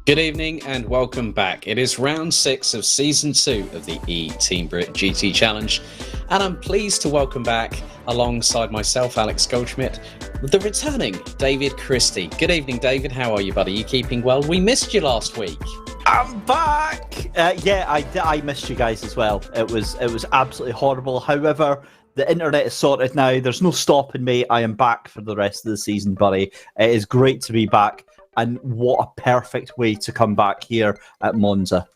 Good evening and welcome back. It is round 6 of season 2 of the eTeam BRIT GT Challenge, and I'm pleased to welcome back, alongside myself, Alex Goldschmidt, the returning David Christie. Good evening, David. How are you, buddy? You keeping well? We missed you last week. I'm back. I missed you guys as well. It was absolutely horrible. However, the internet is sorted now. There's no stopping me. I am back for the rest of the season, buddy. It is great to be back. And what a perfect way to come back here at Monza.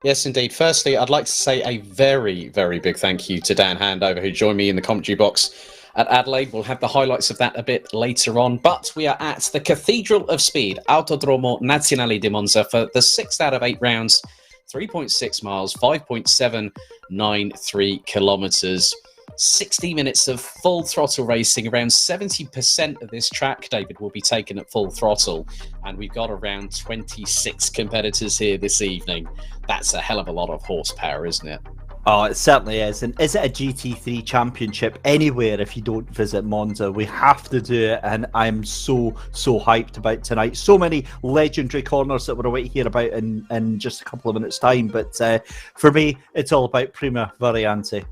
Yes, indeed. Firstly, I'd like to say a very, very big thank you to Dan Handover, who joined me in the commentary box at Adelaide. We'll have the highlights of that a bit later on. But we are at the Cathedral of Speed, Autodromo Nazionale di Monza, for the 6th out of 8 rounds, 3.6 miles, 5.793 kilometres. 60 minutes of full throttle racing. Around 70% of this track, David, will be taken at full throttle, and we've got around 26 competitors here this evening. That's a hell of a lot of horsepower, isn't it? Oh, it certainly is. And is it a GT3 championship anywhere if you don't visit Monza? We have to do it, and I'm so hyped about tonight. So many legendary corners that we're away to hear about in just a couple of minutes' time. But for me, it's all about Prima Variante.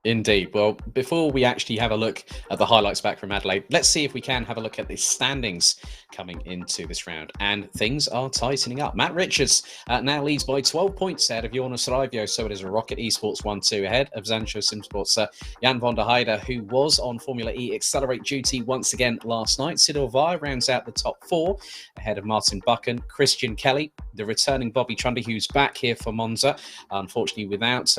Indeed. Well, before we actually have a look at the highlights back from Adelaide, let's see if we can have a look at the standings coming into this round. And things are tightening up. Matt Richards now leads by 12 points ahead of Joonas Raivio. So it is a Rocket eSports 1-2 ahead of Zansho Simpsort's Jan van der Heyde, who was on Formula E Accelerate duty once again last night. Sidor Vai rounds out the top 4 ahead of Martin Buchan. Christian Kelly, the returning Bobby Trundy, who's back here for Monza, unfortunately without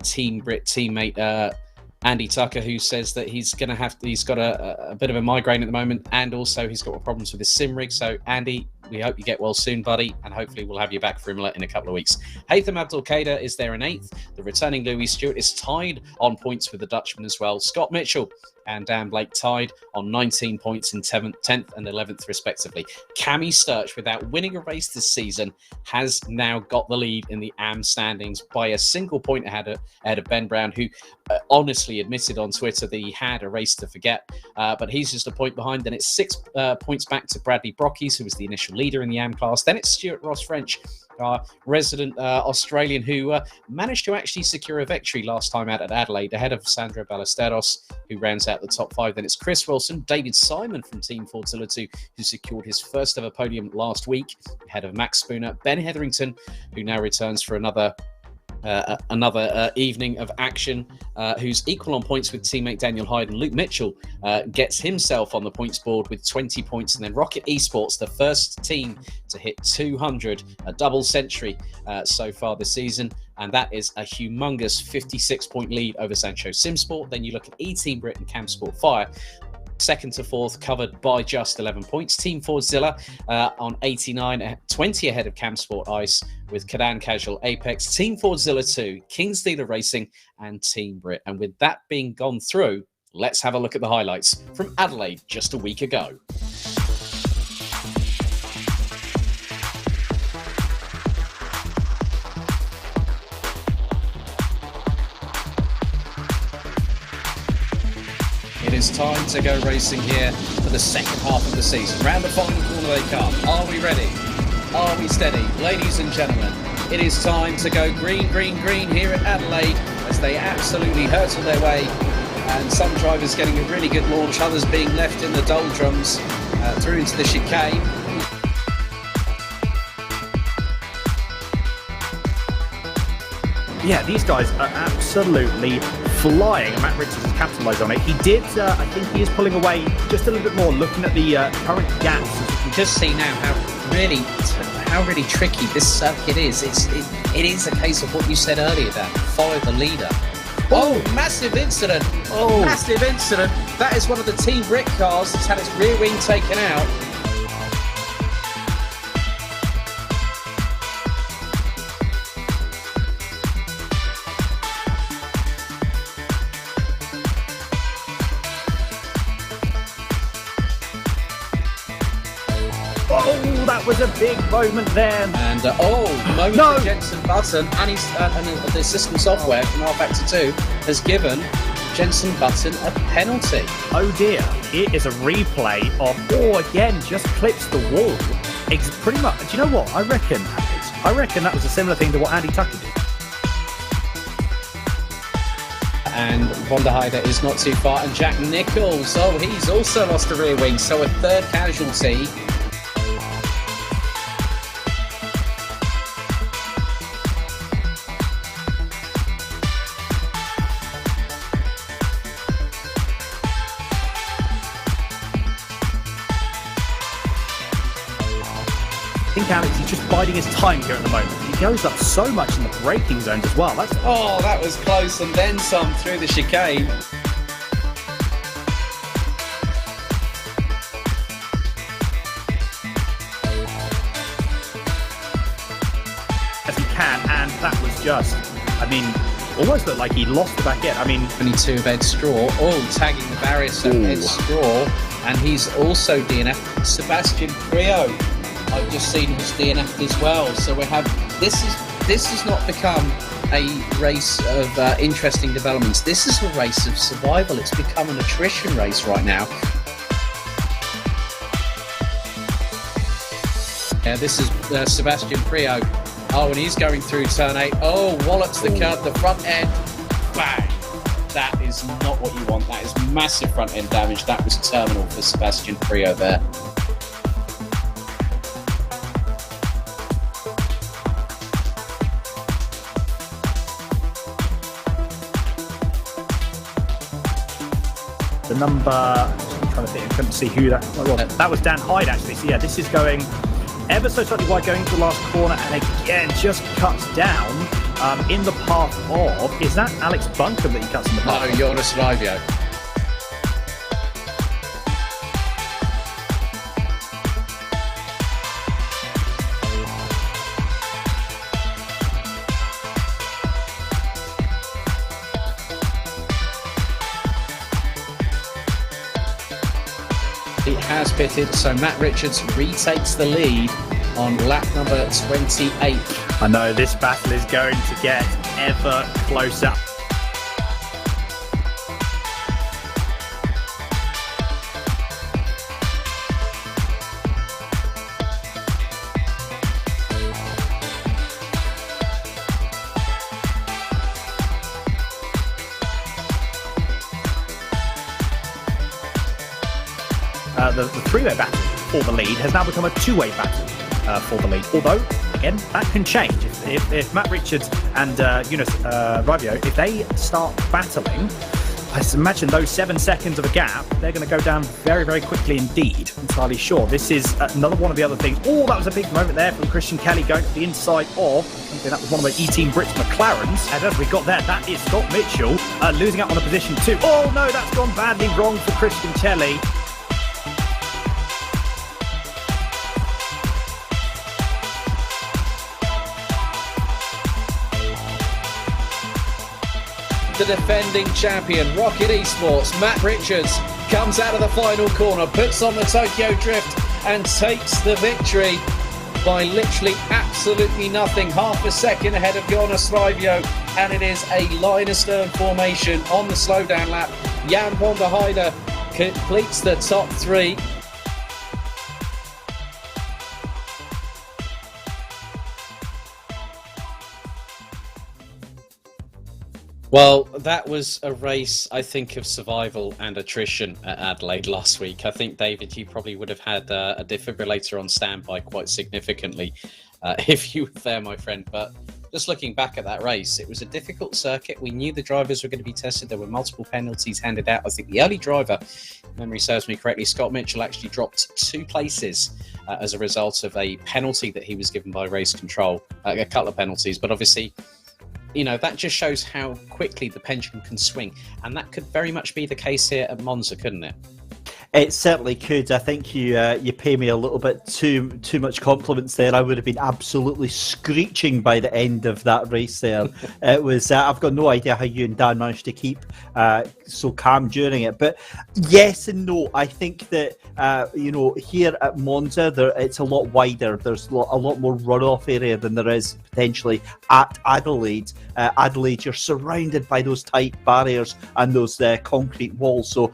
Team BRIT teammate Andy Tucker, who says that he's got a bit of a migraine at the moment, and also he's got problems with his sim rig. So Andy, we hope you get well soon, buddy, and hopefully we'll have you back for Imola in a couple of weeks. Heyde Abdelkader is there in 8th. The returning Louis Stewart is tied on points with the Dutchman as well. Scott Mitchell and Dan Blake tied on 19 points in 10th and 11th respectively. Cammie Sturch, without winning a race this season, has now got the lead in the AM standings by a single point ahead of Ben Brown, who honestly admitted on Twitter that he had a race to forget, but he's just a point behind. Then it's 6 points back to Bradley Brockies, who was the initial leader in the AM class. Then it's Stuart-Ross French, resident Australian, who managed to actually secure a victory last time out at Adelaide ahead of Sandro Ballesteros, who rounds out the top 5. Then it's Chris Wilson, David Simon from Team Fordzilla 2, who secured his first ever podium last week ahead of Max Spooner. Ben Hetherington, who now returns for another evening of action, who's equal on points with teammate Daniel Heyde. And Luke Mitchell gets himself on the points board with 20 points. And then Rocket eSports, the first team to hit 200, a double century so far this season. And that is a humongous 56-point lead over Zansho Simpsort. Then you look at eTeam BRIT and CAMSport Fire, 2nd to 4th, covered by just 11 points. Team Fordzilla on 89, 20 ahead of CAMSport Ice, with Cadan Casual, Apex, Team Fordzilla 2, King's Dealer Racing, and Team BRIT. And with that being gone through, let's have a look at the highlights from Adelaide just a week ago. It is time to go racing here for the second half of the season. Round the final corner they come. Are we ready? Are we steady? Ladies and gentlemen, it is time to go green, green, green here at Adelaide as they absolutely hurtle their way. And some drivers getting a really good launch, others being left in the doldrums through into the chicane. Yeah, these guys are absolutely flying, and Matt Richards has capitalised on it. He did, I think he is pulling away just a little bit more, looking at the current gaps. You can just see now how really tricky this circuit is. It is a case of what you said earlier, Dan. Follow the leader. Oh, massive incident. Oh, massive incident. That is one of the Team BRIT cars that's had its rear wing taken out. Oh, that was a big moment there. And moment for Jensen Button, and the system software from R-Factor 2 has given Jensen Button a penalty. Oh dear, it is a replay of, again, just clips the wall. It's pretty much, do you know what? I reckon that was a similar thing to what Andy Tucker did. And van der Heyde is not too far, and Jack Nichols, he's also lost a rear wing, so a third casualty. I think Alex is just biding his time here at the moment. He goes up so much in the braking zones as well. That was close, and then some through the chicane. As he can, and that was just, almost looked like he lost the back end. 22 of Ed Straw, tagging the barrier, so Ed Straw, and he's also DNF. Sebastian Prio, I've just seen his DNF as well. So we have this has not become a race of interesting developments. This is a race of survival. It's become an attrition race right now. Yeah, this is Sebastian Prio. Oh, and he's going through turn 8. Oh, wallops the curb, the front end. Bang! That is not what you want. That is massive front end damage. That was terminal for Sebastian Prio there. The number, I'm trying to think, I couldn't see who that was. That was Dan Heyde, actually. So yeah, this is going ever so slightly wide going into the last corner, and again just cuts down in the path of, is that Alex Buncombe that he cuts in the path? No, Joonas Raivio. He has pitted, so Matt Richards retakes the lead on lap number 28. I know this battle is going to get ever closer. The three-way battle for the lead has now become a two-way battle for the lead. Although, again, that can change. If Matt Richards and Joonas Raivio, if they start battling, I imagine those 7 seconds of a gap, they're going to go down very, very quickly indeed. Entirely sure. This is another one of the other things. Oh, that was a big moment there from Christian Kelly going to the inside of, I think that was one of the eTeam BRIT McLarens. And as we got there, that is Scott Mitchell losing out on a position 2. Oh no, that's gone badly wrong for Christian Kelly. The defending champion, Rocket eSports, Matt Richards, comes out of the final corner, puts on the Tokyo Drift and takes the victory by literally absolutely nothing. Half a second ahead of Joonas Raivio, and it is a line astern formation on the slowdown lap. Jan van der Heyde completes the top 3. Well, that was a race, I think, of survival and attrition at Adelaide last week. I think, David, you probably would have had a defibrillator on standby quite significantly if you were there, my friend. But just looking back at that race, it was a difficult circuit. We knew the drivers were going to be tested. There were multiple penalties handed out. I think the early driver, if memory serves me correctly, Scott Mitchell, actually dropped 2 places as a result of a penalty that he was given by race control, a couple of penalties. But obviously, you know, that just shows how quickly the pendulum can swing. And that could very much be the case here at Monza, couldn't it? It certainly could. I think you pay me a little bit too much compliments there. I would have been absolutely screeching by the end of that race there. It was. I've got no idea how you and Dan managed to keep so calm during it. But yes and no. I think that here at Monza, it's a lot wider. There's a lot more runoff area than there is potentially at Adelaide. Adelaide, you're surrounded by those tight barriers and those concrete walls. So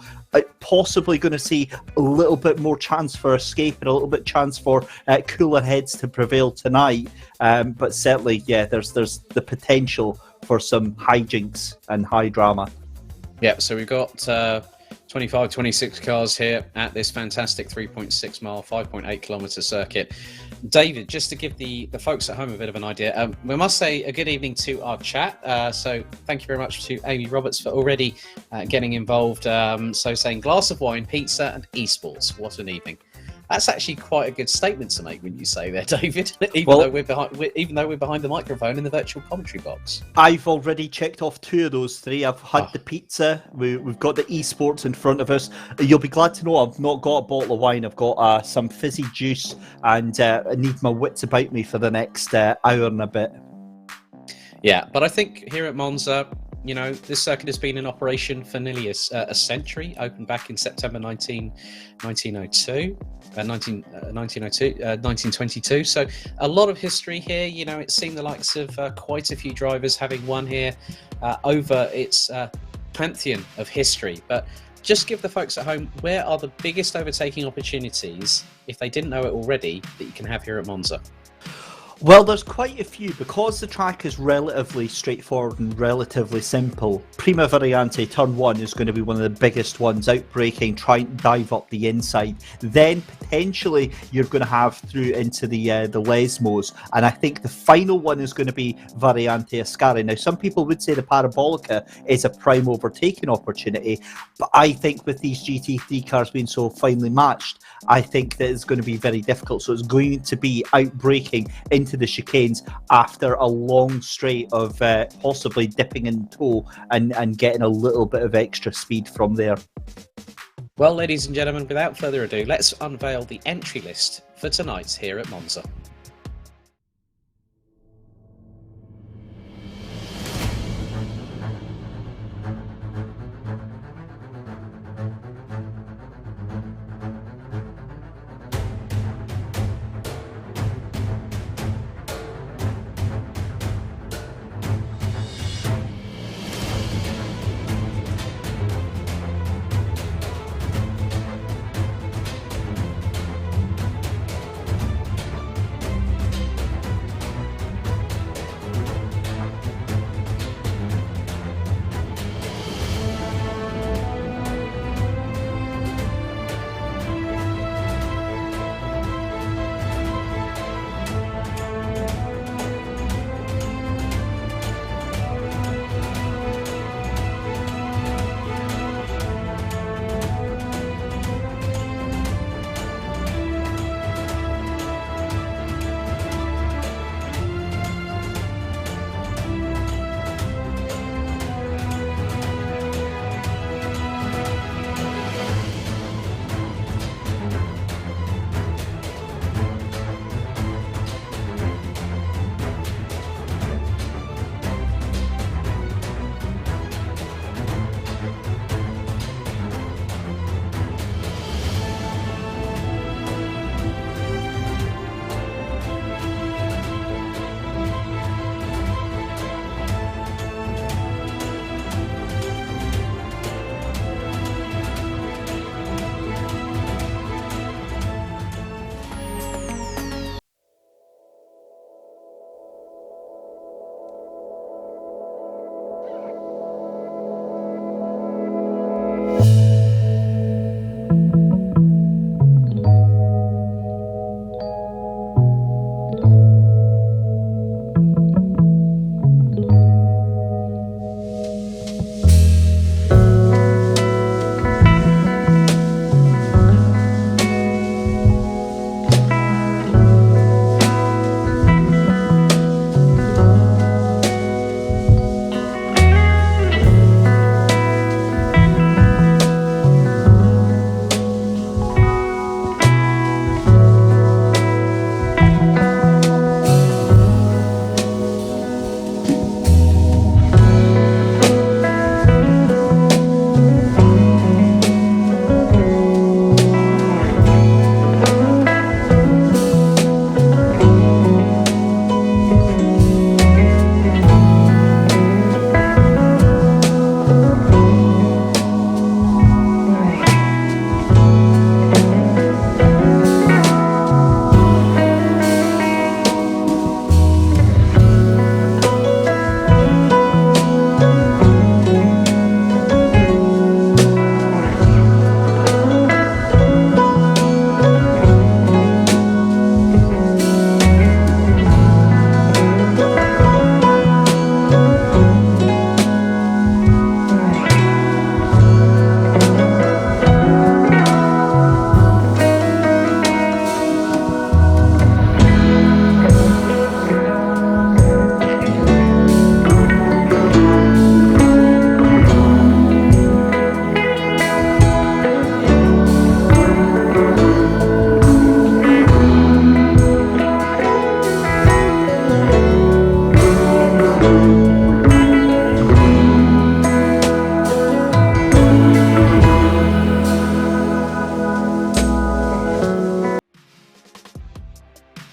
possibly going to see a little bit more chance for escape and a little bit chance for cooler heads to prevail tonight. But certainly, yeah, there's the potential for some hijinks and high drama. Yeah, so we've got 25, 26 cars here at this fantastic 3.6 mile, 5.8 kilometre circuit. David, just to give the folks at home a bit of an idea, we must say a good evening to our chat. So thank you very much to Amy Roberts for already getting involved. So saying glass of wine, pizza and eSports. What an evening. That's actually quite a good statement to make when you say there, David, even though we're behind the microphone in the virtual commentary box. I've already checked off 2 of those 3. I've had the pizza. We've got the eSports in front of us. You'll be glad to know I've not got a bottle of wine. I've got some fizzy juice, and I need my wits about me for the next hour and a bit. Yeah, but I think here at Monza, You know, this circuit has been in operation for nearly a century, opened back in September 1922. So a lot of history here. You know, it's seen the likes of quite a few drivers having won here over its pantheon of history. But just give the folks at home, where are the biggest overtaking opportunities, if they didn't know it already, that you can have here at Monza? Well, there's quite a few. Because the track is relatively straightforward and relatively simple, Prima Variante Turn 1 is going to be one of the biggest ones, outbraking, trying to dive up the inside. Then, potentially, you're going to have through into the Lesmos. And I think the final one is going to be Variante Ascari. Now, some people would say the Parabolica is a prime overtaking opportunity, but I think with these GT3 cars being so finely matched, I think that it's going to be very difficult. So it's going to be outbraking into the chicanes after a long straight of possibly dipping in tow and getting a little bit of extra speed from there. Well, ladies and gentlemen, without further ado, let's unveil the entry list for tonight here at Monza.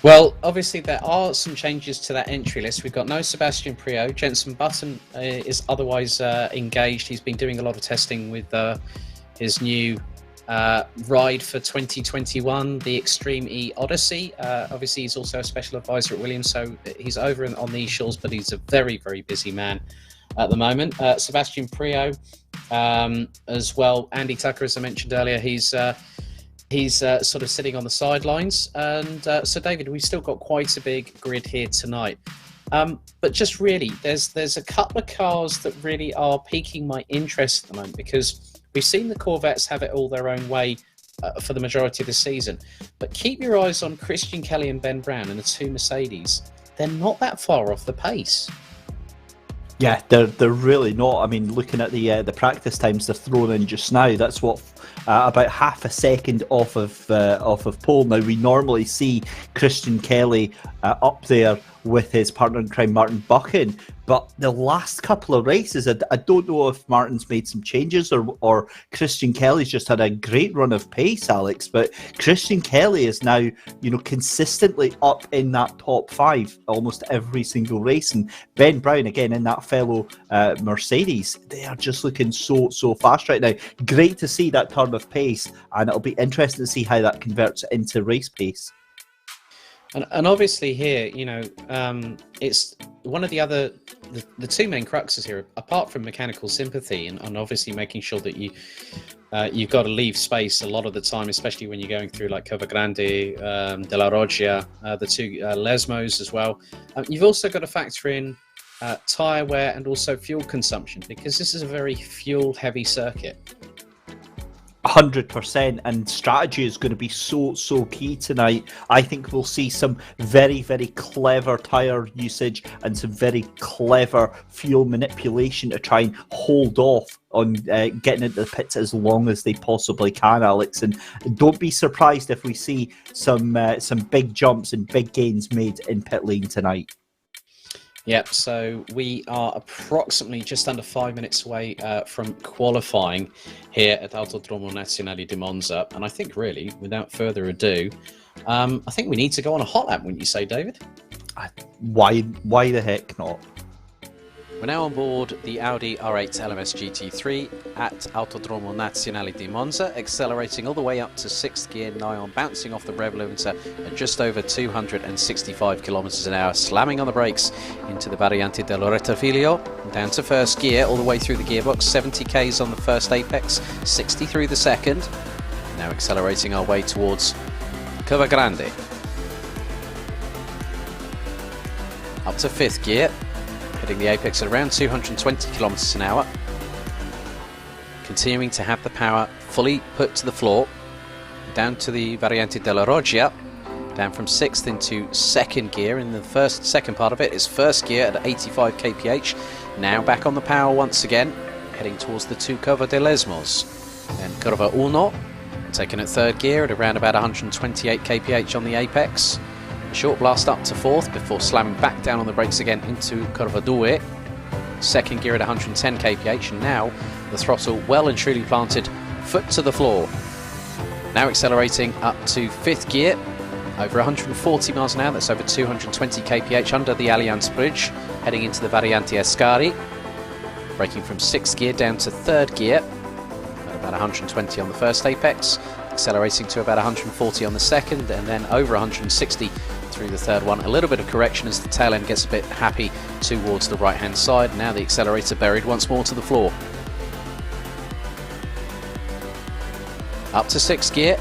Well, obviously there are some changes to that entry list. We've got no Sebastian Priaulx. Jenson Button is otherwise engaged. He's been doing a lot of testing with his new ride for 2021, the Extreme E Odyssey. Obviously, he's also a special advisor at Williams, so he's over on these shores, but he's a very, very busy man at the moment. Sebastian Priaulx as well. Andy Tucker, as I mentioned earlier, he's sort of sitting on the sidelines. And so, David, we've still got quite a big grid here tonight. But just really, there's a couple of cars that really are piquing my interest at the moment, because we've seen the Corvettes have it all their own way for the majority of the season. But keep your eyes on Christian Kelly and Ben Brown and the two Mercedes. They're not that far off the pace. Yeah, they're really not. I mean, looking at the practice times they're thrown in just now, that's what about half a second off of pole. Now, we normally see Christian Kelly up there with his partner in crime Martin Buchan, but the last couple of races, I don't know if Martin's made some changes or Christian Kelly's just had a great run of pace, Alex. But Christian Kelly is now, consistently up in that top five almost every single race, and Ben Brown again in that fellow Mercedes. They are just looking so fast right now. Great to see that turn of pace, and it'll be interesting to see how that converts into race pace. And obviously here, it's one of the two main cruxes here, apart from mechanical sympathy and obviously making sure that you've got to leave space a lot of the time, especially when you're going through like Cova Grande, De La Roggia, the two Lesmos as well. You've also got to factor in tyre wear and also fuel consumption, because this is a very fuel-heavy circuit. 100%, and strategy is going to be so key tonight. I think we'll see some very, very clever tyre usage and some very clever fuel manipulation to try and hold off on getting into the pits as long as they possibly can, Alex. And don't be surprised if we see some big jumps and big gains made in pit lane tonight. Yep, so we are approximately just under 5 minutes away from qualifying here at Autodromo Nazionale di Monza. And I think really, without further ado, I think we need to go on a hot lap, wouldn't you say, David? Why the heck not? We're now on board the Audi R8 LMS GT3 at Autodromo Nazionale di Monza, accelerating all the way up to 6th gear, nigh on, bouncing off the rev limiter at just over 265 kilometers an hour, slamming on the brakes into the Variante del Rettifilo, down to 1st gear, all the way through the gearbox, 70 k's on the first apex, 60 through the second, now accelerating our way towards Cova Grande. Up to 5th gear, hitting the apex at around 220 kilometers an hour, continuing to have the power fully put to the floor, down to the Variante della Roggia, down from 6th into 2nd gear. In the second part of it is 1st gear at 85 kph, now back on the power once again, heading towards the two Cova de Lesmos. Then Curva Uno, taken at 3rd gear at around about 128 kph on the apex. A short blast up to 4th before slamming back down on the brakes again into Curva Due. 2nd gear at 110 kph, and now the throttle well and truly planted, foot to the floor. Now accelerating up to 5th gear, over 140 miles an hour, that's over 220 kph under the Allianz Bridge, heading into the Variante Ascari. Braking from 6th gear down to 3rd gear, at about 120 on the first apex, accelerating to about 140 on the second, and then over 160 through the third one. A little bit of correction as the tail end gets a bit happy towards the right hand side. Now the accelerator buried once more to the floor. Up to 6th gear,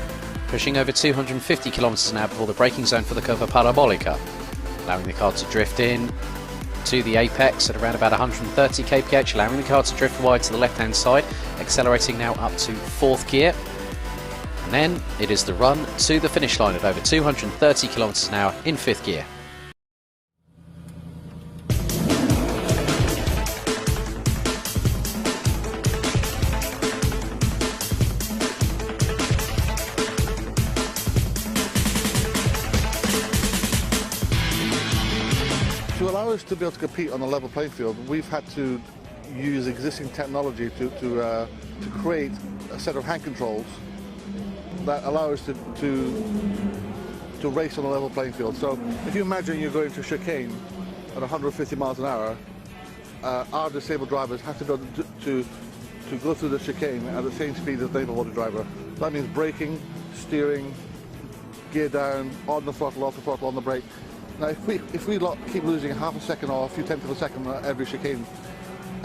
pushing over 250 kilometers an hour before the braking zone for the Curva Parabolica, allowing the car to drift in to the apex at around about 130 kph, allowing the car to drift wide to the left hand side, accelerating now up to 4th gear. And then it is the run to the finish line at over 230 kilometers an hour in 5th gear. To allow us to be able to compete on a level playing field, we've had to use existing technology to create a set of hand controls that allow us to to race on a level playing field. So if you imagine you're going to chicane at 150 miles an hour, our disabled drivers have to go to go through the chicane at the same speed as the able-bodied driver. That means braking, steering, gear down, on the throttle, off the throttle, on the brake. Now, if we keep losing half a second or a few tenths of a second at every chicane,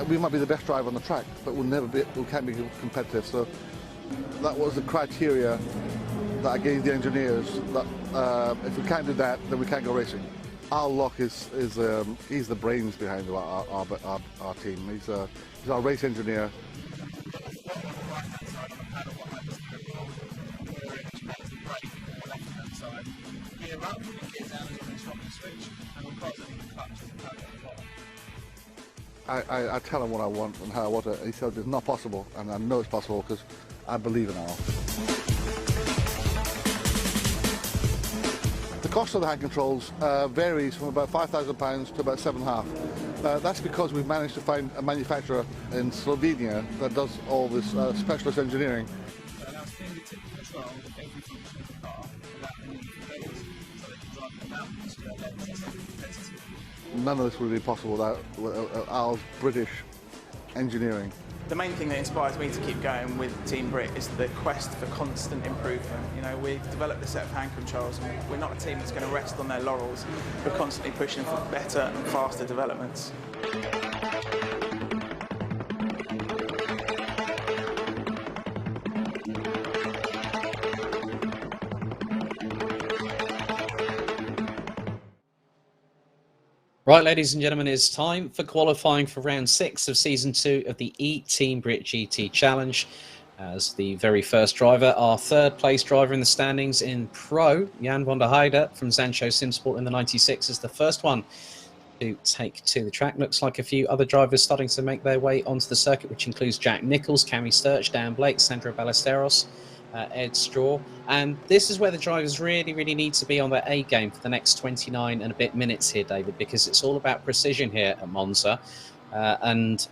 we might be the best driver on the track, but we can't be competitive. So that was the criteria that I gave the engineers. That if we can't do that, then we can't go racing. Al Locke he's the brains behind our team. He's our race engineer. I tell him what I want and how I want it. He said it's not possible, and I know it's possible because I believe in Al. The cost of the hand controls varies from about £5,000 to about £7,500. That's because we've managed to find a manufacturer in Slovenia that does all this specialist engineering. None of this would be possible without Al's British engineering. The main thing that inspires me to keep going with Team BRIT is the quest for constant improvement. You know, we've developed a set of hand controls, and we're not a team that's going to rest on their laurels. We're constantly pushing for better and faster developments. Right, ladies and gentlemen, it's time for qualifying for round 6 of season 2 of the eTeam BRIT GT Challenge. As the very first driver, our third place driver in the standings in Pro, Jan van der Heyde from Zansho Simpsort in the 96, is the first one to take to the track. Looks like a few other drivers starting to make their way onto the circuit, which includes Jack Nichols, Cammie Sturch, Dan Blake, Sandro Ballesteros, Ed Straw, and this is where the drivers really need to be on their A game for the next 29 and a bit minutes here, David, because it's all about precision here at Monza. And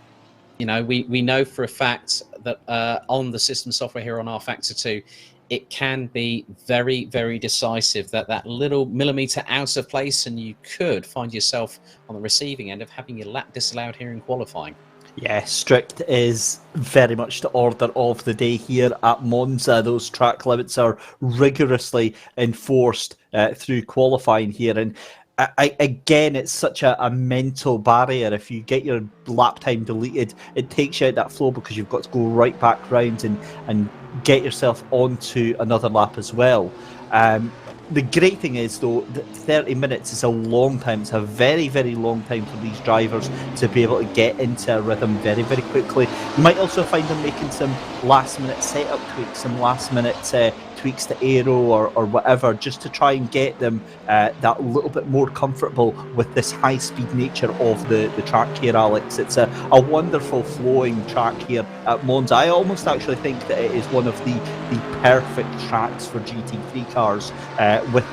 you know, we know for a fact that on the system software here on R Factor 2, it can be very decisive, that little millimetre out of place, and you could find yourself on the receiving end of having your lap disallowed here in qualifying. Yeah, strict is very much the order of the day here at Monza. Those track limits are rigorously enforced through qualifying here. And again, it's such a mental barrier. If you get your lap time deleted, it takes you out that flow because you've got to go right back round and get yourself onto another lap as well. The great thing is, though, that 30 minutes is a long time. It's a very long time for these drivers to be able to get into a rhythm very quickly. You might also find them making some last-minute setup tweaks, some last-minute tweaks to aero or whatever, just to try and get them that little bit more comfortable with this high-speed nature of the track here, Alex. It's a wonderful flowing track here at Monza. I almost actually think that it is one of the perfect tracks for GT3 cars, with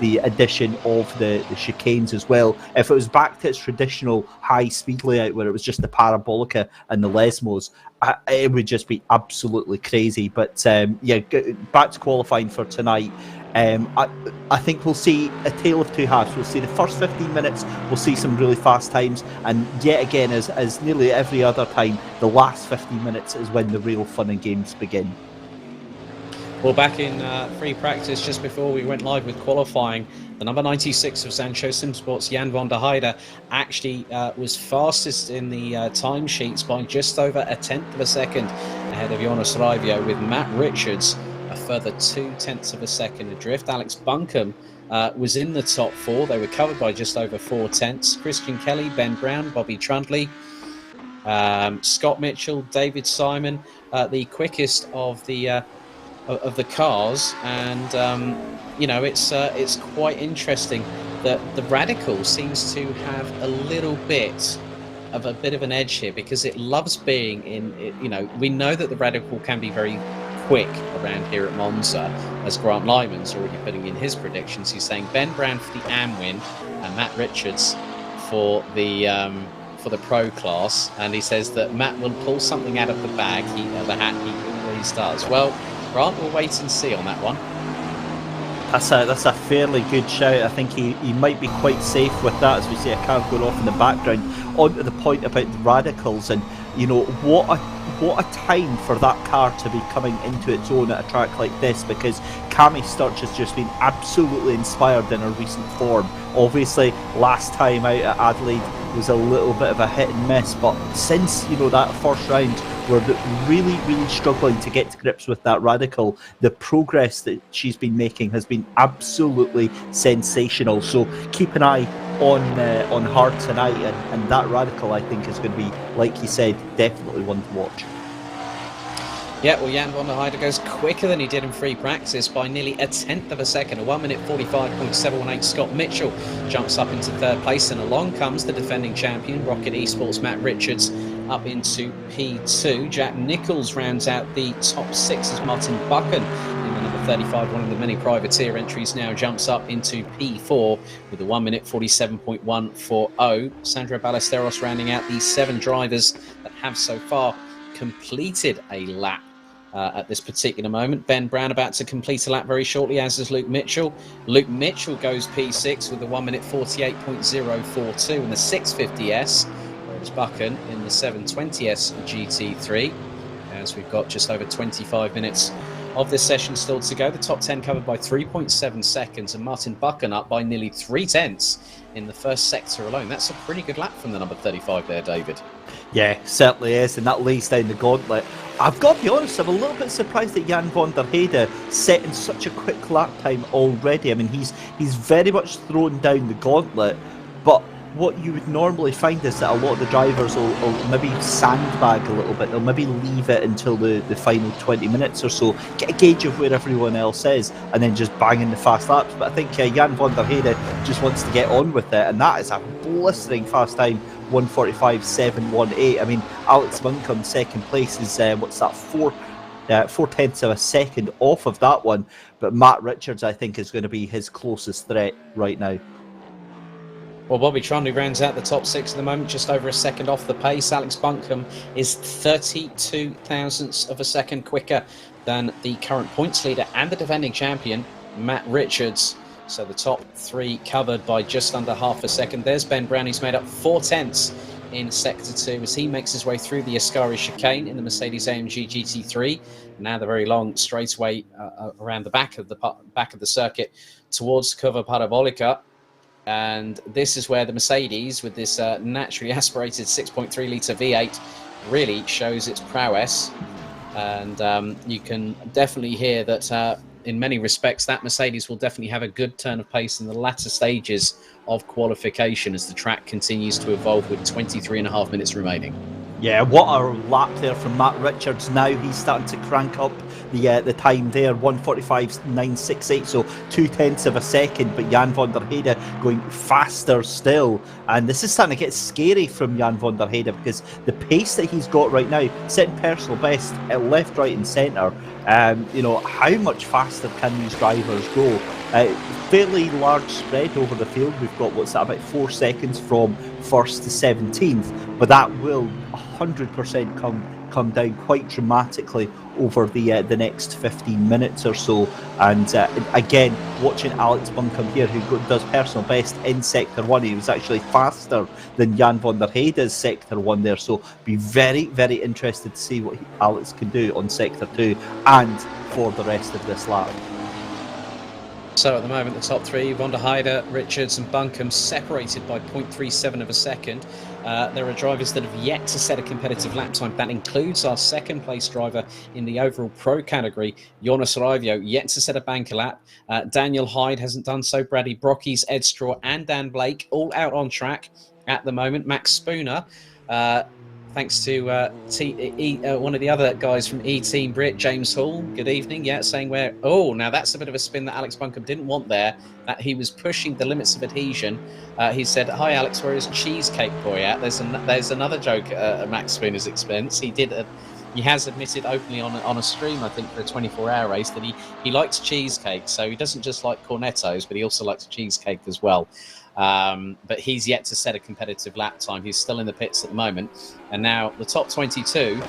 the addition of the chicanes as well. If it was back to its traditional high speed layout where it was just the Parabolica and the Lesmos, it would just be absolutely crazy. But yeah, back to qualifying for tonight. I think we'll see a tale of two halves. We'll see the first 15 minutes, we'll see some really fast times, and yet again, as nearly every other time, the last 15 minutes is when the real fun and games begin. Well, back in free practice, just before we went live with qualifying, the number 96 of Zansho Simpsort's Jan van der Heyde actually was fastest in the timesheets by just over a tenth of a second ahead of Joonas Raivio, with Matt Richards a further 0.2 of a second adrift. Alex Buncombe was in the top 4. They were covered by just over 0.4. Christian Kelly, Ben Brown, Bobby Trundley, Scott Mitchell, David Simon, the quickest of the cars. And you know, it's quite interesting that the Radical seems to have a little bit of an edge here, because it loves being in it. You know, we know that the Radical can be very quick around here at Monza, as Grant Lyman's already putting in his predictions. He's saying Ben Brown for the AM win and Matt Richards for the Pro class, and he says that Matt will pull something out of the bag, the hat he always does. Well, Grant, we'll wait and see on that one. That's a fairly good shout. I think he might be quite safe with that, as we see a car going off in the background. On to the point about the radicals, and what a time for that car to be coming into its own at a track like this, because Cammie Sturch has just been absolutely inspired in her recent form. Obviously, last time out at Adelaide was a little bit of a hit and miss, but since that first round, we're really struggling to get to grips with that radical. The progress that she's been making has been absolutely sensational. So keep an eye on her tonight, and that radical, I think, is going to be, like you said, definitely one to watch. Yeah, well, Jan van der Heyde goes quicker than he did in free practice by nearly a tenth of a second. A 1 minute 45.718. Scott Mitchell jumps up into third place, and along comes the defending champion, Rocket eSports Matt Richards, up into P2. Jack Nichols rounds out the top 6 as Martin Buchan in the number 35, one of the many privateer entries, now jumps up into P4 with a 1 minute 47.140. Sandro Ballesteros rounding out the 7 drivers that have so far completed a lap at this particular moment. Ben Brown about to complete a lap very shortly, as is Luke Mitchell. Luke Mitchell goes P6 with a 1 minute 48.042 in the 650S, whereas Buchan in the 720S GT3. As we've got just over 25 minutes of this session still to go. The top 10 covered by 3.7 seconds, and Martin Buchan up by nearly 3/10 in the first sector alone. That's a pretty good lap from the number 35 there, David. Yeah, certainly is, and that lays down the gauntlet. I've got to be honest, I'm a little bit surprised that Jan van der Heyde set in such a quick lap time already. I mean, he's very much thrown down the gauntlet, but what you would normally find is that a lot of the drivers will maybe sandbag a little bit. They'll maybe leave it until the final 20 minutes or so, get a gauge of where everyone else is, and then just bang in the fast laps. But I think Jan van der Heyde just wants to get on with it, and that is a blistering fast time, 1:45.718. I mean, Alex Buncombe second place is what's that, 4/10 of a second off of that one. But Matt Richards, I think, is going to be his closest threat right now. Well, Bobby Trundle rounds out the top 6 at the moment, just over a second off the pace. Alex Buncombe is 32 thousandths of a second quicker than the current points leader and the defending champion, Matt Richards. So the top 3 covered by just under half a second. There's Ben Brown, who's made up 4/10 in Sector 2 as he makes his way through the Ascari chicane in the Mercedes-AMG GT3. Now the very long straightaway around the back of the circuit towards Curva Parabolica. And this is where the Mercedes, with this naturally aspirated 6.3 litre V8, really shows its prowess. And you can definitely hear that in many respects that Mercedes will definitely have a good turn of pace in the latter stages of qualification as the track continues to evolve with 23.5 minutes remaining. Yeah, what a lap there from Matt Richards. Now he's starting to crank up the time there, 1:45.968, so 2/10 of a second. But Jan van der Heyde going faster still, and this is starting to get scary from Jan van der Heyde, because the pace that he's got right now, setting personal best at left, right, and centre. How much faster can these drivers go? Fairly large spread over the field. We've got about 4 seconds from 1st to 17th, but that will 100% come down quite dramatically over the next 15 minutes or so. And again, watching Alex Buncombe here, who does personal best in Sector 1, he was actually faster than Jan van der Heyde's Sector 1 there, so be very, very interested to see what Alex can do on Sector 2 and for the rest of this lap. So at the moment, the top 3, van der Heyde, Richards and Buncombe, separated by 0.37 of a second. There are drivers that have yet to set a competitive lap time. That includes our second place driver in the overall pro category, Joonas Raivio, yet to set a banker lap. Daniel Heyde hasn't done so. Brady Brockies, Ed Straw and Dan Blake all out on track at the moment. Max Spooner, thanks to one of the other guys from eTeam BRIT, James Hall, good evening, saying now that's a bit of a spin that Alex Buncombe didn't want there, that he was pushing the limits of adhesion. He said, "Hi Alex, where is Cheesecake Boy at?" There's another joke at Max Spooner's expense. He has admitted openly on a stream, I think, for a 24-hour race, that he likes cheesecake, so he doesn't just like cornettos, but he also likes cheesecake as well. But he's yet to set a competitive lap time. He's still in the pits at the moment. And now the top 22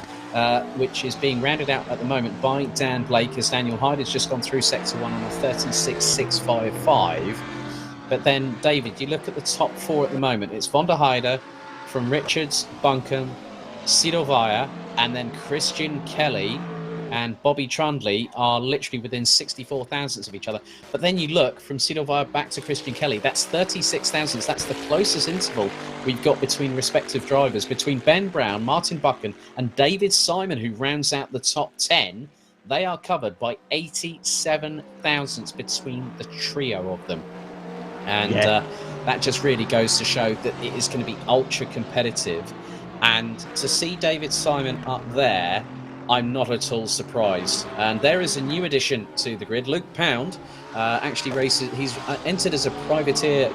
which is being rounded out at the moment by Dan Blake, as Daniel Heyde has just gone through Sector 1 on a 36.655. But then, David, you look at the top 4 at the moment. It's Von der Heide from Richards, Buncombe, Sidovaya, and then Christian Kelly and Bobby Trundley are literally within 64 thousandths of each other. But then you look from Sidovaya back to Christian Kelly, that's 36 thousandths. That's the closest interval we've got between respective drivers. Between Ben Brown, Martin Buchan, and David Simon, who rounds out the top 10, they are covered by 87 thousandths between the trio of them. And that just really goes to show that it is going to be ultra competitive. And to see David Simon up there, I'm not at all surprised. And there is a new addition to the grid. Luke Pound actually races. He's entered as a privateer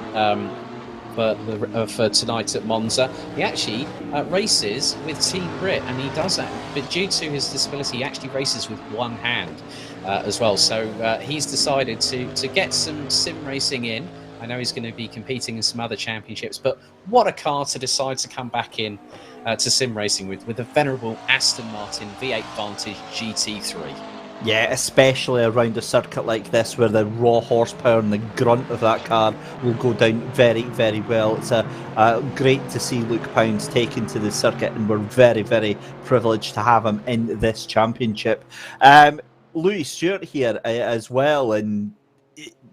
for tonight at Monza. He actually races with Team Brit, and he does that. But due to his disability, he actually races with one hand as well. So he's decided to get some sim racing in. I know he's going to be competing in some other championships, but what a car to decide to come back in to sim racing with a venerable Aston Martin V8 Vantage GT3. Yeah, especially around a circuit like this where the raw horsepower and the grunt of that car will go down very, very well. It's great to see Luke Pounds taken to the circuit, and we're very, very privileged to have him in this championship. Louis Stewart here as well, and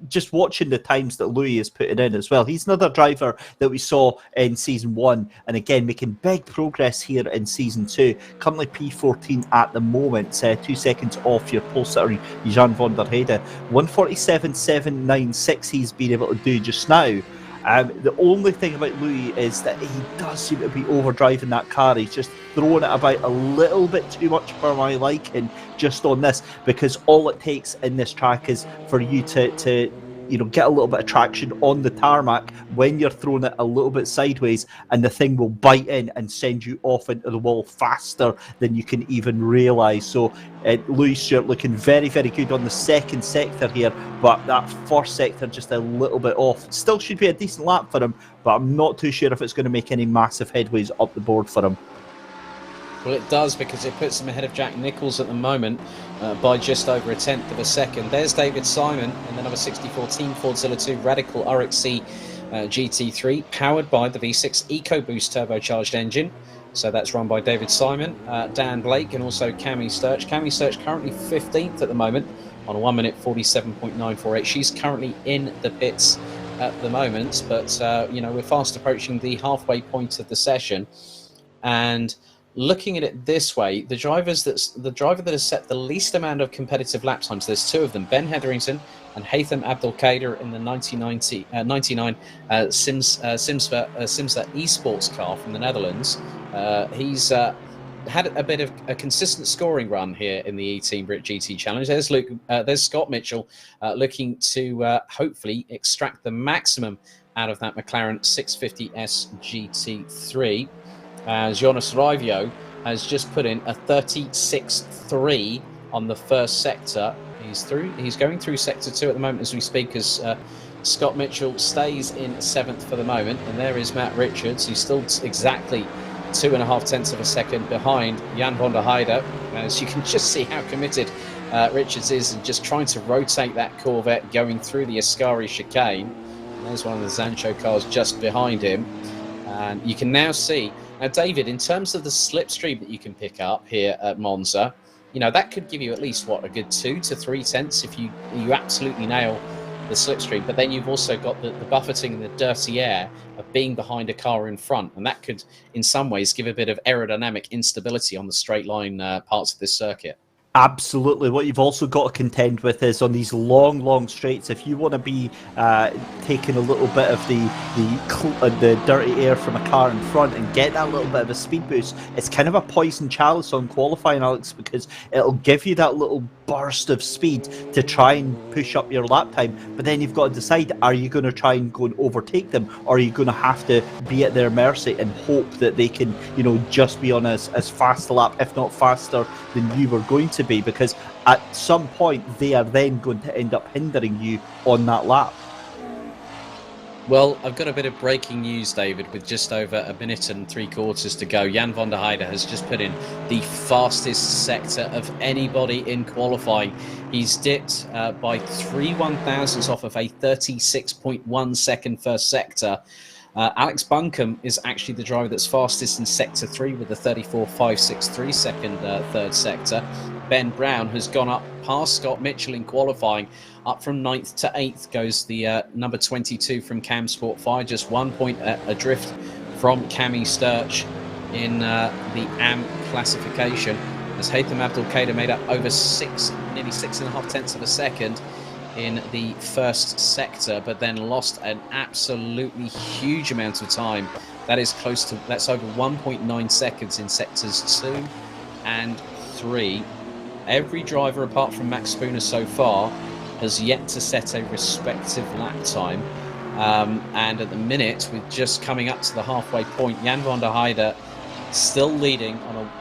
just watching the times that Louis is putting in as well. He's another driver that we saw in Season 1, and again, making big progress here in Season 2. Currently P14 at the moment, 2 seconds off your pole sitter, Jan van der Heijden. 147.796 he's been able to do just now. The only thing about Louis is that he does seem to be overdriving that car. He's just throwing it about a little bit too much for my liking just on this, because all it takes in this track is for you to get a little bit of traction on the tarmac when you're throwing it a little bit sideways, and the thing will bite in and send you off into the wall faster than you can even realise. So Louis Stewart looking very, very good on the second sector here, but that first sector just a little bit off. Still should be a decent lap for him, but I'm not too sure if it's going to make any massive headways up the board for him. Well, it does, because it puts him ahead of Jack Nicholls at the moment by just over a tenth of a second. There's David Simon in the number 64 Team Fordzilla 2 Radical RXC GT3, powered by the V6 EcoBoost turbocharged engine. So that's run by David Simon, Dan Blake, and also Cammie Sturch. Cammie Sturch currently 15th at the moment on a 1 minute 47.948. She's currently in the pits at the moment, but we're fast approaching the halfway point of the session. And looking at it this way, the driver that has set the least amount of competitive lap times, there's two of them, Ben Hetherington and Haytham Abdelkader in the 99 Simpsort eSports car from the Netherlands. He's had a bit of a consistent scoring run here in the eTeam BRIT GT Challenge. There's Scott Mitchell looking to hopefully extract the maximum out of that McLaren 650S GT3. Joonas Raivio has just put in a 36.3 on the first sector. He's going through sector 2 at the moment as we speak, as Scott Mitchell stays in 7th for the moment. And there is Matt Richards, who's still exactly 2.5 tenths of a second behind Jan van der Heijden. As you can just see how committed Richards is, and just trying to rotate that Corvette going through the Ascari chicane. And there's one of the Zansho cars just behind him. And you can now see. Now, David, in terms of the slipstream that you can pick up here at Monza, that could give you at least, a good 2 to 3 tenths if you absolutely nail the slipstream. But then you've also got the buffeting and the dirty air of being behind a car in front. And that could, in some ways, give a bit of aerodynamic instability on the straight line parts of this circuit. Absolutely. What you've also got to contend with is on these long straights, if you want to be taking a little bit of the dirty air from a car in front and get that little bit of a speed boost, it's kind of a poison chalice on qualifying, Alex, because it'll give you that little burst of speed to try and push up your lap time. But then you've got to decide, are you going to try and go and overtake them, or are you going to have to be at their mercy and hope that they can, just be on as fast a lap, if not faster than you were going to be, because at some point they are then going to end up hindering you on that lap. Well, I've got a bit of breaking news, David, with just over a minute and 3/4 to go. Jan van der Heyde has just put in the fastest sector of anybody in qualifying. He's dipped by 3/1000ths off of a 36.1 second first sector. Alex Buncombe is actually the driver that's fastest in Sector 3 with a 34.563 second third sector. Ben Brown has gone up past Scott Mitchell in qualifying. Up from 9th to 8th goes the number 22 from CAMSport Fire, just 1 point adrift from Cammie Sturch in the AM classification. As Heyde Abdelkader made up over nearly 6.5 tenths of a second in the first sector, but then lost an absolutely huge amount of time. That's over 1.9 seconds in sectors 2 and 3. Every driver apart from Max Spooner so far has yet to set a respective lap time. And at the minute, with just coming up to the halfway point, Jan van der Heyde still leading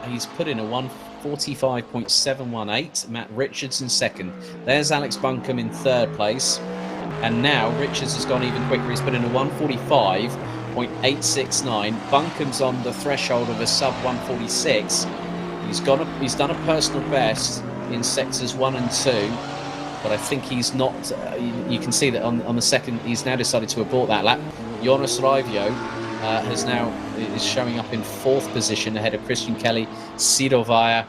he's put in a 1:45.718. Matt Richards in second. There's Alex Buncombe in third place. And now Richards has gone even quicker. He's put in a 1:45.869. Buncombe's on the threshold of a sub 1:46. He's done a personal best in sectors 1 and 2, but I think he's not. You can see that on the second, he's now decided to abort that lap. Joonas Raivio is showing up in 4th position ahead of Christian Kelly, Ciro Vaya,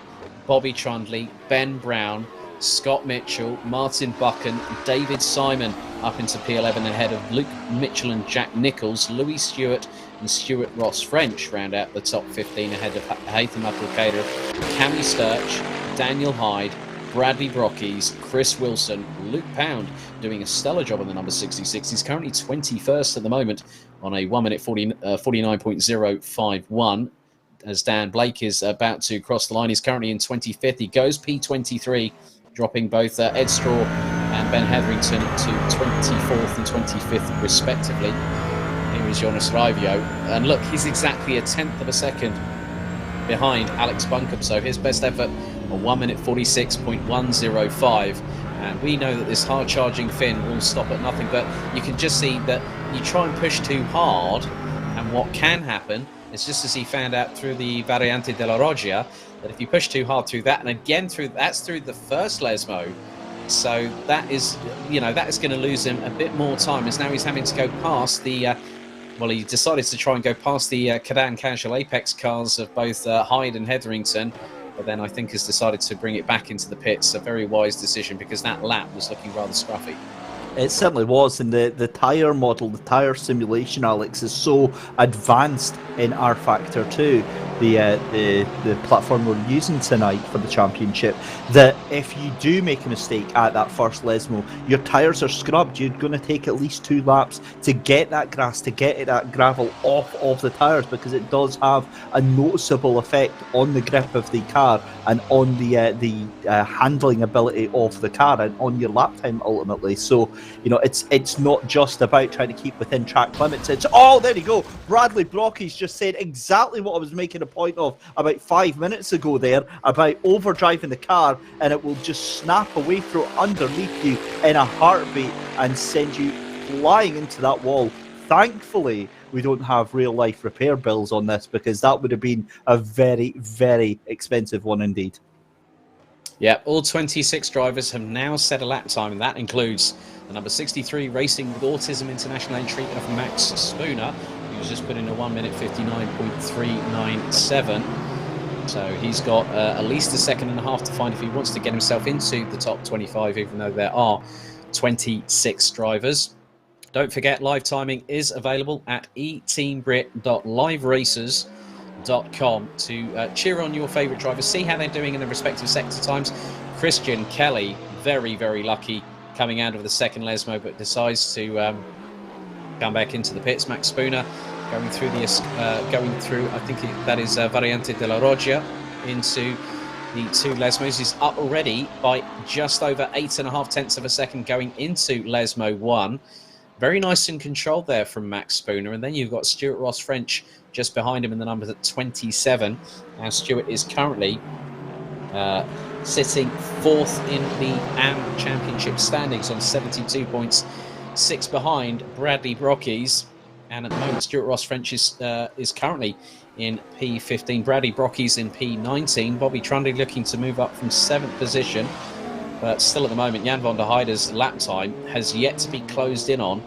Bobby Trundley, Ben Brown, Scott Mitchell, Martin Buchan, David Simon up into P11 ahead of Luke Mitchell and Jack Nichols. Louis Stewart and Stuart-Ross French round out the top 15 ahead of Heyde Abdelkader, Cammie Sturch, Daniel Heyde, Bradley Brockies, Chris Wilson, Luke Pound doing a stellar job on the number 66. He's currently 21st at the moment on a 1 minute 49.051. As Dan Blake is about to cross the line, he's currently in 25th. He goes P23, dropping both Ed Straw and Ben Hetherington to 24th and 25th respectively. Here is Joonas Raivio, and look, he's exactly a 10th of a second behind Alex Buncombe, so his best effort, a 1 minute 46.105. And we know that this hard charging Finn will stop at nothing, but you can just see that you try and push too hard, and what can happen is, just as he found out through the Variante della Roggia, that if you push too hard through that, and again through the first Lesmo, so that is going to lose him a bit more time, as now he's having to go past the he decided to try and go past the Cadan Casual Apex cars of both Heyde and Hetherington, but then I think has decided to bring it back into the pits. A very wise decision, because that lap was looking rather scruffy. It certainly was, and the tyre model, the tyre simulation, Alex, is so advanced in R Factor 2, the platform we're using tonight for the championship, that if you do make a mistake at that first Lesmo, your tyres are scrubbed. You're going to take at least 2 laps to get that grass, to get that gravel off of the tyres, because it does have a noticeable effect on the grip of the car and on the handling ability of the car and on your lap time ultimately. So, it's not just about trying to keep within track limits. It's, there you go. Bradley Brockies just said exactly what I was making a point of about 5 minutes ago there, about overdriving the car, and it will just snap away through underneath you in a heartbeat and send you flying into that wall. Thankfully, we don't have real life repair bills on this, because that would have been a very, very expensive one indeed. Yeah, all 26 drivers have now set a lap time, and that includes the number 63 Racing with Autism International entry of Max Spooner, who's just put in a 1 minute 59.397. So he's got at least a second and a half to find if he wants to get himself into the top 25, even though there are 26 drivers. Don't forget, live timing is available at eteambrit.liveracers.com to cheer on your favourite drivers, see how they're doing in their respective sector times. Christian Kelly, very, very lucky coming out of the second Lesmo, but decides to come back into the pits. Max Spooner going through, I think that is Variante della Roggia, into the 2 Lesmos. He's up already by just over 8.5 tenths of a second going into Lesmo 1. Very nice and controlled there from Max Spooner. And then you've got Stuart-Ross French just behind him in the numbers at 27. Now Stuart is currently sitting 4th in the AM Championship standings on 72 points. 6 behind Bradley Brockies. And at the moment, Stuart-Ross French is currently in P15. Bradley Brockies in P19. Bobby Trundy looking to move up from 7th position. But still at the moment, Jan van der Heyde's lap time has yet to be closed in on.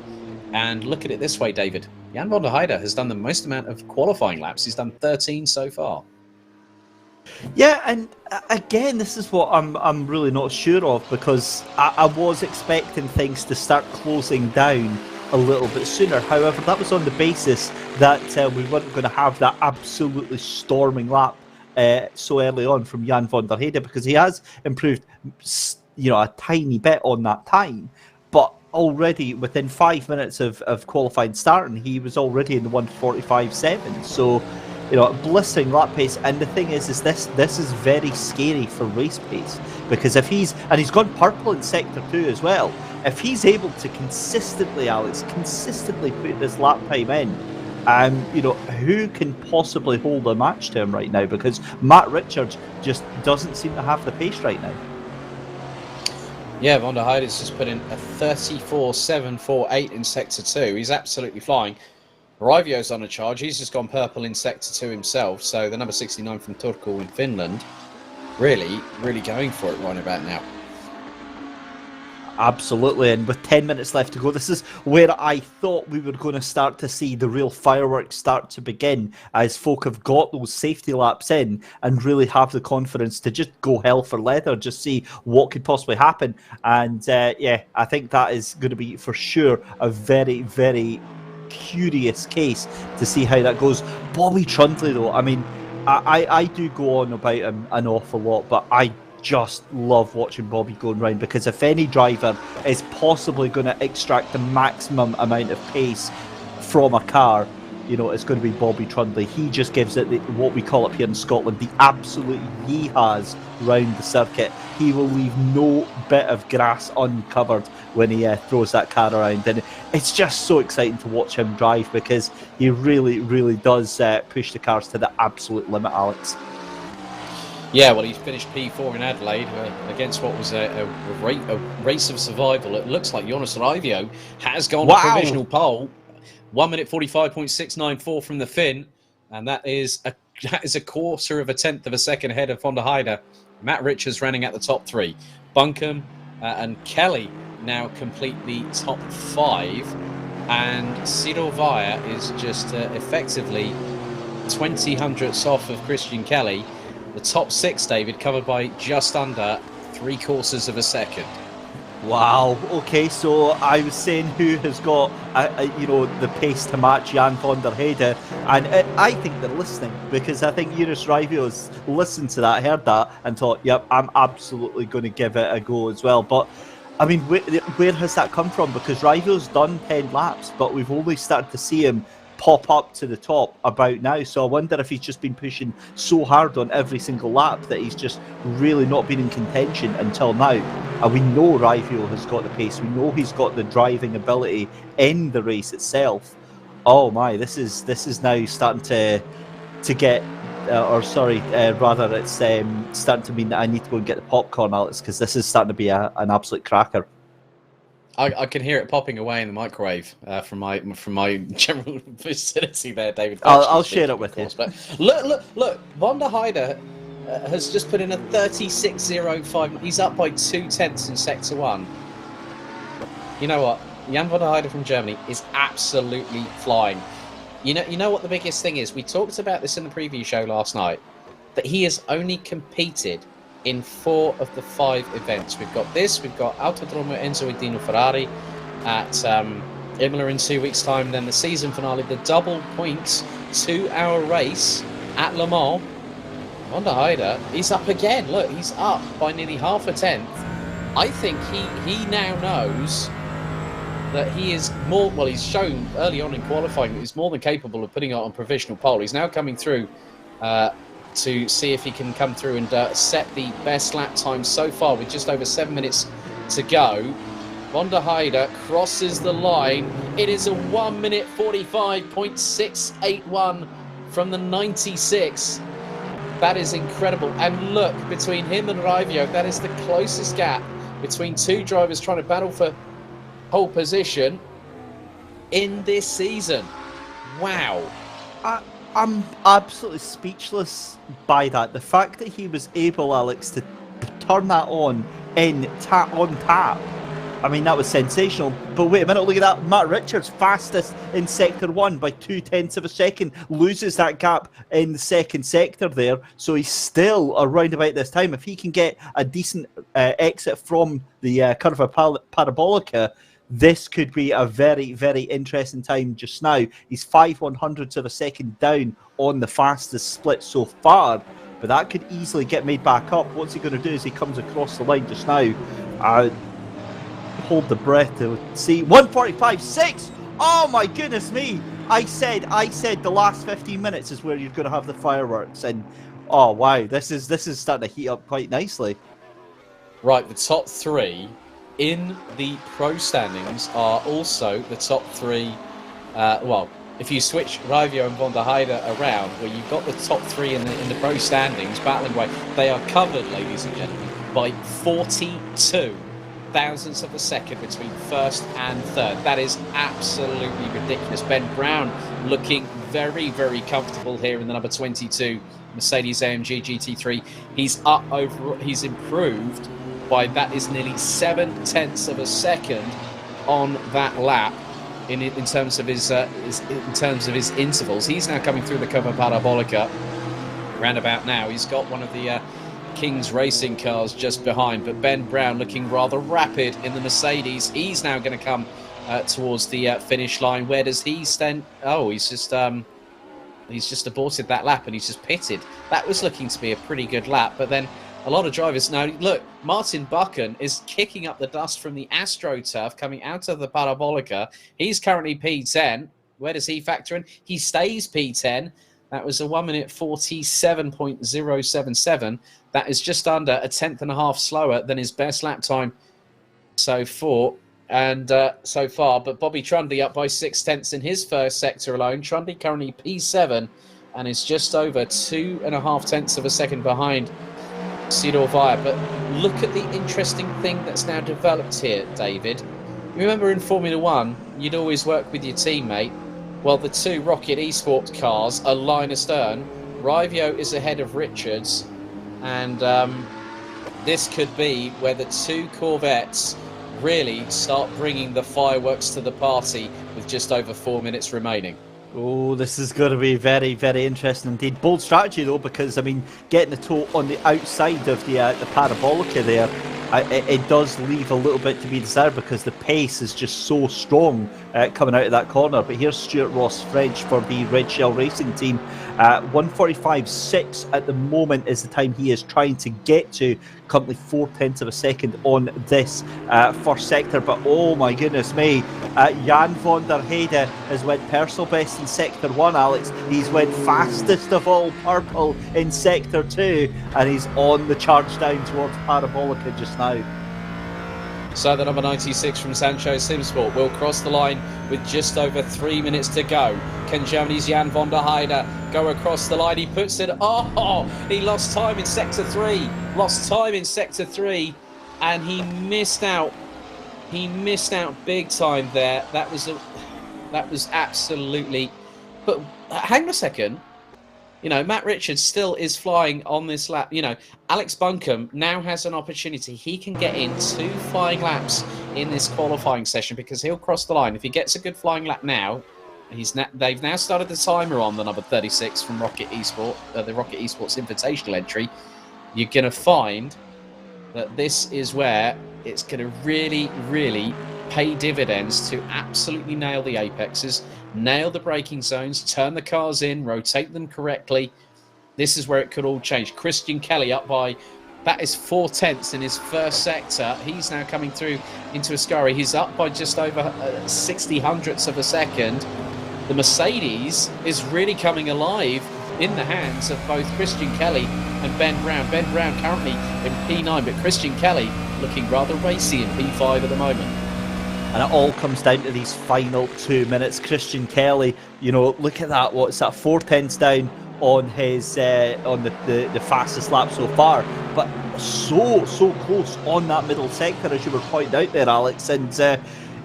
And look at it this way, David. Jan van der Heyde has done the most amount of qualifying laps. He's done 13 so far. Yeah, and again, this is what I'm really not sure of, because I was expecting things to start closing down a little bit sooner. However, that was on the basis that we weren't going to have that absolutely storming lap so early on from Jan van der Heyde, because he has improved, a tiny bit on that time. But already within 5 minutes of qualifying starting, he was already in the 1:45.7. So, blistering lap pace. And the thing is this is very scary for race pace, because if he's gone purple in sector 2 as well. If he's able to consistently put this lap time in, who can possibly hold a match to him right now? Because Matt Richards just doesn't seem to have the pace right now. Yeah, van der Heyde has just put in a 34.748 in sector 2. He's absolutely flying. Raivio's on a charge. He's just gone purple in sector 2 himself. So the number 69 from Turku in Finland, really, really going for it right about now. Absolutely, and with 10 minutes left to go, this is where I thought we were going to start to see the real fireworks start to begin, as folk have got those safety laps in and really have the confidence to just go hell for leather, just see what could possibly happen. And I think that is going to be for sure a very, very curious case to see how that goes. Bobby Trundley, though, I mean, I do go on about him an awful lot, but I just love watching Bobby going round, because if any driver is possibly going to extract the maximum amount of pace from a car, it's going to be Bobby Trundley. He just gives it what we call it here in Scotland, the absolute yee-haws round the circuit. He will leave no bit of grass uncovered when he throws that car around, and it's just so exciting to watch him drive, because he really, really does push the cars to the absolute limit, Alex. Yeah, well, he finished P4 in Adelaide against what was a race of survival. It looks like Joonas Raivio has gone to provisional pole. 1 minute 45.694 from the Finn, and that is a quarter of a tenth of a second ahead of van der Heyde. Matt Richards running at the top 3. Buncombe and Kelly now complete the top 5, and Cyril Vaya is just effectively 20 hundredths off of Christian Kelly. The top 6, David, covered by just under 3/4 of a second. Wow. Okay, so I was saying who has got the pace to match Jan van der Heyde, and I think they're listening, because I think Joonas Raivio's listened to that, heard that, and thought, yep, I'm absolutely going to give it a go as well. But I mean, where has that come from? Because Raivio's done 10 laps, but we've only started to see him pop up to the top about now. So I wonder if he's just been pushing so hard on every single lap that he's just really not been in contention until now. And we know Raivio has got the pace. We know he's got the driving ability in the race itself. Oh my, this is now starting to get, rather it's starting to mean that I need to go and get the popcorn, Alex, because this is starting to be an absolute cracker. I can hear it popping away in the microwave from my general vicinity there, David. I'll share it with you. But look! Van der Heyde has just put in a 36.05. He's up by 0.2 in sector 1. You know what? Jan van der Heyde from Germany is absolutely flying. You know what the biggest thing is? We talked about this in the preview show last night, that he has only competed in 4 of the 5 events. We've got Autodromo Enzo Edino Ferrari at Imola in 2 weeks' time, then the season finale, the double points 2-hour race at Le Mans. Van der Heyde, he's up again. Look, he's up by nearly half a tenth. I think he now knows that he is more, well, he's shown early on in qualifying that he's more than capable of putting it on provisional pole. He's now coming through to see if he can come through and set the best lap time so far with just over 7 minutes to go. Van der Heyde crosses the line. It is a 1 minute 45.681 from the 96. That is incredible. And look, between him and Raivio, that is the closest gap between 2 drivers trying to battle for pole position in this season. Wow. I'm absolutely speechless by that. The fact that he was able, Alex, to turn that on on tap. I mean, that was sensational. But wait a minute, look at that. Matt Richards, fastest in Sector 1 by 0.2 of a second. Loses that gap in the second sector there. So he's still around about this time. If he can get a decent exit from the Curva Parabolica, this could be a very, very interesting time just now. He's 5/100ths of a second down on the fastest split so far. But that could easily get made back up. What's he going to do as he comes across the line just now? Hold the breath to see 1:45.6. Oh my goodness me! I said the last 15 minutes is where you're going to have the fireworks, and oh wow, this is starting to heat up quite nicely. Right, the top three in the pro standings are also the top three. Well, if you switch Raivio and von der Heyde around, where you've got the top three in the pro standings battling away, they are covered, ladies and gentlemen, by 42 thousandths of a second between first and third. That is absolutely ridiculous. Ben Brown looking very, very comfortable here in the number 22 Mercedes-AMG GT3. He's improved by, that is nearly 7/10 of a second on that lap in terms of his intervals. He's now coming through the Curva Parabolica roundabout now. He's got one of the King's racing cars just behind, but Ben Brown looking rather rapid in the Mercedes. He's now going to come towards the finish line. Where does he stand? Oh, he's just aborted that lap and he's just pitted. That was looking to be a pretty good lap, but then a lot of drivers now look. Martin Buchan is kicking up the dust from the AstroTurf coming out of the Parabolica. He's currently P10. Where does he factor in? He stays P10. That was a 1:47.077. That is just under a 10.5 slower than his best lap time so far. But Bobby Trundy up by 0.6 in his first sector alone. Trundy currently P7 and is just over 2.5 of a second behind Cedar Vire. But look at the interesting thing that's now developed here, David. Remember in Formula One, you'd always work with your teammate. Well, the two Rocket eSports cars are line astern. Raivio is ahead of Richards, and this could be where the two Corvettes really start bringing the fireworks to the party with just over 4 minutes remaining. Oh, this is going to be very, very interesting indeed. Bold strategy though, because I mean, getting the toe on the outside of the Parabolica there, it does leave a little bit to be desired because the pace is just so strong coming out of that corner. But here's Stuart-Ross French for the Red Shell Racing Team. 1:45.6 at the moment is the time he is trying to get to. Currently 0.4 of a second on this first sector. But oh my goodness me, Jan von der Heyde has went personal best in Sector 1, Alex. He's went fastest of all purple in Sector 2, and he's on the charge down towards Parabolica just now. So the number 96 from Zansho Simpsort will cross the line with just over 3 minutes to go. Can Germany's Jan von der Heyde go across the line? He puts it. Oh, he lost time in Sector 3. And he missed out. He missed out big time there. That was absolutely. But hang on a second. You know, Matt Richards still is flying on this lap. You know, Alex Buncombe now has an opportunity. He can get in 2 flying laps in this qualifying session because he'll cross the line. If he gets a good flying lap now, they've now started the timer on the number 36 from Rocket Esports, the Rocket Esports Invitational entry. You're going to find that this is where it's going to really, really pay dividends to absolutely nail the apexes, nail the braking zones, turn the cars in, rotate them correctly. This is where it could all change. Christian Kelly up by, that is 0.4 in his first sector. He's now coming through into Ascari. He's up by just over 0.60 of a second. The Mercedes is really coming alive in the hands of both Christian Kelly and Ben Brown. Ben Brown currently in P9, but Christian Kelly looking rather racy in P5 at the moment. And it all comes down to these final 2 minutes. Christian Kelly, you know, look at that. What's that? 0.4 down on his on the fastest lap so far, but so close on that middle sector, as you were pointing out there, Alex. And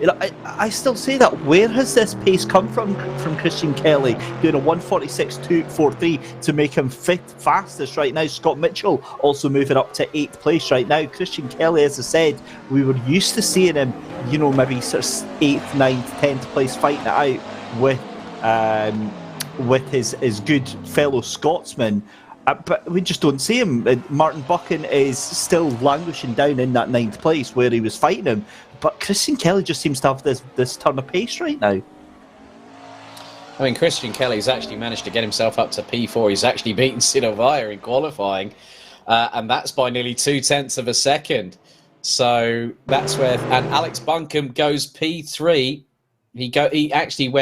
You know, I still say that. Where has this pace come from Christian Kelly doing a 1:46.243 to make him fastest right now? Scott Mitchell also moving up to 8th place right now. Christian Kelly, as I said, we were used to seeing him, you know, maybe sort of 8th, 9th, 10th place fighting it out with his good fellow Scotsman. But we just don't see him. Martin Buchan is still languishing down in that 9th place where he was fighting him. But Christian Kelly just seems to have this turn of pace right now. I mean, Christian Kelly's actually managed to get himself up to P4. He's actually beaten Sidovaya in qualifying, and that's by nearly 0.2 of a second. So that's where... And Alex Buncombe goes P3. He actually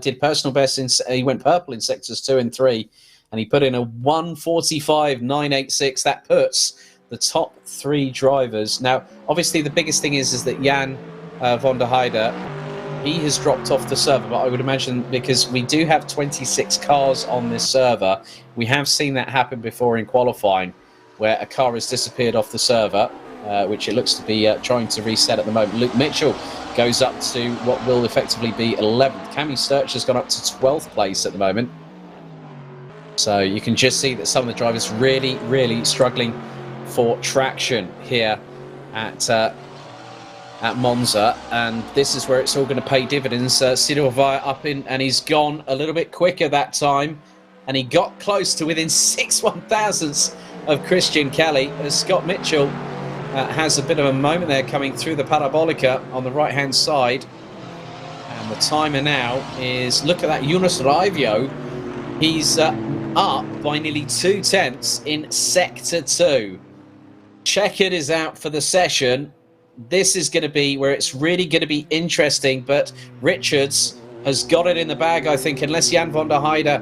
did personal best. He went purple in sectors 2 and 3. And he put in a 1:45.986. That puts the top 3 drivers. Now, obviously, the biggest thing is that Jan van der Heyde, he has dropped off the server. But I would imagine because we do have 26 cars on this server, we have seen that happen before in qualifying, where a car has disappeared off the server, which it looks to be trying to reset at the moment. Luke Mitchell goes up to what will effectively be 11th. Cammie Sturch has gone up to 12th place at the moment. So you can just see that some of the drivers really, really struggling for traction here at Monza, and this is where it's all going to pay dividends. Sidovaya up in, and he's gone a little bit quicker that time, and he got close to within 6/1000ths of Christian Kelly, as Scott Mitchell has a bit of a moment there coming through the Parabolica on the right-hand side. And the timer now is, look at that, Joonas Raivio. He's up by nearly 0.2 in Sector 2. Checkered is out for the session. This is going to be where it's really going to be interesting, but Richards has got it in the bag, I think, unless Jan van der Heyde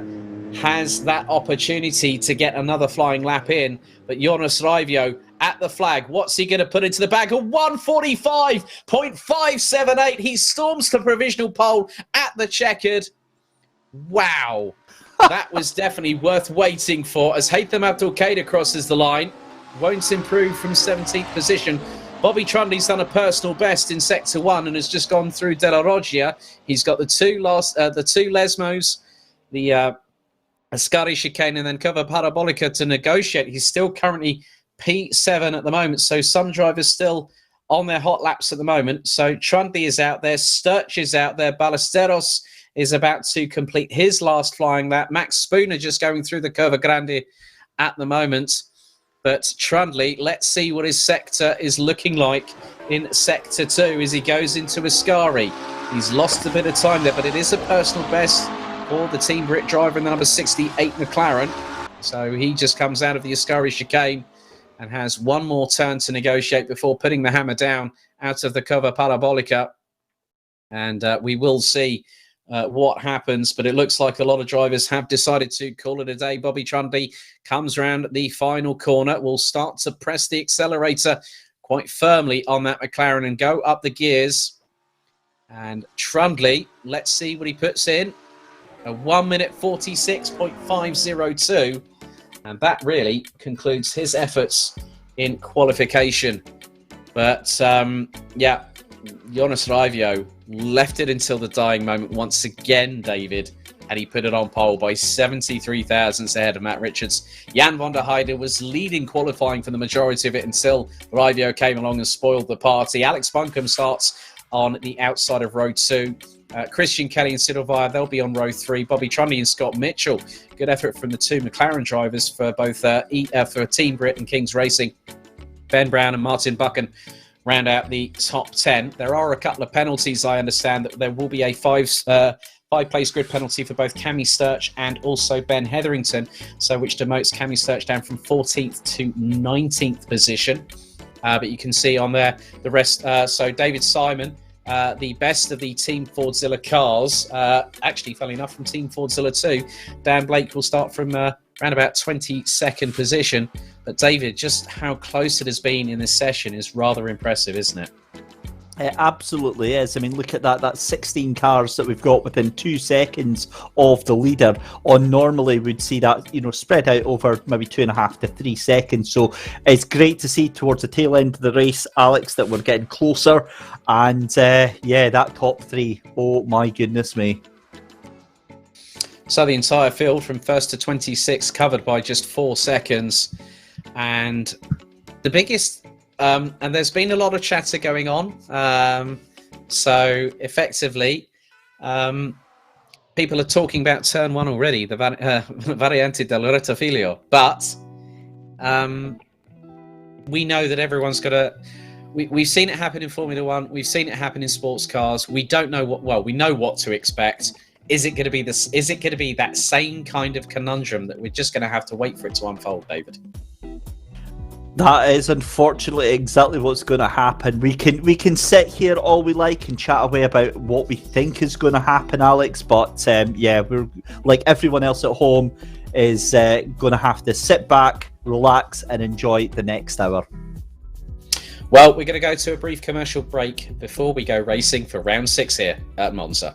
has that opportunity to get another flying lap in. But Joonas Raivio at the flag, what's he going to put into the bag? A 1:45.578. He storms the provisional pole at the checkered. Wow. That was definitely worth waiting for, as Haytham Abdulkader crosses the line. Won't improve from 17th position. Bobby Trunley's done a personal best in Sector 1 and has just gone through Della Roggia. He's got the two Lesmos, the Ascari chicane, and then cover Parabolica to negotiate. He's still currently P7 at the moment, so some drivers still on their hot laps at the moment. So Trunley is out there, Sturch is out there, Ballesteros is about to complete his last flying lap. Max Spooner just going through the Curva Grande at the moment. But Trundley, let's see what his sector is looking like in Sector 2 as he goes into Ascari. He's lost a bit of time there, but it is a personal best for the Team Brit driver in the number 68 McLaren. So he just comes out of the Ascari chicane and has one more turn to negotiate before putting the hammer down out of the cover Parabolica. And we will see what happens, but it looks like a lot of drivers have decided to call it a day. Bobby Trunley comes around the final corner, will start to press the accelerator quite firmly on that McLaren and go up the gears. And Trunley, let's see what he puts in. A 1:46.502. And that really concludes his efforts in qualification. But, yeah, Joonas Raivio left it until the dying moment once again, David, and he put it on pole by 73 thousandths ahead of Matt Richards. Jan van der Heyde was leading qualifying for the majority of it until Raivio came along and spoiled the party. Alex Buncombe starts on the outside of row 2. Christian Kelly and Sidovaya, they'll be on row 3. Bobby Trunley and Scott Mitchell. Good effort from the two McLaren drivers for both for Team Brit and Kings Racing. Ben Brown and Martin Buchan round out the top 10. There are a couple of penalties, I understand, that there will be a five-place grid penalty for both Cammie Sturch and also Ben Hetherington, so which demotes Cammie Sturch down from 14th to 19th position. But you can see on there the rest. So David Simon, the best of the Team Fordzilla cars, actually, funnily enough, from Team Fordzilla 2. Dan Blake will start from around about 22nd position. But David, just how close it has been in this session is rather impressive, isn't it? It absolutely is. I mean, look at that. That's 16 cars that we've got within 2 seconds of the leader. On normally, we'd see that, spread out over maybe 2.5 to 3 seconds. So it's great to see towards the tail end of the race, Alex, that we're getting closer. And that top 3. Oh my goodness me. So the entire field from 1st to 26 covered by just 4 seconds. And the biggest... and there's been a lot of chatter going on. So effectively, people are talking about turn 1 already, the variante del retafilio. But we know that everyone's got to... We've seen it happen in Formula 1. We've seen it happen in sports cars. We don't know what... Well, we know what to expect. Is it going to be this? Is it going to be that same kind of conundrum that we're just going to have to wait for it to unfold, David? That is unfortunately exactly what's going to happen. We can sit here all we like and chat away about what we think is going to happen, Alex. But we're like everyone else at home is going to have to sit back, relax, and enjoy the next hour. Well, we're going to go to a brief commercial break before we go racing for round 6 here at Monza.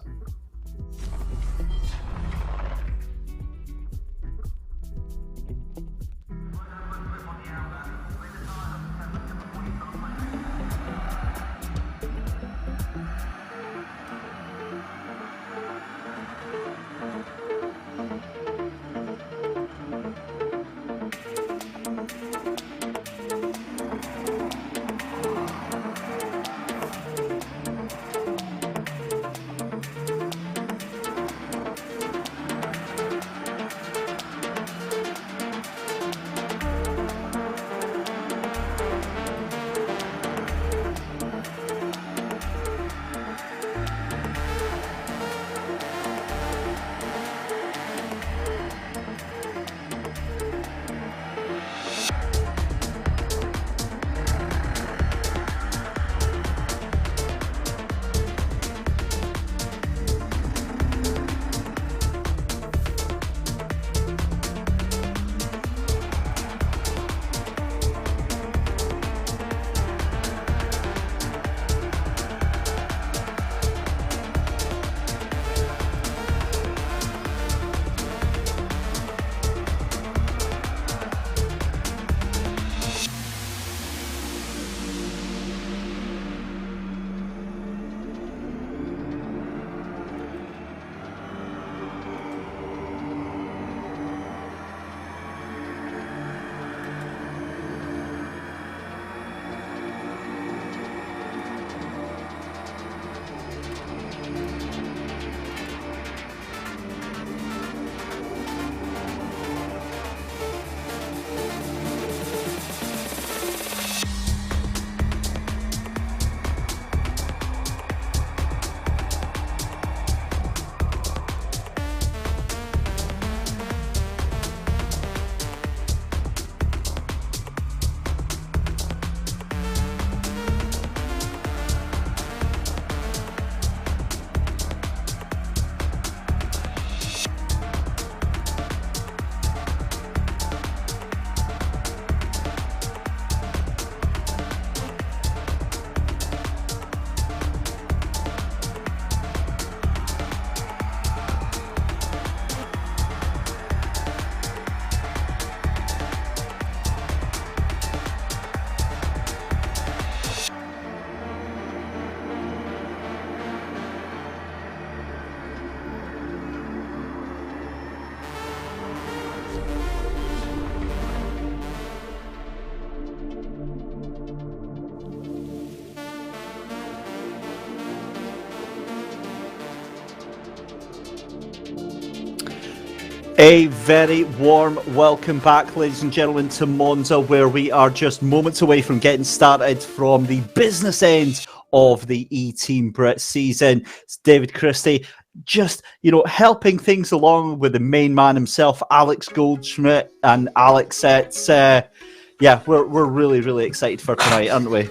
A very warm welcome back, ladies and gentlemen, to Monza, where we are just moments away from getting started from the business end of the eTeam BRIT season. It's David Christie, just, helping things along with the main man himself, Alex Goldschmidt. And Alex, we're really, really excited for tonight, aren't we?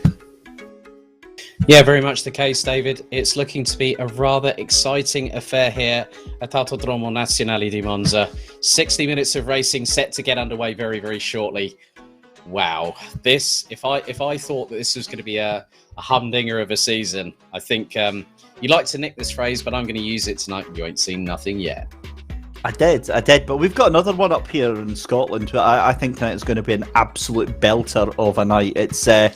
Yeah, very much the case, David. It's looking to be a rather exciting affair here at Autodromo Nazionale di Monza. 60 minutes of racing set to get underway very, very shortly. Wow, this if I thought that this was going to be a humdinger of a season, I think you like to nick this phrase, but I'm going to use it tonight. You ain't seen nothing yet. I did, but we've got another one up here in Scotland. I think tonight is going to be an absolute belter of a night. It's the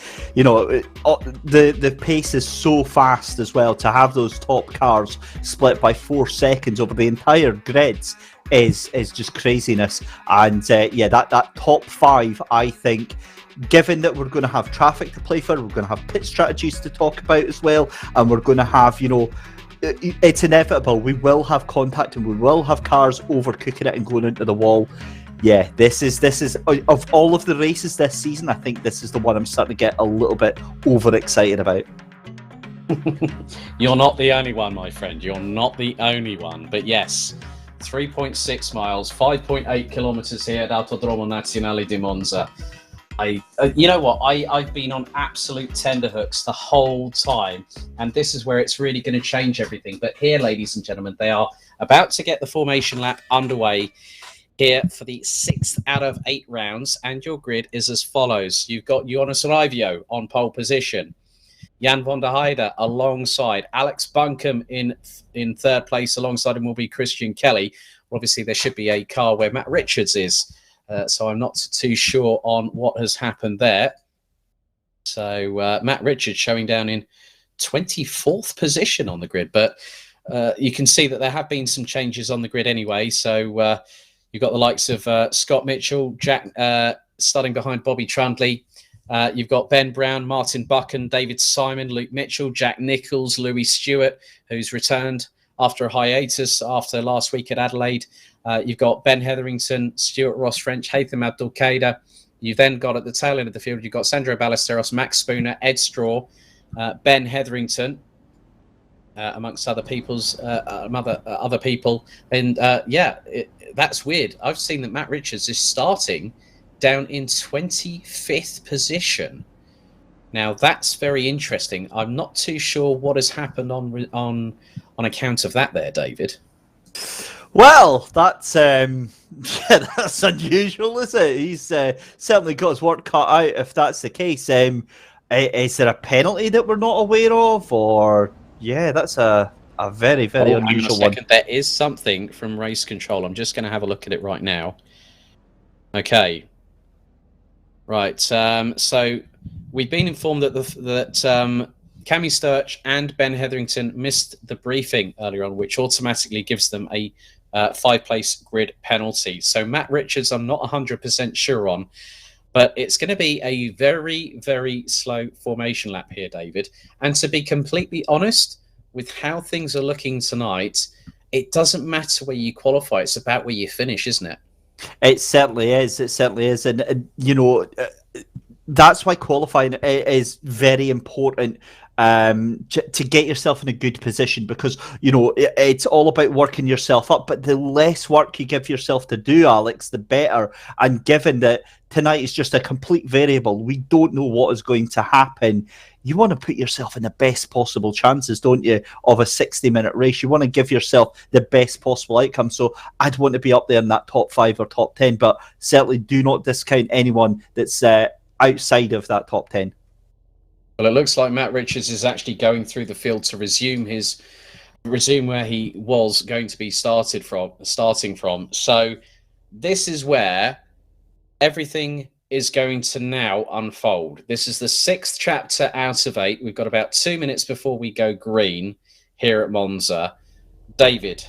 pace is so fast as well. To have those top cars split by 4 seconds over the entire grids is just craziness. And that top 5, I think, given that we're going to have traffic to play for, we're going to have pit strategies to talk about as well, and we're going to have, it's inevitable. We will have contact and we will have cars overcooking it and going into the wall. Yeah, this is of all of the races this season, I think this is the one I'm starting to get a little bit overexcited about. You're not the only one, my friend. You're not the only one. But yes, 3.6 miles, 5.8 kilometers here at Autodromo Nazionale di Monza. You know what? I've been on absolute tenterhooks the whole time, and this is where it's really going to change everything. But here, ladies and gentlemen, they are about to get the formation lap underway here for the 6th out of 8 rounds, and your grid is as follows. You've got Joonas Raivio on pole position, Jan van der Heyde alongside, Alex Buncombe in 3rd place. Alongside him will be Christian Kelly. Obviously, there should be a car where Matt Richards is. So I'm not too sure on what has happened there. So Matt Richards showing down in 24th position on the grid. But you can see that there have been some changes on the grid anyway. So you've got the likes of Scott Mitchell, Jack starting behind Bobby Trundley. You've got Ben Brown, Martin Buchan, David Simon, Luke Mitchell, Jack Nichols, Louis Stewart, who's returned after a hiatus after last week at Adelaide. You've got Ben Hetherington, Stuart-Ross French, Haytham Abdul-Qaeda. You've then got at the tail end of the field, you've got Sandro Ballesteros, Max Spooner, Ed Straw, Ben Hetherington, amongst other other people. And that's weird. I've seen that Matt Richards is starting down in 25th position. Now that's very interesting. I'm not too sure what has happened on account of that there, David. Well, that's that's unusual, is it? He's certainly got his work cut out. If that's the case, is there a penalty that we're not aware of, or that's a very unusual one. There is something from race control. I'm just going to have a look at it right now. Okay, right. So we've been informed that Cammie Sturch and Ben Hetherington missed the briefing earlier on, which automatically gives them a 5-place grid penalty. So Matt Richards, I'm not 100% sure on, but it's going to be a very, very slow formation lap here, David. And to be completely honest, with how things are looking tonight, it doesn't matter where you qualify. It's about where you finish, isn't it? It certainly is. It certainly is. And that's why qualifying is very important. To get yourself in a good position, because it's all about working yourself up, but the less work you give yourself to do, Alex, the better. And given that tonight is just a complete variable, we don't know what is going to happen, you want to put yourself in the best possible chances, don't you, of a 60-minute race. You want to give yourself the best possible outcome. So I'd want to be up there in that top 5 or top 10, but certainly do not discount anyone that's outside of that top 10. Well, it looks like Matt Richards is actually going through the field to resume where he was going to be starting from. So this is where everything is going to now unfold. This is the 6th chapter out of 8. We've got about 2 minutes before we go green here at Monza. David,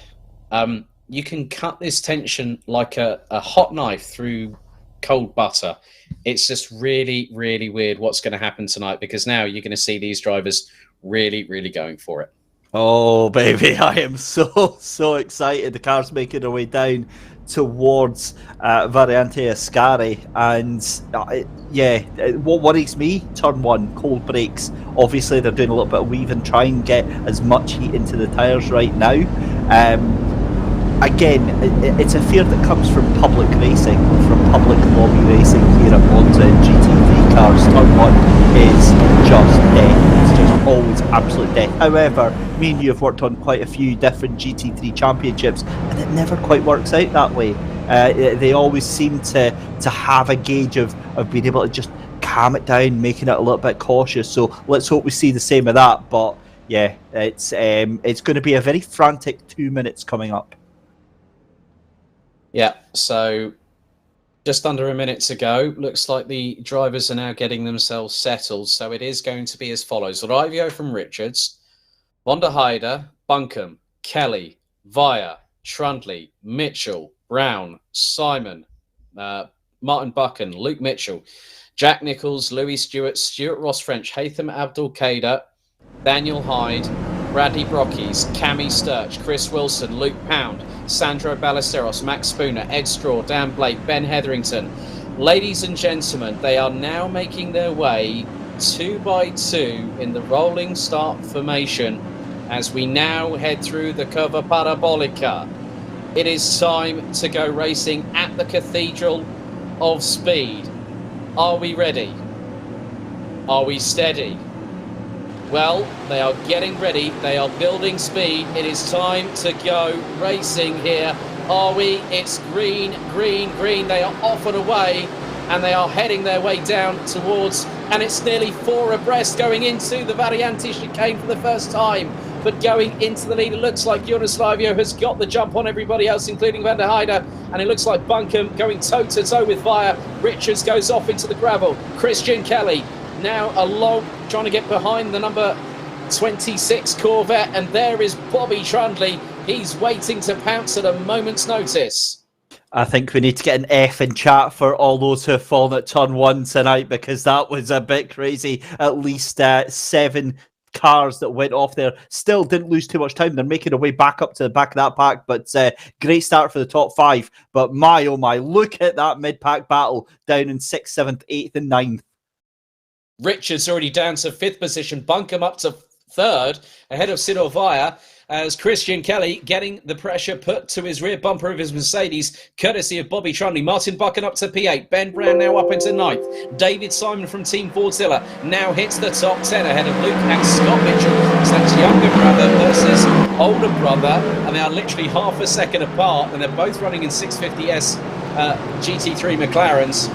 you can cut this tension like a hot knife through cold butter. It's just really, really weird what's going to happen tonight, because now you're going to see these drivers really, really going for it. Oh, baby, I am so excited. The car's making their way down towards Variante Ascari, and what worries me, turn 1, cold brakes. Obviously, they're doing a little bit of weaving, try and get as much heat into the tyres right now. Again, it's a fear that comes from public racing, from public lobby racing here at Monza and GT3 cars. Turn 1 is just death. It's just always absolute death. However, me and you have worked on quite a few different GT3 championships, and it never quite works out that way. They always seem to have a gauge of being able to just calm it down, making it a little bit cautious. So let's hope we see the same of that. But yeah, it's going to be a very frantic 2 minutes coming up. Yeah, so just under a minute to go. Looks like the drivers are now getting themselves settled. So it is going to be as follows. Raivio from Richards, Van der Heyde, Bunkum, Kelly, Via, Trundley, Mitchell, Brown, Simon, Martin Buchan, Luke Mitchell, Jack Nichols, Louis Stewart, Stuart-Ross French, Haytham Abdul-Qadir, Daniel Heyde, Bradley Brockies, Cammie Sturch, Chris Wilson, Luke Pound, Sandro Ballesteros, Max Spooner, Ed Straw, Dan Blake, Ben Hetherington. Ladies and gentlemen, they are now making their way 2 by 2 in the rolling start formation as we now head through the Curva Parabolica. It is time to go racing at the Cathedral of Speed. Are we ready? Are we steady? Well, they are getting ready. They are building speed. It is time to go racing here. Are we? It's green, green, green. They are off and away, and they are heading their way down towards, and it's nearly 4 abreast going into the Variante chicane for the first time. But going into the lead, it looks like Joonas Raivio has got the jump on everybody else, including Van der Heyde, and it looks like Bunkum going toe-to-toe with Via. Richards goes off into the gravel. Christian Kelly now along, trying to get behind the number 26 Corvette, and there is Bobby Trundley. He's waiting to pounce at a moment's notice. I think we need to get an F in chat for all those who have fallen at turn 1 tonight, because that was a bit crazy. At least 7 cars that went off there. Still didn't lose too much time. They're making their way back up to the back of that pack, but great start for the top 5. But my, oh my, look at that mid-pack battle down in 6th, 7th, 8th and 9th. Richards already down to 5th position. Bunkum up to 3rd, ahead of Sidor Via, as Christian Kelly getting the pressure put to his rear bumper of his Mercedes, courtesy of Bobby Trundley. Martin Buchan up to P8. Ben Brown now up into 9th. David Simon from Team Fordzilla now hits the top 10 ahead of Luke and Scott Mitchell. So that's younger brother versus older brother, and they are literally half a second apart, and they're both running in 650S GT3 McLarens.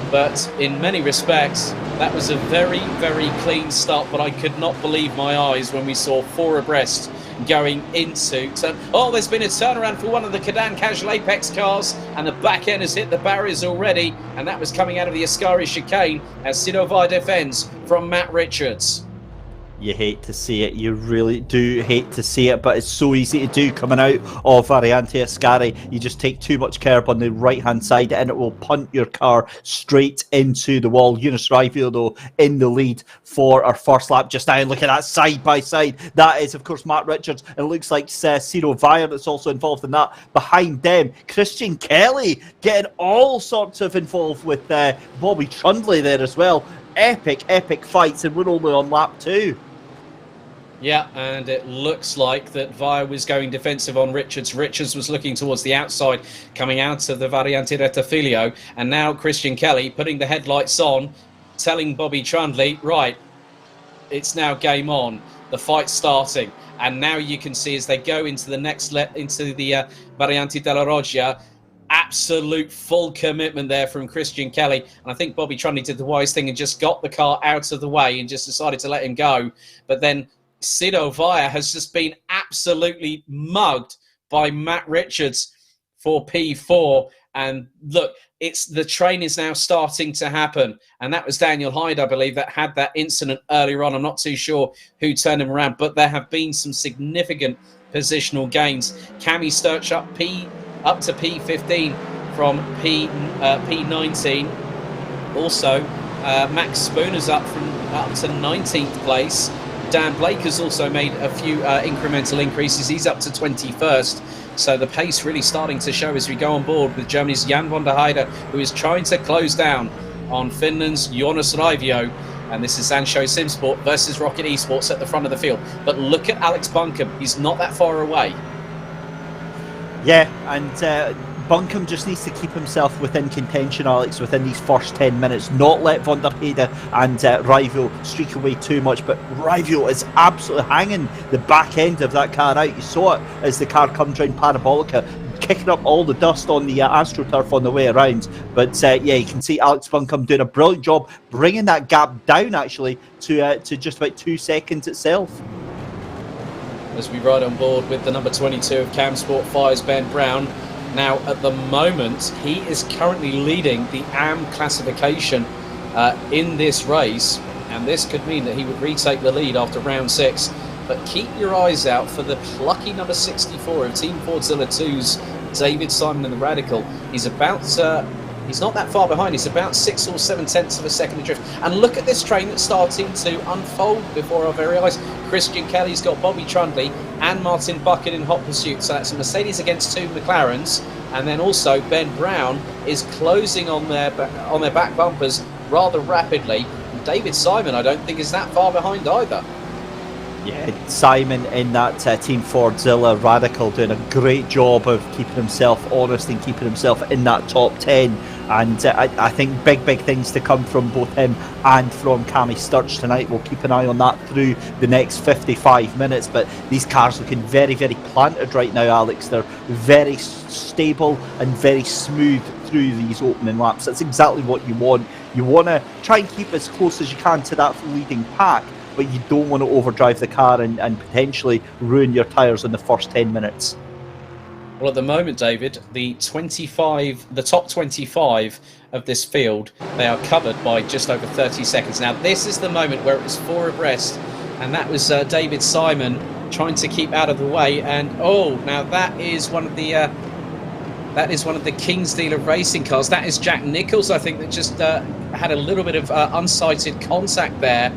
But in many respects, that was a very, very clean start, but I could not believe my eyes when we saw 4 abreast going into turn. Oh, there's been a turnaround for one of the Cadan Casual Apex cars, and the back end has hit the barriers already, and that was coming out of the Ascari chicane as Sidovai defends from Matt Richards. You hate to see it. You really do hate to see it, but it's so easy to do coming out of Variante Ascari. You just take too much curb on the right-hand side and it will punt your car straight into the wall. Joonas Raivio, though, in the lead for our first lap just now. Look at that side-by-side. That is, of course, Matt Richards. It looks like Ciro Vire that's also involved in that. Behind them, Christian Kelly getting all sorts of involved with Bobby Trundley there as well. Epic, epic fights, and we're only on lap 2. Yeah, and it looks like that Via was going defensive on Richards. Richards was looking towards the outside, coming out of the Variante Retafilio. And now Christian Kelly putting the headlights on, telling Bobby Trundley, right, it's now game on. The fight's starting. And now you can see as they go into the next into the Variante della Roggia, absolute full commitment there from Christian Kelly. And I think Bobby Trundley did the wise thing and just got the car out of the way and just decided to let him go. But then Sido Via has just been absolutely mugged by Matt Richards for P4. And look, the train is now starting to happen. And that was Daniel Heyde, I believe, that had that incident earlier on. I'm not too sure who turned him around, but there have been some significant positional gains. Cammie Sturch up to P15 from P19. Also, Max Spooner's up to 19th place. Dan Blake has also made a few incremental increases. He's up to 21st. So the pace really starting to show as we go on board with Germany's Jan van der Heyde, who is trying to close down on Finland's Joonas Raivio. And this is Zansho Simpsort versus Rocket eSports at the front of the field. But look at Alex Bunkum. He's not that far away. Yeah, and Bunkum just needs to keep himself within contention, Alex, within these first 10 minutes. Not let Van der Heyde and Raivio streak away too much. But Raivio is absolutely hanging the back end of that car out. You saw it as the car comes round Parabolica. kicking up all the dust on the AstroTurf on the way around. But yeah, you can see Alex Buncombe doing a brilliant job bringing that gap down actually to just about 2 seconds itself. As we ride on board with the number 22 of CAMSport Fires, Ben Brown. Now, at the moment, he is currently leading the AM classification in this race, and this could mean that he would retake the lead after round 6. But keep your eyes out for the plucky number 64 of Team Fordzilla 2's David Simon and the Radical. He's not that far behind. He's about 6 or 7 tenths of a second adrift. And look at this train that's starting to unfold before our very eyes. Christian Kelly's got Bobby Trundley and Martin Bucket in hot pursuit. So that's a Mercedes against 2 McLarens. And then also Ben Brown is closing on their back bumpers rather rapidly. And David Simon, I don't think, is that far behind either. Yeah, Simon in that Team Fordzilla Radical doing a great job of keeping himself honest and keeping himself in that top 10. And I think big things to come from both him and from Cammie Sturch tonight. We'll keep an eye on that through the next 55 minutes. But these cars looking very planted right now, Alex. They're very stable and very smooth through these opening laps. That's exactly what you want. You want to try and keep as close as you can to that leading pack, but you don't want to overdrive the car and potentially ruin your tyres in the first 10 minutes. Well, at the moment, David, the top 25 of this field, they are covered by just over 30 seconds. Now, this is the moment where it was 4 abreast, and that was David Simon trying to keep out of the way. And now that is one of the King's Dealer racing cars. That is Jack Nichols, I think, that just had a little bit of unsighted contact there.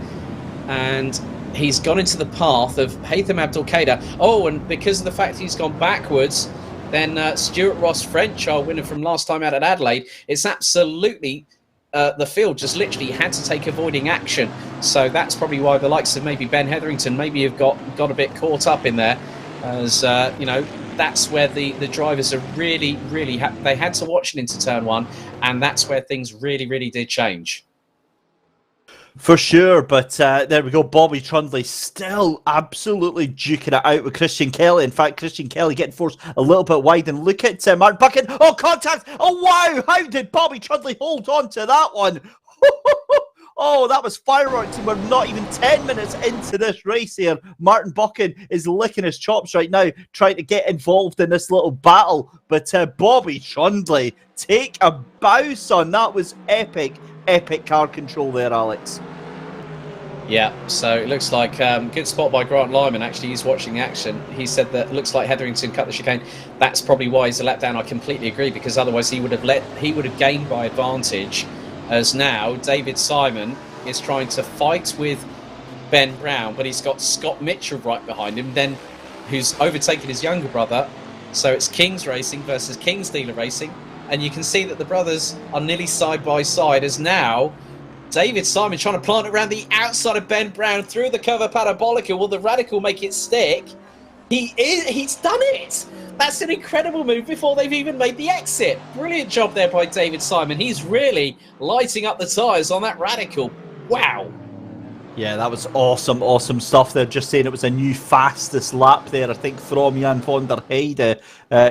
And he's gone into the path of Haytham Abdelkader. And because of the fact he's gone backwards, then Stuart-Ross French, our winner from last time out at Adelaide, it's absolutely the field just literally had to take avoiding action. So that's probably why the likes of maybe Ben Hetherington maybe have got a bit caught up in there, as that's where the drivers are really they had to watch it into turn 1, and that's where things really did change. For sure, but there we go. Bobby Trundley still absolutely duking it out with Christian Kelly. In fact, Christian Kelly getting forced a little bit wide. And look at Martin Bucket. Oh, contact! Oh, wow! How did Bobby Trundley hold on to that one? Oh, that was fireworks, and we're not even 10 minutes into this race here. Martin Buchan is licking his chops right now, trying to get involved in this little battle. But Bobby Trundley, take a bow, son. That was epic car control there, Alex. Yeah, so it looks like good spot by Grant Lyman. Actually, he's watching the action. He said that it looks like Hetherington cut the chicane. That's probably why he's a lap down. I completely agree, because otherwise he would have gained by advantage. As now David Simon is trying to fight with Ben Brown, but he's got Scott Mitchell right behind him, then who's overtaken his younger brother. So it's King's Racing versus King's Dealer Racing, and you can see that the brothers are nearly side by side, as now David Simon trying to plant around the outside of Ben Brown through the cover parabolica. Will the Radical make it stick? He's done it. That's an incredible move before they've even made the exit. Brilliant job there by David Simon. He's really lighting up the tyres on that Radical. Wow. Yeah, that was awesome stuff. They're just saying it was a new fastest lap there, I think, from Jan van der Heyde,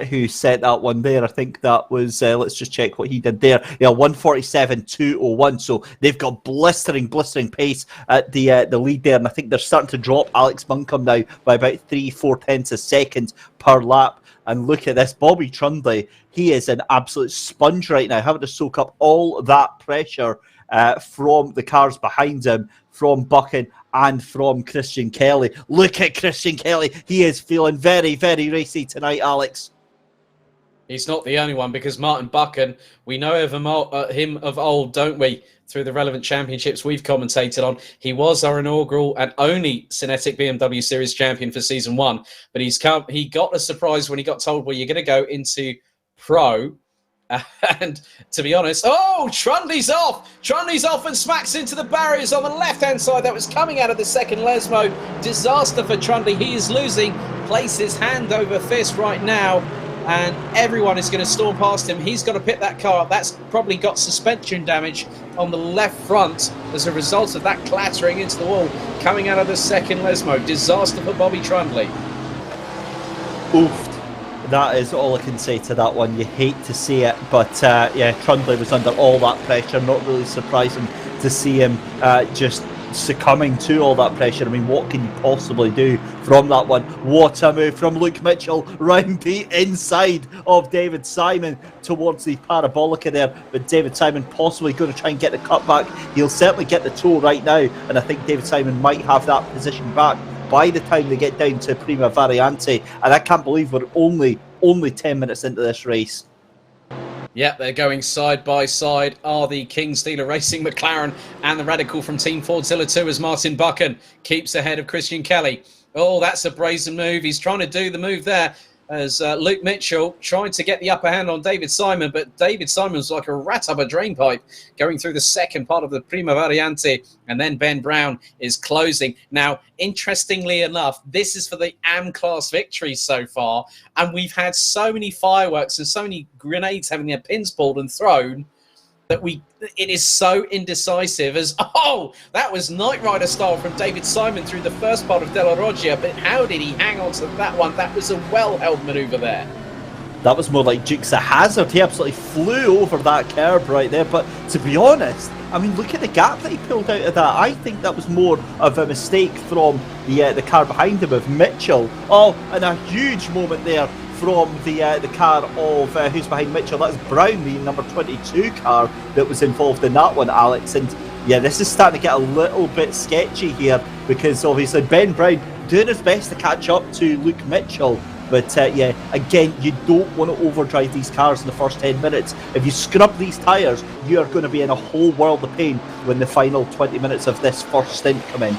who set that one there. I think that was, let's just check what he did there. Yeah, 1:47.201. So they've got blistering pace at the lead there. And I think they're starting to drop Alex Buncombe now by about 3-4 tenths a second per lap. And look at this, Bobby Trundley. He is an absolute sponge right now, having to soak up all that pressure from the cars behind him, from Buchan and from Christian Kelly. Look at Christian Kelly. He is feeling very racy tonight, Alex. He's not the only one, because Martin Buchan, we know of him of old, don't we? Through the relevant championships we've commentated on. He was our inaugural and only Cinetic BMW Series champion for Season 1. But he got a surprise when he got told, well, you're going to go into Pro. And to be honest, Trundley's off and smacks into the barriers on the left-hand side. That was coming out of the second Lesmo. Disaster for Trundley. He is losing. Places hand over fist right now, and everyone is going to storm past him. He's got to pick that car up. That's probably got suspension damage on the left front as a result of that clattering into the wall coming out of the second Lesmo. Disaster for Bobby Trundley. Oof. That is all I can say to that one. You hate to see it, but yeah, Trundley was under all that pressure. Not really surprising to see him just succumbing to all that pressure. I mean, what can you possibly do from that one? What a move from Luke Mitchell round the inside of David Simon towards the parabolica there, but David Simon possibly going to try and get the cutback. He'll certainly get the toe right now, and I think David Simon might have that position back by the time they get down to Prima Variante, and I can't believe we're only 10 minutes into this race. Yep, they're going side by side are the Kingsdealer Racing McLaren and the Radical from Team Fordzilla 2 as Martin Buchan keeps ahead of Christian Kelly. Oh, that's a brazen move. He's trying to do the move there as Luke Mitchell tried to get the upper hand on David Simon, but David Simon was like a rat up a drain pipe going through the second part of the Prima Variante, and then Ben Brown is closing. Now, interestingly enough, this is for the AM class victory so far, and we've had so many fireworks and so many grenades having their pins pulled and thrown that it is so indecisive as, oh, that was Knight Rider style from David Simon through the first part of Della Roggia, but how did he hang on to that one? That was a well-held manoeuvre there. That was more like Dukes of Hazzard. He absolutely flew over that curb right there, but to be honest, I mean, look at the gap that he pulled out of that. I think that was more of a mistake from the car behind him of Mitchell. Oh, and a huge moment there from the car of who's behind Mitchell. That's Brown, the number 22 car that was involved in that one, Alex. And yeah, this is starting to get a little bit sketchy here because obviously Ben Brown doing his best to catch up to Luke Mitchell. But yeah, again, you don't want to overdrive these cars in the first 10 minutes. If you scrub these tyres, you are going to be in a whole world of pain when the final 20 minutes of this first stint come in.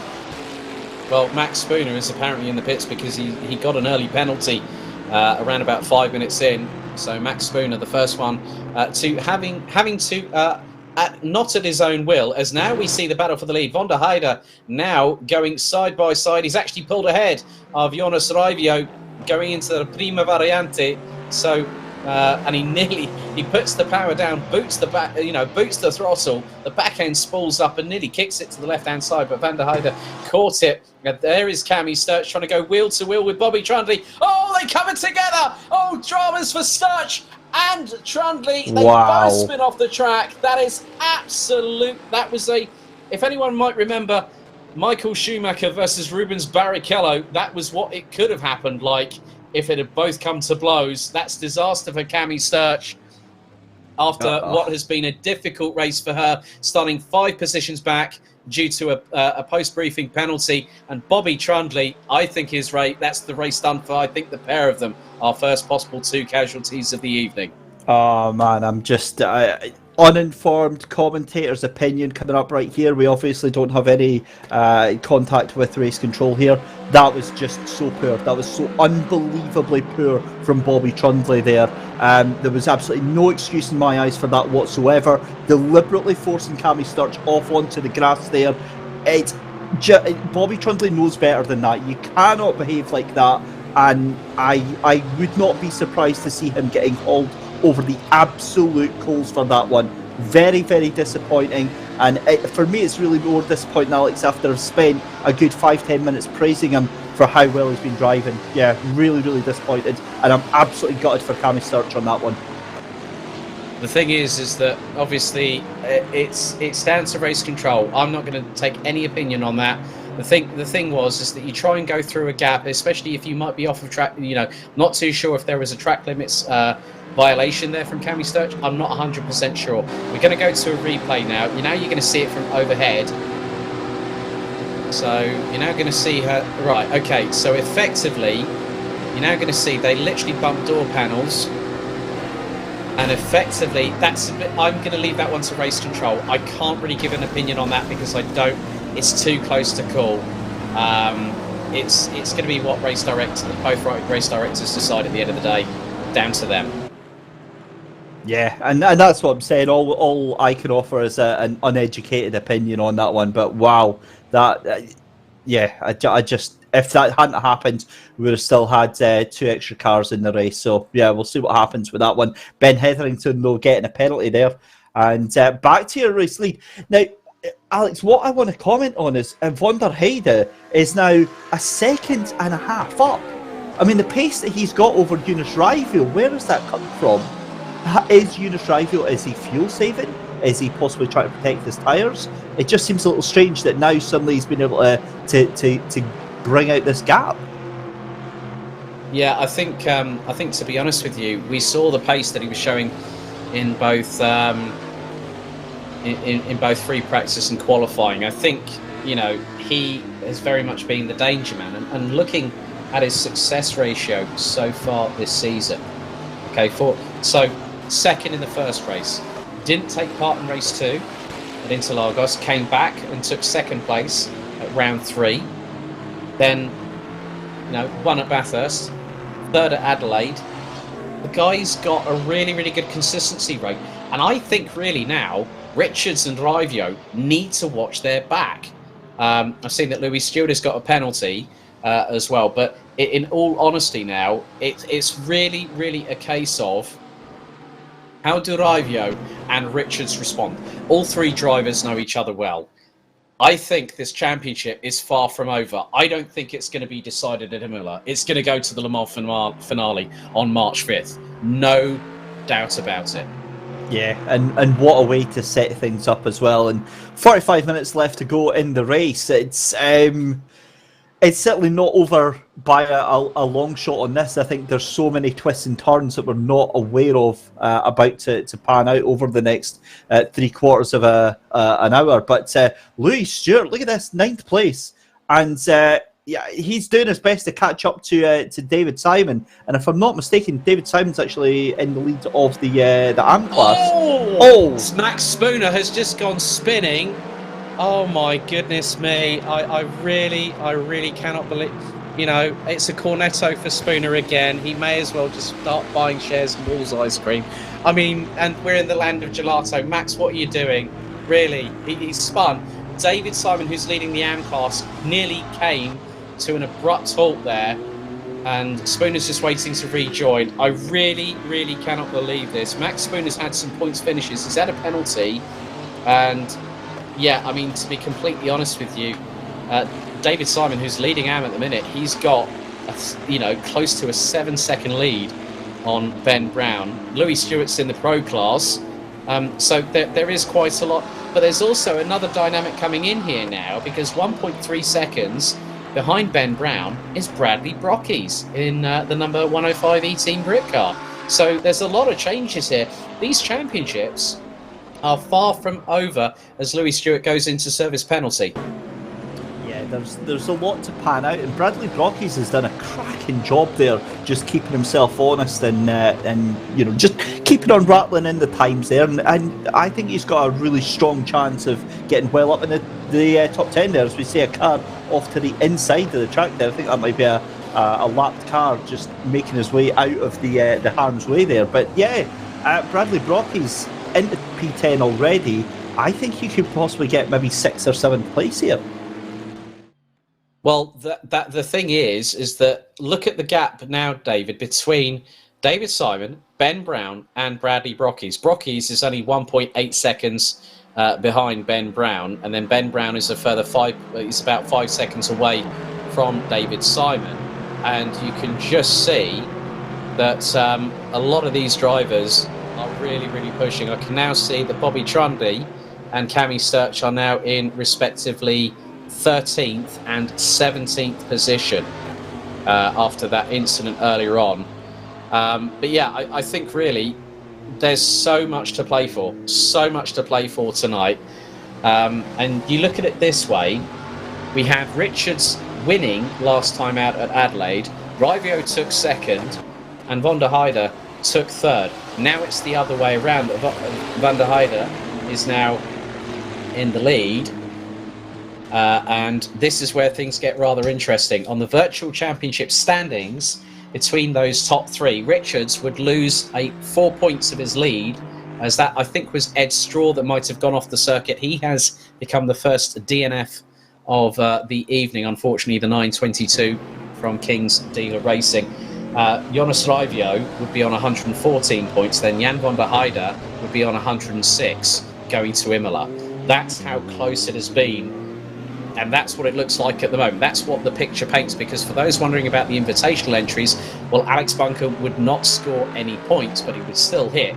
Well, Max Spooner is apparently in the pits because he got an early penalty around about 5 minutes in. So Max Spooner, the first one, to having to not at his own will, as now we see the battle for the lead. Von der Heyde now going side by side. He's actually pulled ahead of Joonas Raivio going into the Prima Variante. So and he puts the power down, boots the throttle, the back end spools up and nearly kicks it to the left hand side, but Van der Heyde caught it. And there is Cammie Sturch trying to go wheel to wheel with Bobby Trundley. Oh, they coming together! Oh, dramas for Sturch and Trundley. They both spin off the track. That is absolute. That was if anyone might remember Michael Schumacher versus Rubens Barrichello, that was what it could have happened like if it had both come to blows. That's disaster for Cammie Sturch after what has been a difficult race for her, starting 5 positions back due to a post-briefing penalty. And Bobby Trundley, I think that's the race done for, I think, the pair of them, our first possible 2 casualties of the evening. Oh, man, I'm just... uninformed commentator's opinion coming up right here. We obviously don't have any contact with race control here. That was just so poor. That was so unbelievably poor from Bobby Trundley there. There was absolutely no excuse in my eyes for that whatsoever. Deliberately forcing Cammie Sturch off onto the grass there. Bobby Trundley knows better than that. You cannot behave like that, and I would not be surprised to see him getting hauled over the absolute coals for that one. Very, very disappointing. And for me, it's really more disappointing, Alex, after I've spent a good 5-10 minutes praising him for how well he's been driving. Yeah, really, really disappointed. And I'm absolutely gutted for Cammie Sturch on that one. The thing is that obviously it's down to race control. I'm not going to take any opinion on that. The thing was that you try and go through a gap, especially if you might be off of track. Not too sure if there was a track limits violation there from Cammie Sturch. I'm not 100% sure. We're going to go to a replay now. You're going to see it from overhead. So you're now going to see her. Right. Okay. So effectively, you're now going to see they literally bump door panels. And effectively, I'm going to leave that one to race control. I can't really give an opinion on that because it's too close to call. It's going to be what both race directors decide at the end of the day. Down to them. Yeah, and that's what I'm saying. All I can offer is an uneducated opinion on that one. But wow, I just if that hadn't happened, we would have still had 2 extra cars in the race. So yeah, we'll see what happens with that one. Ben Hetherington though getting a penalty there, and back to your race lead now. Alex, what I want to comment on is Von der Heyde is now 1.5 seconds up. I mean, the pace that he's got over Joonas Raivio, where has that come from? Is Joonas Raivio, is he fuel saving? Is he possibly trying to protect his tyres? It just seems a little strange that now suddenly he's been able to bring out this gap. Yeah, I think to be honest with you, we saw the pace that he was showing in both in both free practice and qualifying. I think, you know, he has very much been the danger man, and looking at his success ratio so far this season. Okay, so second in the first race, didn't take part in race 2 at Interlagos, came back and took second place at round 3, then, you know, won at Bathurst, third at Adelaide. The guy's got a really, really good consistency rate, and I think really now Richards and Raivio need to watch their back. I've seen that Louis Stewart has got a penalty as well, but in all honesty now, it's really, really a case of how do Raivio and Richards respond. All three drivers know each other well. I think this championship is far from over. I don't think it's going to be decided at Imola. It's going to go to the Le Mans finale on March 5th. No doubt about it. Yeah, and what a way to set things up as well. And 45 minutes left to go in the race. It's certainly not over by a long shot on this. I think there's so many twists and turns that we're not aware of about to pan out over the next 3/4 of an hour. But Louis Stewart, look at this, 9th place. And yeah, he's doing his best to catch up to David Simon. And if I'm not mistaken, David Simon's actually in the lead of the AM class. Oh! Max Spooner has just gone spinning. Oh my goodness me! I really cannot believe. You know, it's a cornetto for Spooner again. He may as well just start buying shares in Walls Ice Cream. I mean, and we're in the land of gelato. Max, what are you doing? Really, he's spun. David Simon, who's leading the AM class, nearly came to an abrupt halt there, and Spooner's just waiting to rejoin. I really cannot believe this. Max Spooner's had some points finishes. He's had a penalty, and yeah, I mean, to be completely honest with you, David Simon, who's leading AM at the minute, he's got close to a 7-second lead on Ben Brown. Louis Stewart's in the pro class, so there is quite a lot. But there's also another dynamic coming in here now, because 1.3 seconds behind Ben Brown is Bradley Brockies in the number 105 eTeam BRIT car. So there's a lot of changes here. These championships are far from over as Louis Stewart goes into service penalty. Yeah, there's a lot to pan out, and Bradley Brockies has done a cracking job there, just keeping himself honest and just keeping on rattling in the times there, and I think he's got a really strong chance of getting well up in the top 10 there, as we see a car off to the inside of the track there. I think that might be a lapped car just making his way out of the harm's way there. But yeah, Bradley Brockies into P10 already. I think he could possibly get maybe 6th or 7th place here. Well, the thing is that look at the gap now, David, between David Simon, Ben Brown, and Bradley Brockies. Brockies is only 1.8 seconds behind Ben Brown, and then Ben Brown is a further he's about 5 seconds away from David Simon. And you can just see that a lot of these drivers are really pushing. I can now see that Bobby Trundy and Cammie Sturch are now in respectively 13th and 17th position after that incident earlier on. But yeah, I think really there's so much to play for tonight. And you look at it this way, we had Richards winning last time out at Adelaide, Raivio took 2nd, and Van der Heyde took 3rd. Now it's the other way around. Van der Heyde is now in the lead, and this is where things get rather interesting. On the virtual championship standings, between those top 3, Richards would lose 4 points of his lead, as that I think was Ed Straw that might have gone off the circuit. He has become the first DNF of the evening, unfortunately, the 922 from King's Dealer Racing. Joonas Raivio would be on 114 points, then Jan van der Heyde would be on 106 going to Imola. That's how close it has been And that's what it looks like at the moment. That's what the picture paints, because for those wondering about the invitational entries, well, Alex Bunker would not score any points, but he would still hit,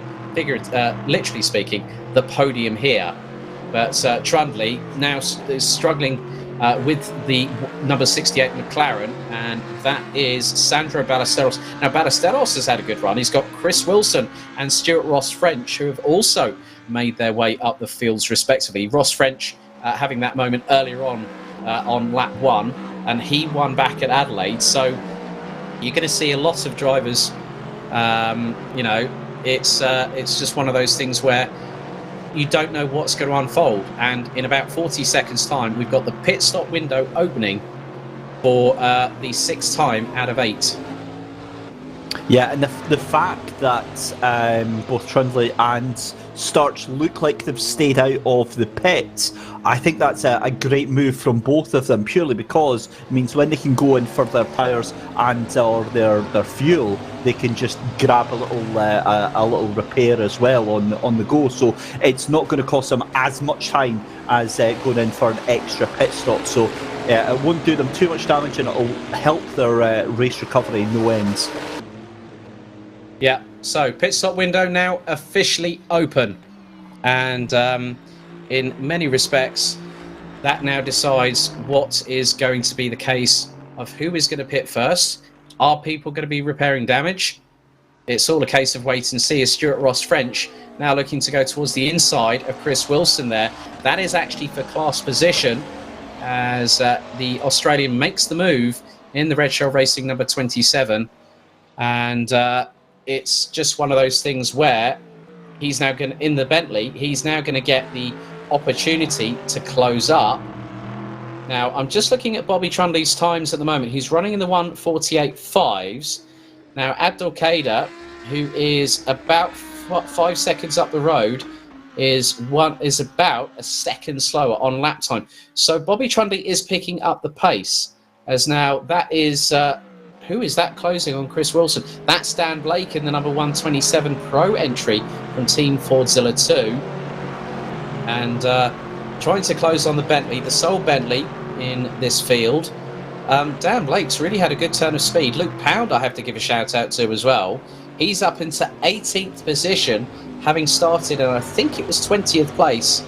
literally speaking, the podium here. But Trundley now is struggling with the number 68 McLaren, and that is Sandro Ballesteros. Now, Ballesteros has had a good run. He's got Chris Wilson and Stuart-Ross French, who have also made their way up the fields respectively. Ross French having that moment earlier on lap 1, and he won back at Adelaide. So you're going to see a lot of drivers. It's just one of those things where you don't know what's going to unfold. And in about 40 seconds' time, we've got the pit stop window opening for the 6th time out of 8. Yeah, and the fact that both Trundley and Sturch look like they've stayed out of the pits, I think that's a great move from both of them, purely because it means when they can go in for their tyres and or their fuel, they can just grab a little repair as well on the go. So it's not going to cost them as much time as going in for an extra pit stop. So it won't do them too much damage, and it'll help their race recovery no ends. Yeah, so pit stop window now officially open, and in many respects that now decides what is going to be the case of who is going to pit first. Are people going to be repairing damage? It's all a case of wait and see, as Stuart-Ross French now looking to go towards the inside of Chris Wilson there. That is actually for class position, as the Australian makes the move in the Red Shell Racing number 27, and it's just one of those things where he's now going to, in the Bentley, he's now going to get the opportunity to close up. Now, I'm just looking at Bobby Trundley's times at the moment. He's running in the 1:48.5s. Now, Abdul Qaeda, who is about 5 seconds up the road, is about a second slower on lap time. So Bobby Trundley is picking up the pace, as now that is... who is that closing on Chris Wilson? That's Dan Blake in the number 127 Pro entry from Team Fordzilla 2. And trying to close on the Bentley, the sole Bentley in this field. Dan Blake's really had a good turn of speed. Luke Pound, I have to give a shout out to as well. He's up into 18th position, having started in, I think it was 20th place.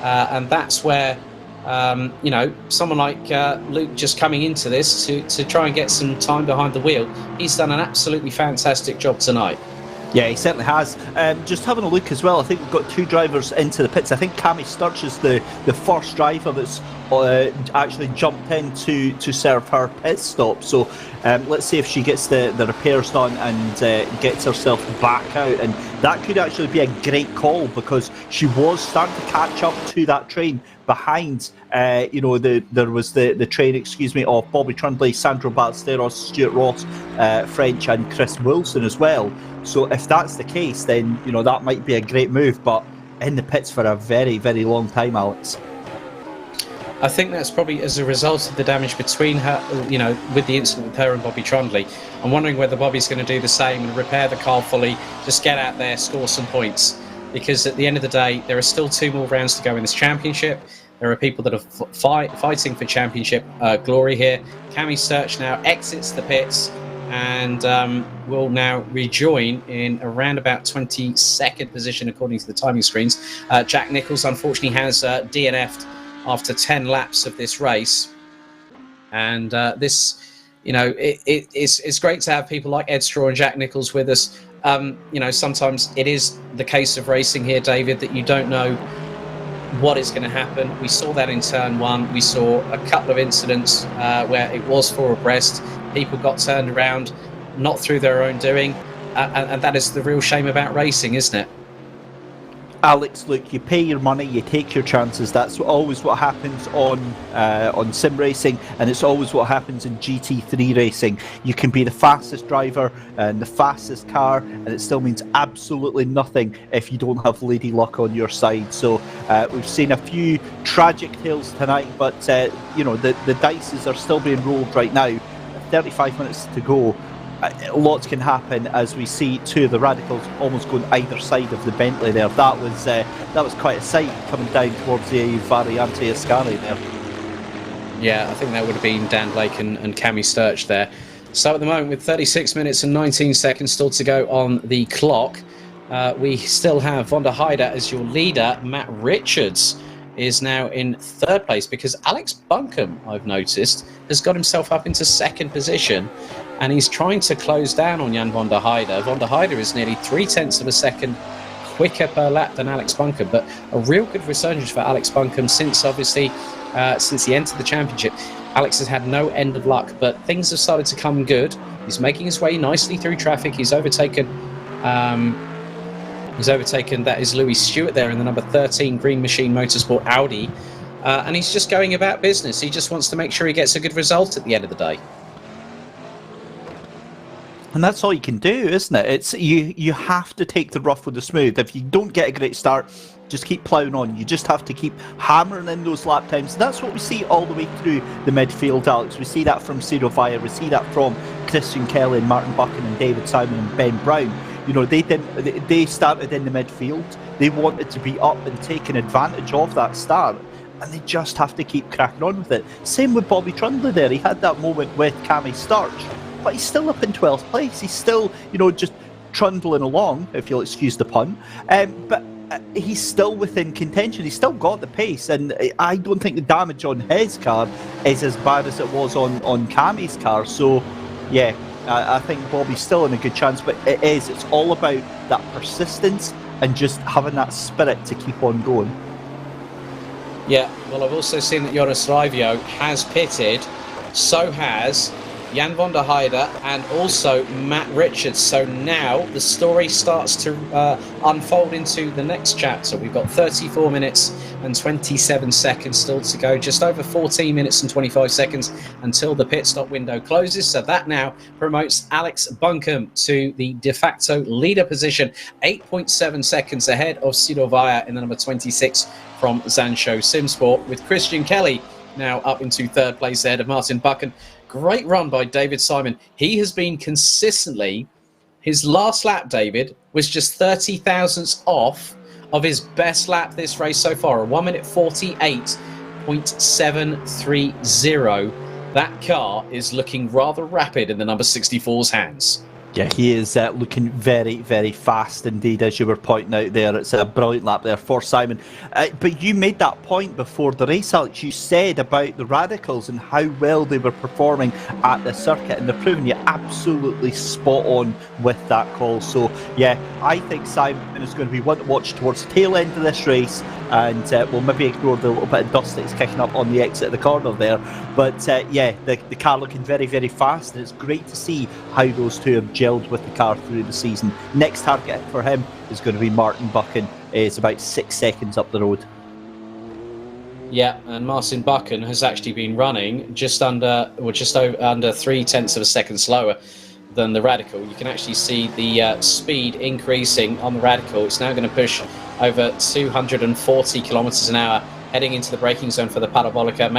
And that's where... someone like Luke just coming into this to try and get some time behind the wheel. He's done an absolutely fantastic job tonight. Yeah, he certainly has. Just having a look as well, I think we've got 2 drivers into the pits. I think Cammie Sturch is the first driver that's actually jumped in to serve her pit stop. So let's see if she gets the repairs done and gets herself back out. And that could actually be a great call, because she was starting to catch up to that train behind. There was the train, of Bobby Trundley, Sandro Ballesteros, Stuart-Ross, French, and Chris Wilson as well. So if that's the case, then that might be a great move. But in the pits for a very, very long time, Alex. I think that's probably as a result of the damage between her, with the incident with her and Bobby Trundley. I'm wondering whether Bobby's going to do the same and repair the car fully, just get out there, score some points. Because at the end of the day, there are still 2 more rounds to go in this championship. There are people that are fighting for championship glory here. Cammie Sturch now exits the pits and will now rejoin in around about 22nd position according to the timing screens. Jack Nicholls unfortunately has DNF'd after 10 laps of this race, and it's great to have people like Ed Straw and Jack Nicholls with us. Sometimes it is the case of racing here, David, that you don't know what is going to happen. We saw that in turn 1. We saw a couple of incidents where it was 4 abreast. People got turned around, not through their own doing, and that is the real shame about racing, isn't it? Alex, look, you pay your money, you take your chances. That's always what happens on sim racing, and it's always what happens in GT3 racing. You can be the fastest driver and the fastest car, and it still means absolutely nothing if you don't have Lady Luck on your side. So we've seen a few tragic tales tonight, but the dices are still being rolled right now. 35 minutes to go. Lots can happen as we see 2 of the radicals almost going either side of the Bentley there. That was quite a sight coming down towards the Variante Ascari there. Yeah, I think that would have been Dan Blake and Cammie Sturch there. So at the moment, with 36 minutes and 19 seconds still to go on the clock, we still have Von der Heyde as your leader. Matt Richards is now in third place because Alex Buncombe, I've noticed, has got himself up into second position, and he's trying to close down on Jan Von der Heyde. Von der Heyde is nearly 0.3 of a second quicker per lap than Alex Buncombe, but a real good resurgence for Alex Buncombe since obviously since he entered the championship. Alex has had no end of luck, but things have started to come good. He's making his way nicely through traffic. He's overtaken that is Louis Stewart there in the number 13 Green Machine Motorsport Audi, and he's just going about business. He just wants to make sure he gets a good result at the end of the day. And that's all you can do, isn't it? It's you have to take the rough with the smooth. If you don't get a great start, just keep ploughing on. You just have to keep hammering in those lap times. That's what we see all the way through the midfield, Alex. We see that from Ciro Vaya. We see that from Christian Kelly and Martin Buchan and David Simon and Ben Brown. You know, they started in the midfield. They wanted to be up and taking advantage of that start, and they just have to keep cracking on with it. Same with Bobby Trundley there. He had that moment with Cammie Sturch, but he's still up in 12th place. He's still, you know, just trundling along, if you'll excuse the pun. But he's still within contention. He's still got the pace, and I don't think the damage on his car is as bad as it was on Cammie's car. So, yeah, I think Bobby's still in a good chance, but it's all about that persistence and just having that spirit to keep on going. Yeah, well, I've also seen that Joonas Raivio has pitted, so has Jan Von der Heyde and also Matt Richards. So now the story starts to unfold into the next chapter. We've got 34 minutes and 27 seconds still to go, just over 14 minutes and 25 seconds until the pit stop window closes. So that now promotes Alex Buncombe to the de facto leader position, 8.7 seconds ahead of Ciro Vaya in the number 26 from Zansho Simpsort, with Christian Kelly now up into third place ahead of Martin Buchan. Great run by David Simon. He has been consistently, his last lap, David, was just 30 thousandths off of his best lap this race so far, a 1 minute 48.730. That car is looking rather rapid in the number 64's hands. Yeah, he is looking very, very fast indeed, as you were pointing out there. It's a brilliant lap there for Simon. But you made that point before the race, Alex. You said about the Radicals and how well they were performing at the circuit, and they're proving you absolutely spot on with that call. So, yeah, I think Simon is going to be one to watch towards the tail end of this race, and we'll maybe ignore the little bit of dust that's kicking up on the exit of the corner there. But, yeah, the car looking very, very fast, and it's great to see how those two have gelled with the car through the season. Next target for him is going to be Martin Buchan. It's about 6 seconds up the road. Yeah, and Martin Buchan has actually been running just under 0.3 of a second slower than the Radical. You can actually see the speed increasing on the Radical. It's now going to push over 240 kilometers an hour heading into the braking zone for the Parabolica.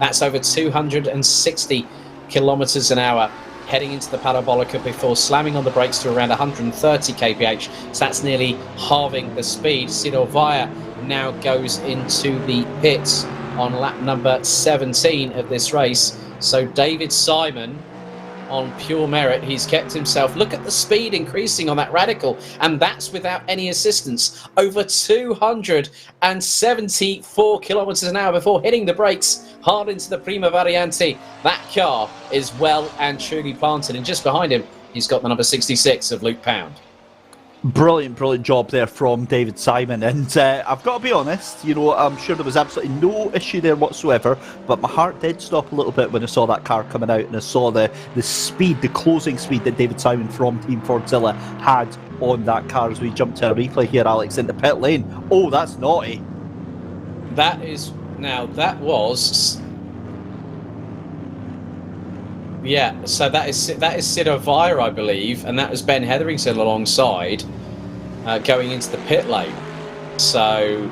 That's over 260 kilometers an hour heading into the Parabolica before slamming on the brakes to around 130 kph. So that's nearly halving the speed. Ciro Vaya now goes into the pits on lap number 17 of this race. So David Simon, on pure merit, he's kept himself. Look at the speed increasing on that Radical, and that's without any assistance. Over 274 kilometers an hour before hitting the brakes hard into the Prima Variante. That car is well and truly planted, and just behind him, he's got the number 66 of Luke Pound. Brilliant job there from David Simon, and I've got to be honest, you know, I'm sure there was absolutely no issue there whatsoever, but my heart did stop a little bit when I saw that car coming out and I saw the speed, the closing speed that David Simon from Team Fordzilla had on that car as we jump to a replay here, Alex, into pit lane. Oh, that's naughty. That was... Yeah, so that is Ciro Vaya, I believe, and that was Ben Hetherington alongside going into the pit lane. So,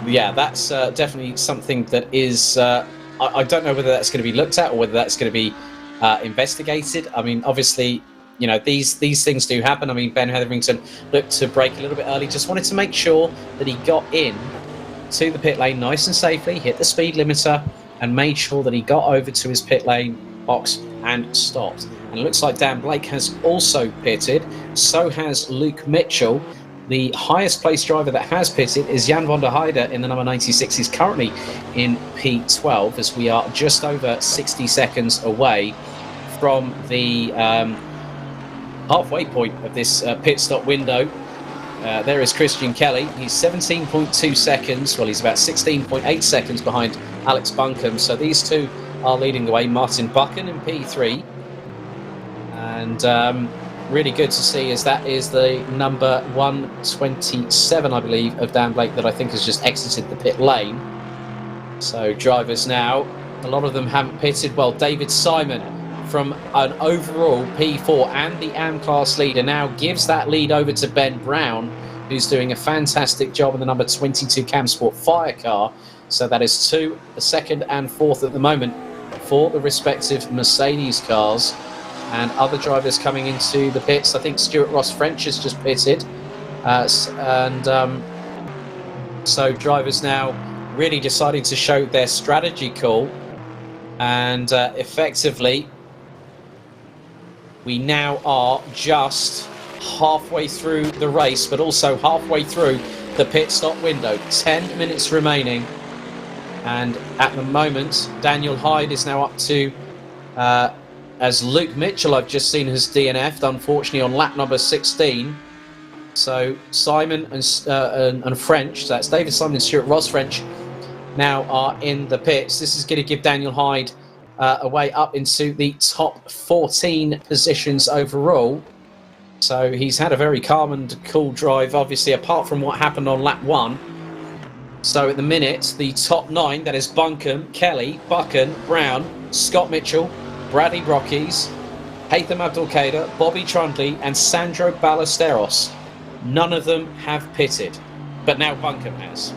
yeah, that's definitely something that is... I don't know whether that's going to be looked at or whether that's going to be investigated. I mean, obviously, you know, these things do happen. I mean, Ben Hetherington looked to brake a little bit early, just wanted to make sure that he got in to the pit lane nice and safely, hit the speed limiter, and made sure that he got over to his pit lane box and stopped. And it looks like Dan Blake has also pitted. So has Luke Mitchell. The highest placed driver that has pitted is Jan van der Heyde in the number 96. He's currently in P12 as we are just over 60 seconds away from the halfway point of this pit stop window. There is Christian Kelly. He's 17.2 seconds. Well, he's about 16.8 seconds behind Alex Buncombe. So these two are leading the way. Martin Buchan in P3. And really good to see as that is the number 127, I believe, of Dan Blake that I think has just exited the pit lane. So drivers now, a lot of them haven't pitted. Well, David Simon from an overall P4 and the AM class leader now gives that lead over to Ben Brown, who's doing a fantastic job in the number 22 CAMSport fire car. So that is 2, the 2nd and 4th at the moment for the respective Mercedes cars. And other drivers coming into the pits. I think Stuart-Ross French has just pitted. So drivers now really deciding to show their strategy call. And effectively, we now are just halfway through the race, but also halfway through the pit stop window. 10 minutes remaining. And at the moment, Daniel Heyde is now up to... as Luke Mitchell, I've just seen, has DNF'd, unfortunately, on lap number 16. So Simon and French, so that's David Simon and Stuart-Ross French, now are in the pits. This is going to give Daniel Heyde a way up into the top 14 positions overall. So he's had a very calm and cool drive, obviously, apart from what happened on lap 1. So at the minute, the top 9, that is Buncombe, Kelly, Buchan, Brown, Scott Mitchell, Bradley Brockies, Haytham Abdul-Qadir, Bobby Trundley and Sandro Ballesteros. None of them have pitted, but now Buncombe has.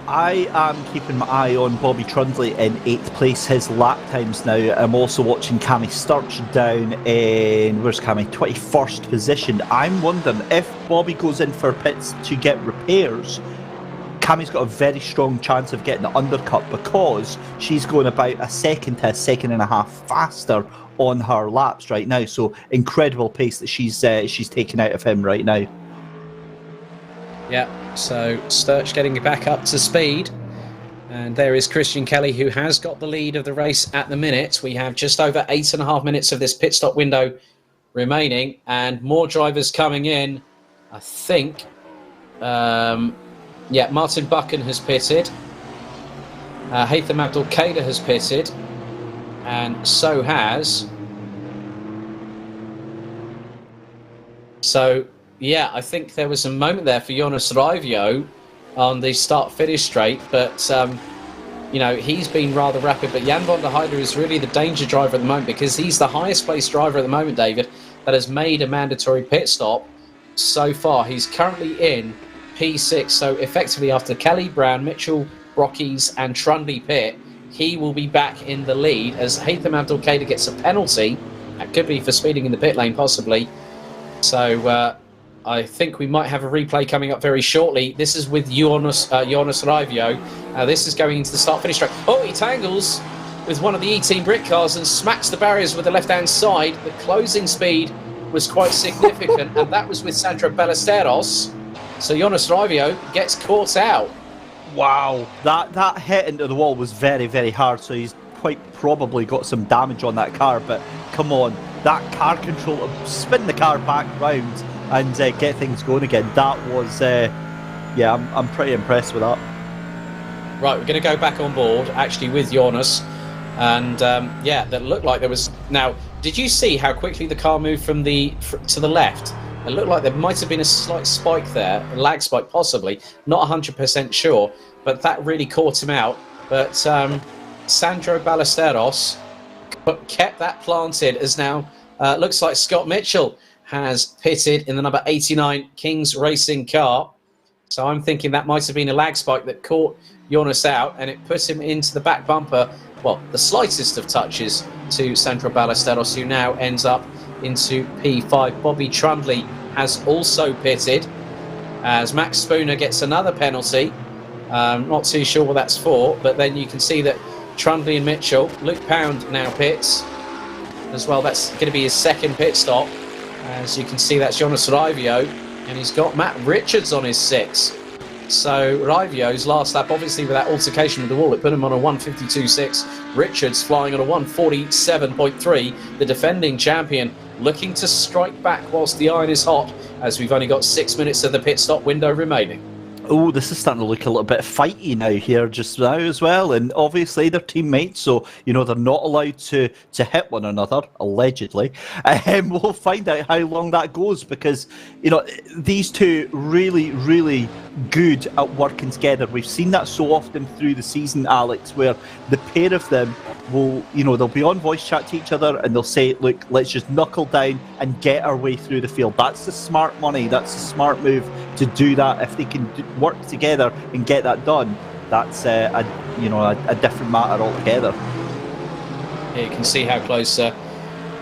I am keeping my eye on Bobby Trundley in 8th place, his lap times now. I'm also watching Cammie Sturch down in, where's Cammie? 21st position. I'm wondering if Bobby goes in for pits to get repairs, Cammie's got a very strong chance of getting the undercut because she's going about a second to a second and a half faster on her laps right now. So incredible pace that she's taking out of him right now. Yeah, so Sturch getting back up to speed. And there is Christian Kelly, who has got the lead of the race at the minute. We have just over 8.5 minutes of this pit stop window remaining, and more drivers coming in. I think, yeah, Martin Buchan has pitted. Haytham Abdul-Qadir has pitted, and so has. So, yeah, I think there was a moment there for Joonas Raivio on the start-finish straight, but you know, he's been rather rapid. But Jan van der Heyde is really the danger driver at the moment, because he's the highest placed driver at the moment, David, that has made a mandatory pit stop so far. He's currently in P6, so effectively after Kelly, Brown, Mitchell, Brockies and Trundley pit, he will be back in the lead as Haytham Abdul-Qadir gets a penalty. That could be for speeding in the pit lane, possibly. So I think we might have a replay coming up very shortly. This is with Joonas Raivio. This is going into the start-finish straight. Oh, he tangles with one of the eTeam BRIT cars and smacks the barriers with the left-hand side. The closing speed was quite significant, and that was with Sandro Ballesteros. So Joonas Raivio gets caught out. Wow, that hit into the wall was very, very hard, so he's quite probably got some damage on that car, but come on, that car control, spin the car back round and get things going again. That was, yeah, I'm pretty impressed with that. Right, we're going to go back on board, actually, with Joonas. And, yeah, that looked like there was... Now, did you see how quickly the car moved from to the left? It looked like there might have been a slight spike there, a lag spike possibly, not 100% sure, but that really caught him out. But Sandro Ballesteros kept that planted, as now looks like Scott Mitchell has pitted in the number 89 Kings Racing car. So I'm thinking that might have been a lag spike that caught Joonas out, and it put him into the back bumper. Well, the slightest of touches to Sandro Ballesteros, who now ends up into P5. Bobby Trundley has also pitted as Max Spooner gets another penalty. Not too sure what that's for, but then you can see that Trundley and Mitchell. Luke Pound now pits as well. That's going to be his second pit stop. As you can see, that's Joonas Raivio, and he's got Matt Richards on his 6. So Raivio's last lap, obviously with that altercation with the wall, it put him on a 152.6. Richards flying on a 147.3. The defending champion looking to strike back whilst the iron is hot, as we've only got 6 minutes of the pit stop window remaining. Oh, this is starting to look a little bit fighty now here just now as well, and obviously they're teammates, so you know they're not allowed to hit one another, allegedly. We'll find out how long that goes, because you know these two really good at working together. We've seen that so often through the season, Alex, where the pair of them will, you know, they'll be on voice chat to each other and they'll say, look, let's just knuckle down and get our way through the field. That's the smart money, that's the smart move to do that. If they can work together and get that done, that's a different matter altogether. Yeah, you can see how close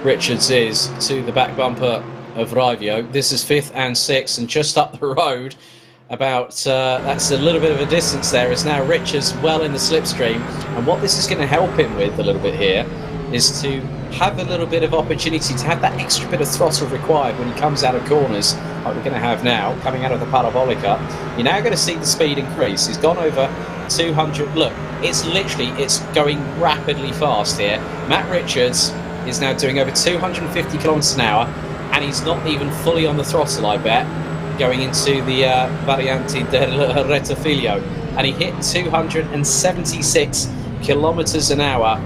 Richards is to the back bumper of Raivio. This is 5th and 6th, and just up the road, about that's a little bit of a distance there, is now Richards well in the slipstream. And what this is going to help him with a little bit here is to have a little bit of opportunity to have that extra bit of throttle required when he comes out of corners, like we're going to have now, coming out of the Parabolica. You're now going to see the speed increase. He's gone over 200. Look, it's going rapidly fast here. Matt Richards is now doing over 250 kilometers an hour, and he's not even fully on the throttle, I bet, going into the Variante del Retafiglio. And he hit 276 kilometers an hour.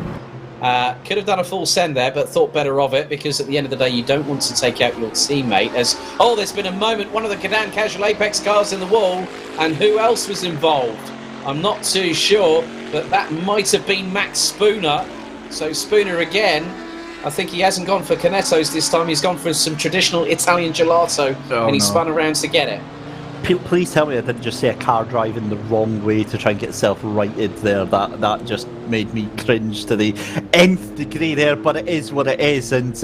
Could have done a full send there, but thought better of it, because at the end of the day, you don't want to take out your teammate. As there's been a moment, one of the Cadan Casual Apex cars in the wall, and who else was involved? I'm not too sure, but that might have been Max Spooner. So Spooner again, I think he hasn't gone for Cornettos this time. He's gone for some traditional Italian gelato, and he spun around to get it. Please tell me I didn't just say a car driving the wrong way to try and get itself righted there. That just made me cringe to the nth degree there, but it is what it is. And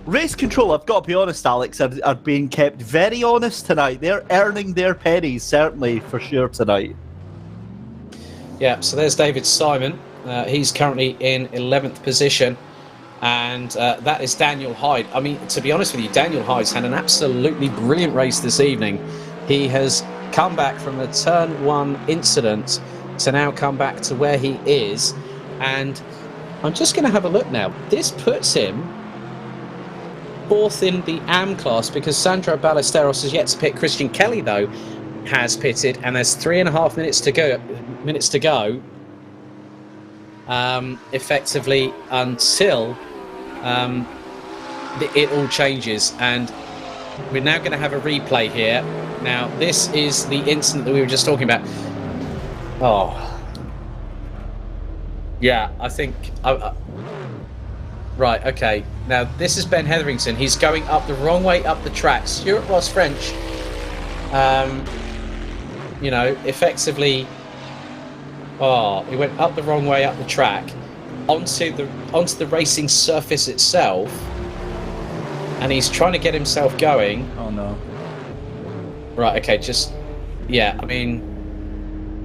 race control, I've got to be honest, Alex, are being kept very honest tonight. They're earning their pennies, certainly, for sure, tonight. Yeah, so there's David Simon. He's currently in 11th position. And that is Daniel Heyde. I mean, to be honest with you, Daniel Heyde's had an absolutely brilliant race this evening. He has come back from a turn 1 incident to now come back to where he is. And I'm just going to have a look now. This puts him 4th in the AM class, because Sandro Ballesteros has yet to pit. Christian Kelly, though, has pitted, and there's 3.5 minutes to go. Effectively until it all changes, and we're now going to have a replay here. Now, this is the incident that we were just talking about. Yeah, I think right, okay, now this is Ben Hetherington. He's going up the wrong way up the track. Stuart-Ross French, effectively, he went up the wrong way up the track onto the racing surface itself, and he's trying to get himself going. Oh no. Right, okay, I mean,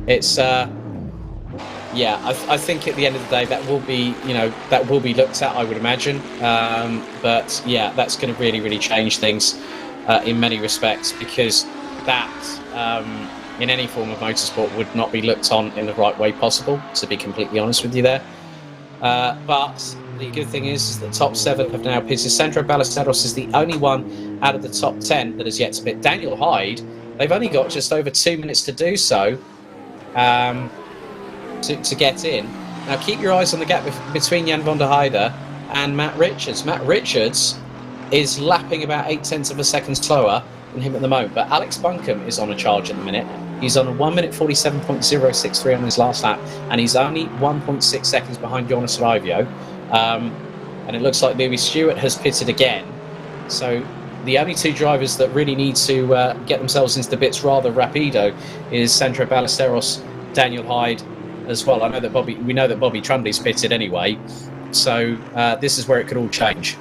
it's I think at the end of the day that will be looked at, I would imagine, but yeah, that's going to really change things in many respects, because that in any form of motorsport would not be looked on in the right way possible, to be completely honest with you there. But the good thing is the top 7 have now pitted. Sandro Ballesteros is the only one out of the top 10 that has yet to pit. Daniel Heyde, they've only got just over 2 minutes to do so, to get in. Now keep your eyes on the gap between Jan van der Heijden and Matt Richards. Matt Richards is lapping about 0.8 of a second slower than him at the moment, but Alex Buncombe is on a charge at the minute. He's on a 1 minute 47.063 on his last lap, and he's only 1.6 seconds behind Joonas Raivio. And it looks like Louis Stewart has pitted again. So the only 2 drivers that really need to get themselves into the bits rather rapido is Sandro Ballesteros, Daniel Heyde as well. We know that Bobby Trundley's pitted anyway. So this is where it could all change.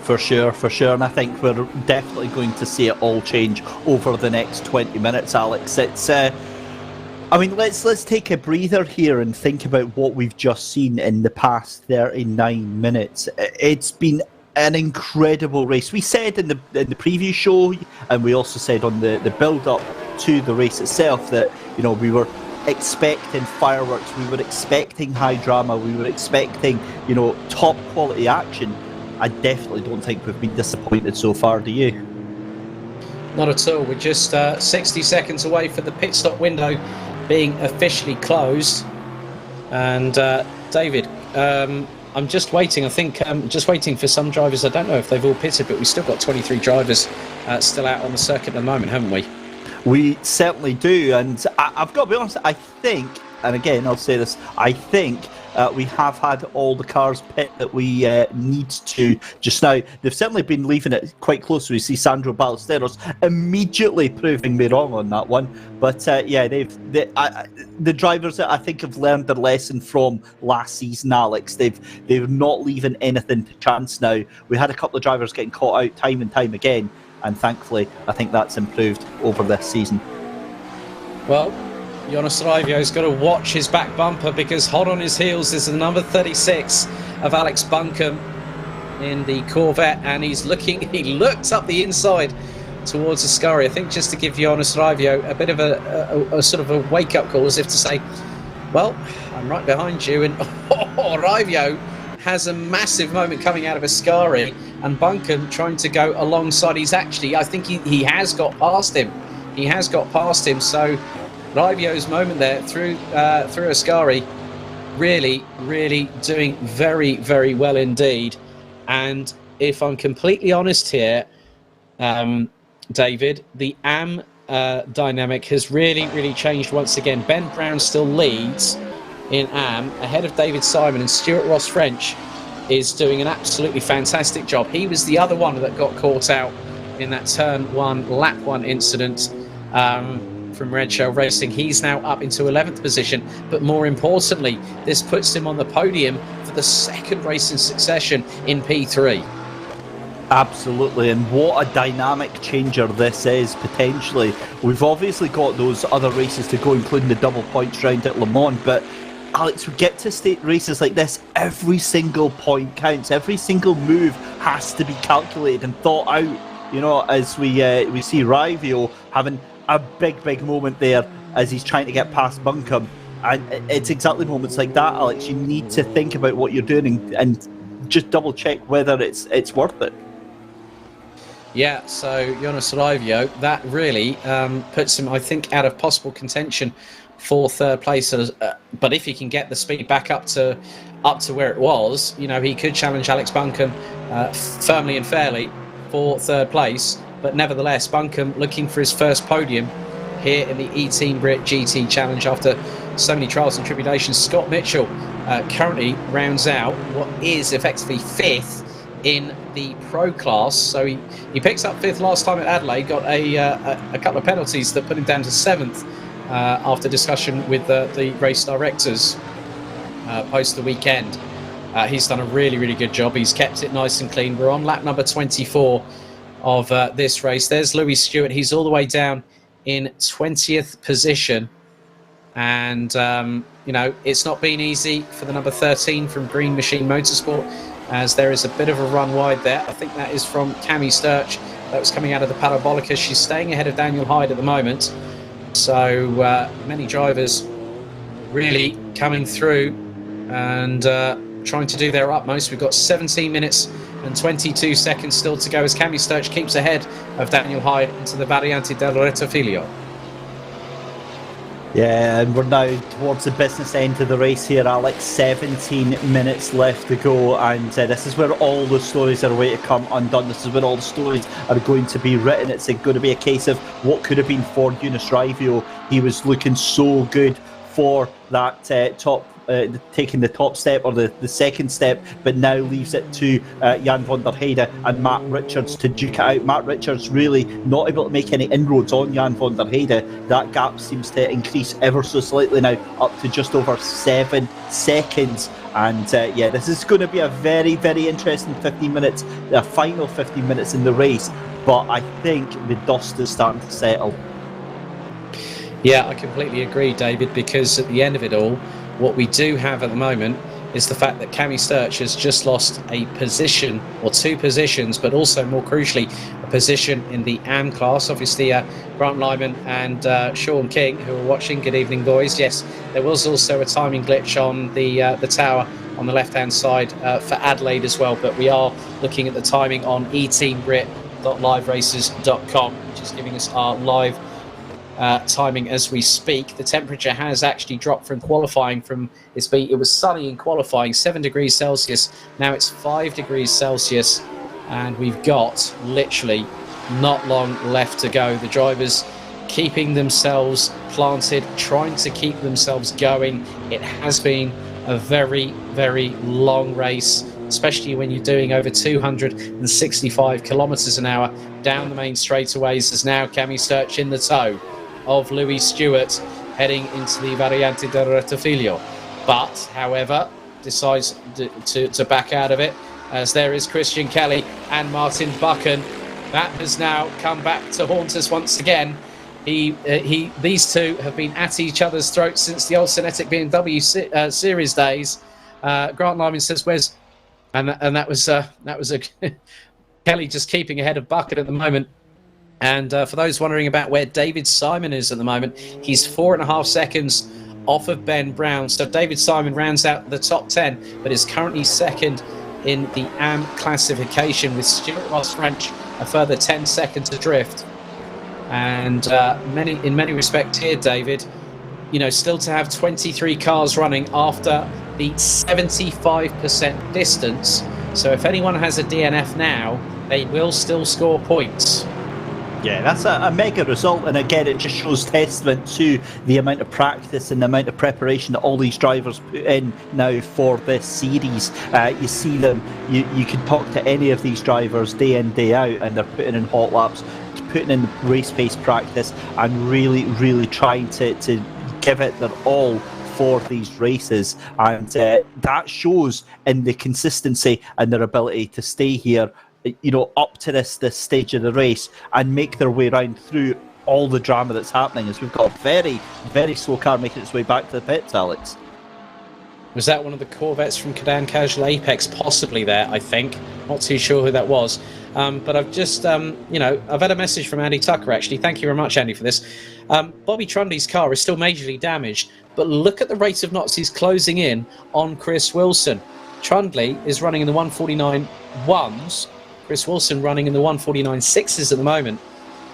For sure, and I think we're definitely going to see it all change over the next 20 minutes, Alex. It's, I I mean, let's take a breather here and think about what we've just seen in the past 39 minutes. It's been an incredible race. We said in the previous show, and we also said on the build-up to the race itself, that we were expecting fireworks, we were expecting high drama, we were expecting top quality action. I definitely don't think we've been disappointed so far, do you? Not at all. We're just 60 seconds away from the pit stop window being officially closed. And David, I'm just waiting. I think just waiting for some drivers. I don't know if they've all pitted, but we've still got 23 drivers still out on the circuit at the moment, haven't we? We certainly do. And I've got to be honest, I think, and again, I'll say this, I think we have had all the cars pit that we need to just now. They've certainly been leaving it quite close. We see Sandro Ballesteros immediately proving me wrong on that one. But yeah, the drivers I think have learned their lesson from last season, Alex. They're not leaving anything to chance now. We had a couple of drivers getting caught out time and time again, and thankfully I think that's improved over this season. Well, Joonas Raivio's got to watch his back bumper, because hot on his heels is the number 36 of Alex Buncombe in the Corvette, and he looks up the inside towards the scurry. I think just to give Joonas Raivio a bit of a sort of a wake-up call, as if to say, well, I'm right behind you. And Raivio has a massive moment coming out of a scurry, and Buncombe trying to go alongside. I think he has got past him. He has got past him, so Raivio's moment there through Ascari, really doing very, very well indeed. And if I'm completely honest here, David, the AM dynamic has really changed once again. Ben Brown still leads in AM ahead of David Simon, and Stuart-Ross French is doing an absolutely fantastic job. He was the other one that got caught out in that turn 1, lap 1 incident from Red Shell Racing. He's now up into 11th position, but more importantly, this puts him on the podium for the second race in succession in P3. Absolutely, and what a dynamic changer this is, potentially. We've obviously got those other races to go, including the double points round at Le Mans, but Alex, we get to state races like this, every single point counts, every single move has to be calculated and thought out, as we see Raivio having a big moment there as he's trying to get past Buncombe. And it's exactly moments like that, Alex. You need to think about what you're doing and just double check whether it's worth it. Yeah, so Joonas Raivio, that really puts him, I think, out of possible contention for third place. But if he can get the speed back up to where it was, he could challenge Alex Buncombe firmly and fairly for third place. But nevertheless, Buncombe looking for his first podium here in the eTeam BRIT GT Challenge after so many trials and tribulations. Scott Mitchell currently rounds out what is effectively 5th in the pro class. So he picks up 5th last time at Adelaide, got a couple of penalties that put him down to 7th after discussion with the race directors post the weekend. He's done a really good job. He's kept it nice and clean. We're on lap number 24 of this race. There's Louis Stewart. He's all the way down in 20th position. And, it's not been easy for the number 13 from Green Machine Motorsport, as there is a bit of a run wide there. I think that is from Cammie Sturch. That was coming out of the Parabolica. She's staying ahead of Daniel Heyde at the moment. So many drivers really coming through and trying to do their utmost. We've got 17 minutes and 22 seconds still to go as Cammie Sturch keeps ahead of Daniel Heyde into the Variante del Rettifilo. Yeah, and we're now towards the business end of the race here, Alex. 17 minutes left to go, and this is where all the stories are way to come undone. This is where all the stories are going to be written. It's going to be a case of what could have been for Joonas Raivio. He was looking so good for that taking the top step or the second step, but now leaves it to Jan van der Heyde and Matt Richards to duke it out. Matt Richards really not able to make any inroads on Jan van der Heyde. That gap seems to increase ever so slightly now, up to just over 7 seconds. And this is going to be a very interesting 15 minutes, the final 15 minutes in the race, but I think the dust is starting to settle. Yeah, I completely agree, David, because at the end of it all, what we do have at the moment is the fact that Cammie Sturch has just lost a position or two positions, but also more crucially, a position in the AM class. Obviously, Grant Lyman and Sean King, who are watching, good evening, boys. Yes, there was also a timing glitch on the tower on the left-hand side for Adelaide as well, but we are looking at the timing on eTeamBRIT.liveraces.com, which is giving us our live timing as we speak. The temperature has actually dropped from qualifying. It was sunny in qualifying, 7 degrees Celsius. Now it's 5 degrees Celsius, and we've got literally not long left to go. The drivers keeping themselves planted, trying to keep themselves going. It has been a very, very long race, especially when you're doing over 265 kilometers an hour down the main straightaways. There's now Cammie Sturch in the tow of Louis Stewart heading into the Variante del Rettifilo, but however decides to back out of it, as there is Christian Kelly and Martin Buchan. That has now come back to haunt us once again. These two have been at each other's throats since the old Cinetic BMW series days. Grant Lyman says, "Where's?" And that was a Kelly just keeping ahead of Buchan at the moment. And for those wondering about where David Simon is at the moment, he's 4.5 seconds off of Ben Brown. So David Simon rounds out the top 10, but is currently second in the AM classification, with Stuart-Ross French a further 10 seconds adrift. And in many respects here, David, still to have 23 cars running after the 75% distance. So if anyone has a DNF now, they will still score points. Yeah, that's a mega result, and again, it just shows testament to the amount of practice and the amount of preparation that all these drivers put in now for this series. You see them, you can talk to any of these drivers day in, day out, and they're putting in hot laps, putting in race pace practice, and really, really trying to give it their all for these races. And that shows in the consistency and their ability to stay here up to this stage of the race and make their way around through all the drama that's happening, as we've got a very, very slow car making its way back to the pits, Alex. Was that one of the Corvettes from Cadan Casual Apex? Possibly there, I think. Not too sure who that was. But I've just, I've had a message from Andy Tucker, actually. Thank you very much, Andy, for this. Bobby Trundy's car is still majorly damaged, but look at the rate of knots he's closing in on Chris Wilson. Trundley is running in the 149.1s. Chris Wilson running in the 149.6s at the moment.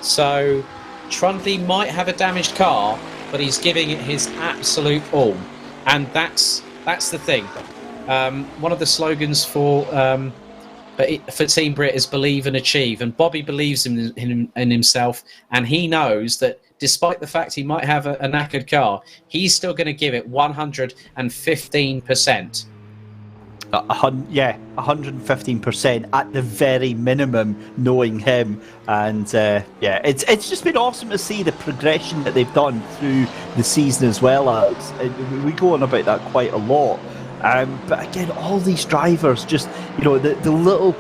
So Trundley might have a damaged car, but he's giving it his absolute all. And that's the thing. One of the slogans for Team Brit is believe and achieve. And Bobby believes in himself, and he knows that despite the fact he might have a knackered car, he's still going to give it 115%. 115% at the very minimum, knowing him. And it's just been awesome to see the progression that they've done through the season as well, Alex. We go on about that quite a lot, but again, all these drivers, just the little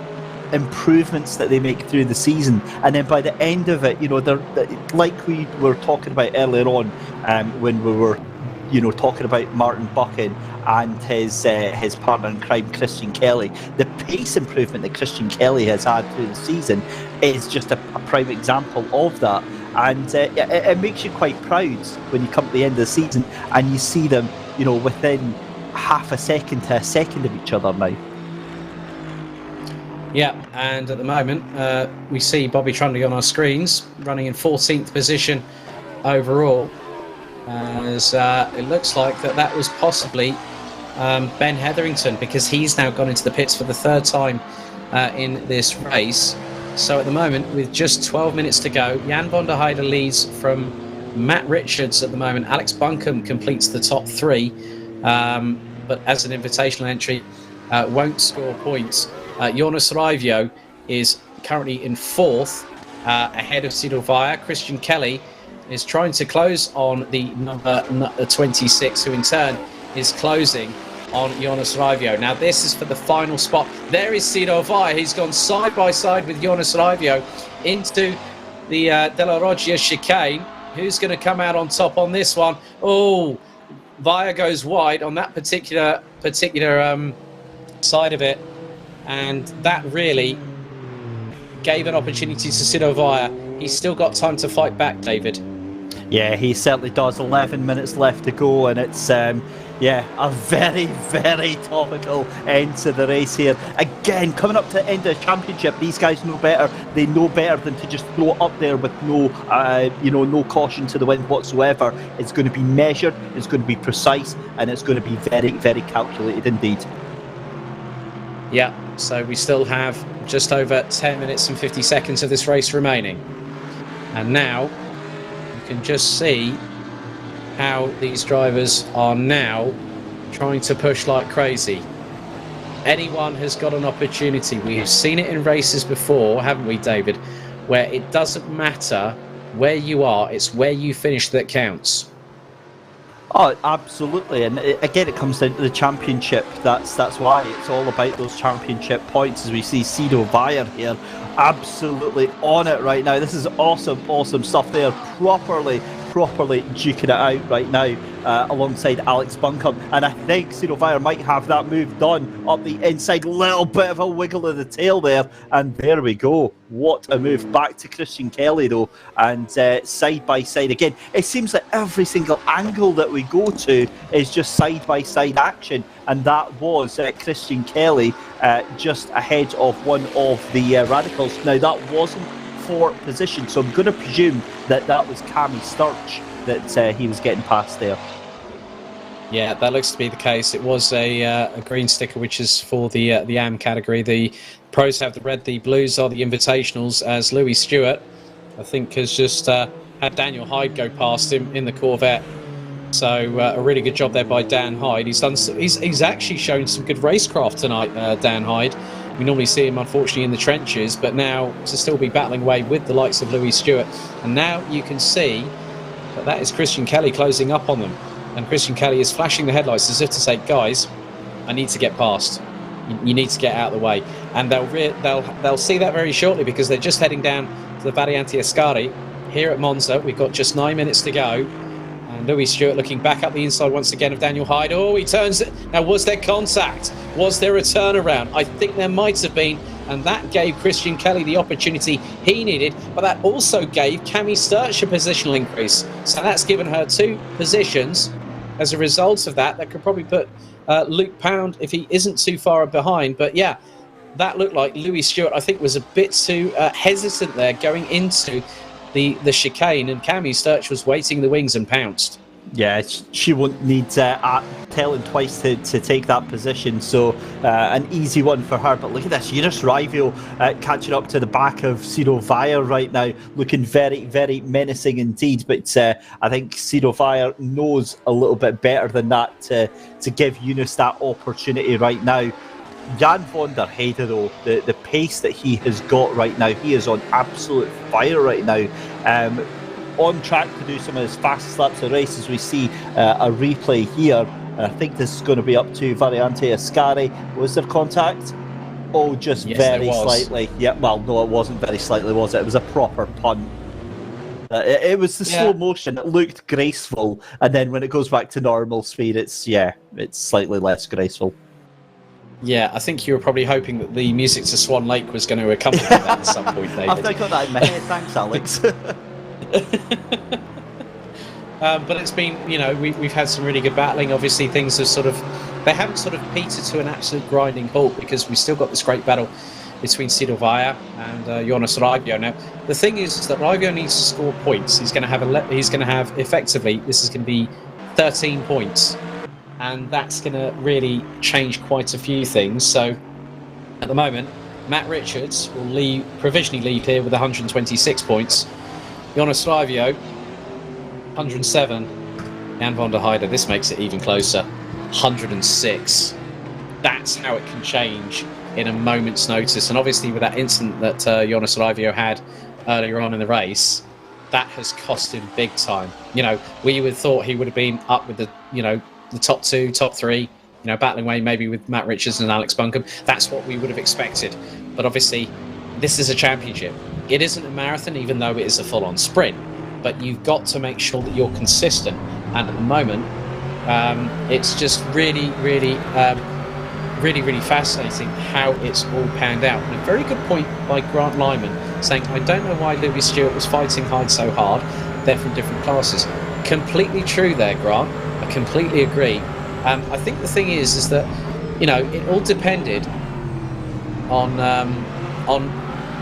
improvements that they make through the season, and then by the end of it, they're like we were talking about earlier on, when we were talking about Martin Buchan and his partner in crime, Christian Kelly. The pace improvement that Christian Kelly has had through the season is just a prime example of that. And it makes you quite proud when you come to the end of the season and you see them, within half a second to a second of each other now. Yeah, and at the moment, we see Bobby Trundy on our screens, running in 14th position overall. As it looks like that was possibly Ben Hetherington, because he's now gone into the pits for the third time in this race. So at the moment, with just 12 minutes to go, Jan van der Heyde leads from Matt Richards at the moment. Alex Buncombe completes the top three, but as an invitational entry, won't score points. Joonas Raivio is currently in fourth, ahead of Sidovaya. Christian Kelly is trying to close on the number 26, who in turn is closing on Joonas Raivio. Now this is for the final spot. There is Sidovaya. He's gone side by side with Joonas Raivio into the De La Roggia chicane. Who's going to come out on top on this one? Oh, Via goes wide on that particular side of it, and that really gave an opportunity to Sido Via. He's still got time to fight back, David. Yeah, he certainly does. 11 minutes left to go, and it's a very, very topical end to the race here. Again, coming up to the end of the championship, these guys know better. They know better than to just throw it up there with no caution to the wind whatsoever. It's going to be measured, it's going to be precise, and it's going to be very, very calculated indeed. Yeah, so we still have just over 10 minutes and 50 seconds of this race remaining. And now you can just see how these drivers are now trying to push like crazy. Anyone has got an opportunity. We have seen it in races before, haven't we, David? Where it doesn't matter where you are, it's where you finish that counts. Oh, absolutely. And again, it comes down to the championship. That's why it's all about those championship points, as we see Sido Via here absolutely on it right now. This is awesome stuff there. Properly duking it out right now alongside Alex Buncombe, and I think Sido Via might have that move done up the inside. Little bit of a wiggle of the tail there, and there we go. What a move. Back to Christian Kelly though, and side by side again. It seems like every single angle that we go to is just side by side action, and that was Christian Kelly just ahead of one of the radicals. Now that wasn't for position, so I'm going to presume that was Cammie Sturch that he was getting past there. Yeah, that looks to be the case. It was a green sticker, which is for the AM category. The pros have the red, the blues are the invitationals, as Louis Stewart, I think, has just had Daniel Heyde go past him in the Corvette. So a really good job there by Dan Heyde. He's actually shown some good racecraft tonight, Dan Heyde. We normally see him, unfortunately, in the trenches, but now to still be battling away with the likes of Louis Stewart. And now you can see that is Christian Kelly closing up on them. And Christian Kelly is flashing the headlights as if to say, guys, I need to get past. You need to get out of the way. And they'll see that very shortly, because they're just heading down to the Variante Ascari here at Monza. We've got just 9 minutes to go. And Louis Stewart looking back up the inside once again of Daniel Heyde. Oh, he turns it. Now, was there contact? Was there a turnaround? I think there might have been. And that gave Christian Kelly the opportunity he needed. But that also gave Cammie Sturch a positional increase. So that's given her 2 positions. As a result of that, could probably put Luke Pound, if he isn't too far behind. But yeah, that looked like Louis Stewart, I think, was a bit too hesitant there going into the chicane, and Cammie Sturch was waiting the wings and pounced. Yeah, she won't need telling twice to take that position, so an easy one for her. But look at this, Joonas Raivio catching up to the back of Sido Via right now, looking very, very menacing indeed. But I think Sido Via knows a little bit better than that to give Joonas that opportunity right now. Jan van der Heyde though, the pace that he has got right now, he is on absolute fire right now. On track to do some of his fastest laps of the race, as we see a replay here. I think this is going to be up to Variante Ascari. Was there contact? Oh, just yes, very slightly. Yeah, well, no, it wasn't very slightly, was it? It was a proper punt. It was the slow motion. It looked graceful, and then when it goes back to normal speed, it's slightly less graceful. Yeah, I think you were probably hoping that the music to Swan Lake was going to accompany that at some point, David. I've got that in my head. Thanks, Alex. But it's been, we've had some really good battling. Obviously, things have they haven't petered to an absolute grinding halt, because we've still got this great battle between Sido Via and Joonas Raivio. Now, the thing is that Raivio needs to score points. He's going to have effectively, this is going to be 13 points. And that's going to really change quite a few things. So, at the moment, Matt Richards will provisionally lead here with 126 points. Joonas Raivio, 107. Jan van der Heyde, this makes it even closer, 106. That's how it can change in a moment's notice. And obviously, with that incident that Joonas Raivio had earlier on in the race, that has cost him big time. We would have thought he would have been up with the top 2, top 3, battling away maybe with Matt Richards and Alex Buncombe. That's what we would have expected. But obviously, this is a championship. It isn't a marathon, even though it is a full-on sprint. but you've got to make sure that you're consistent. And at the moment, it's just really fascinating how it's all panned out. And a very good point by Grant Lyman saying, I don't know why Louis Stewart was fighting Heyde so hard. They're from different classes. Completely true there, Grant. I completely agree. I think the thing is that, you know, it all depended on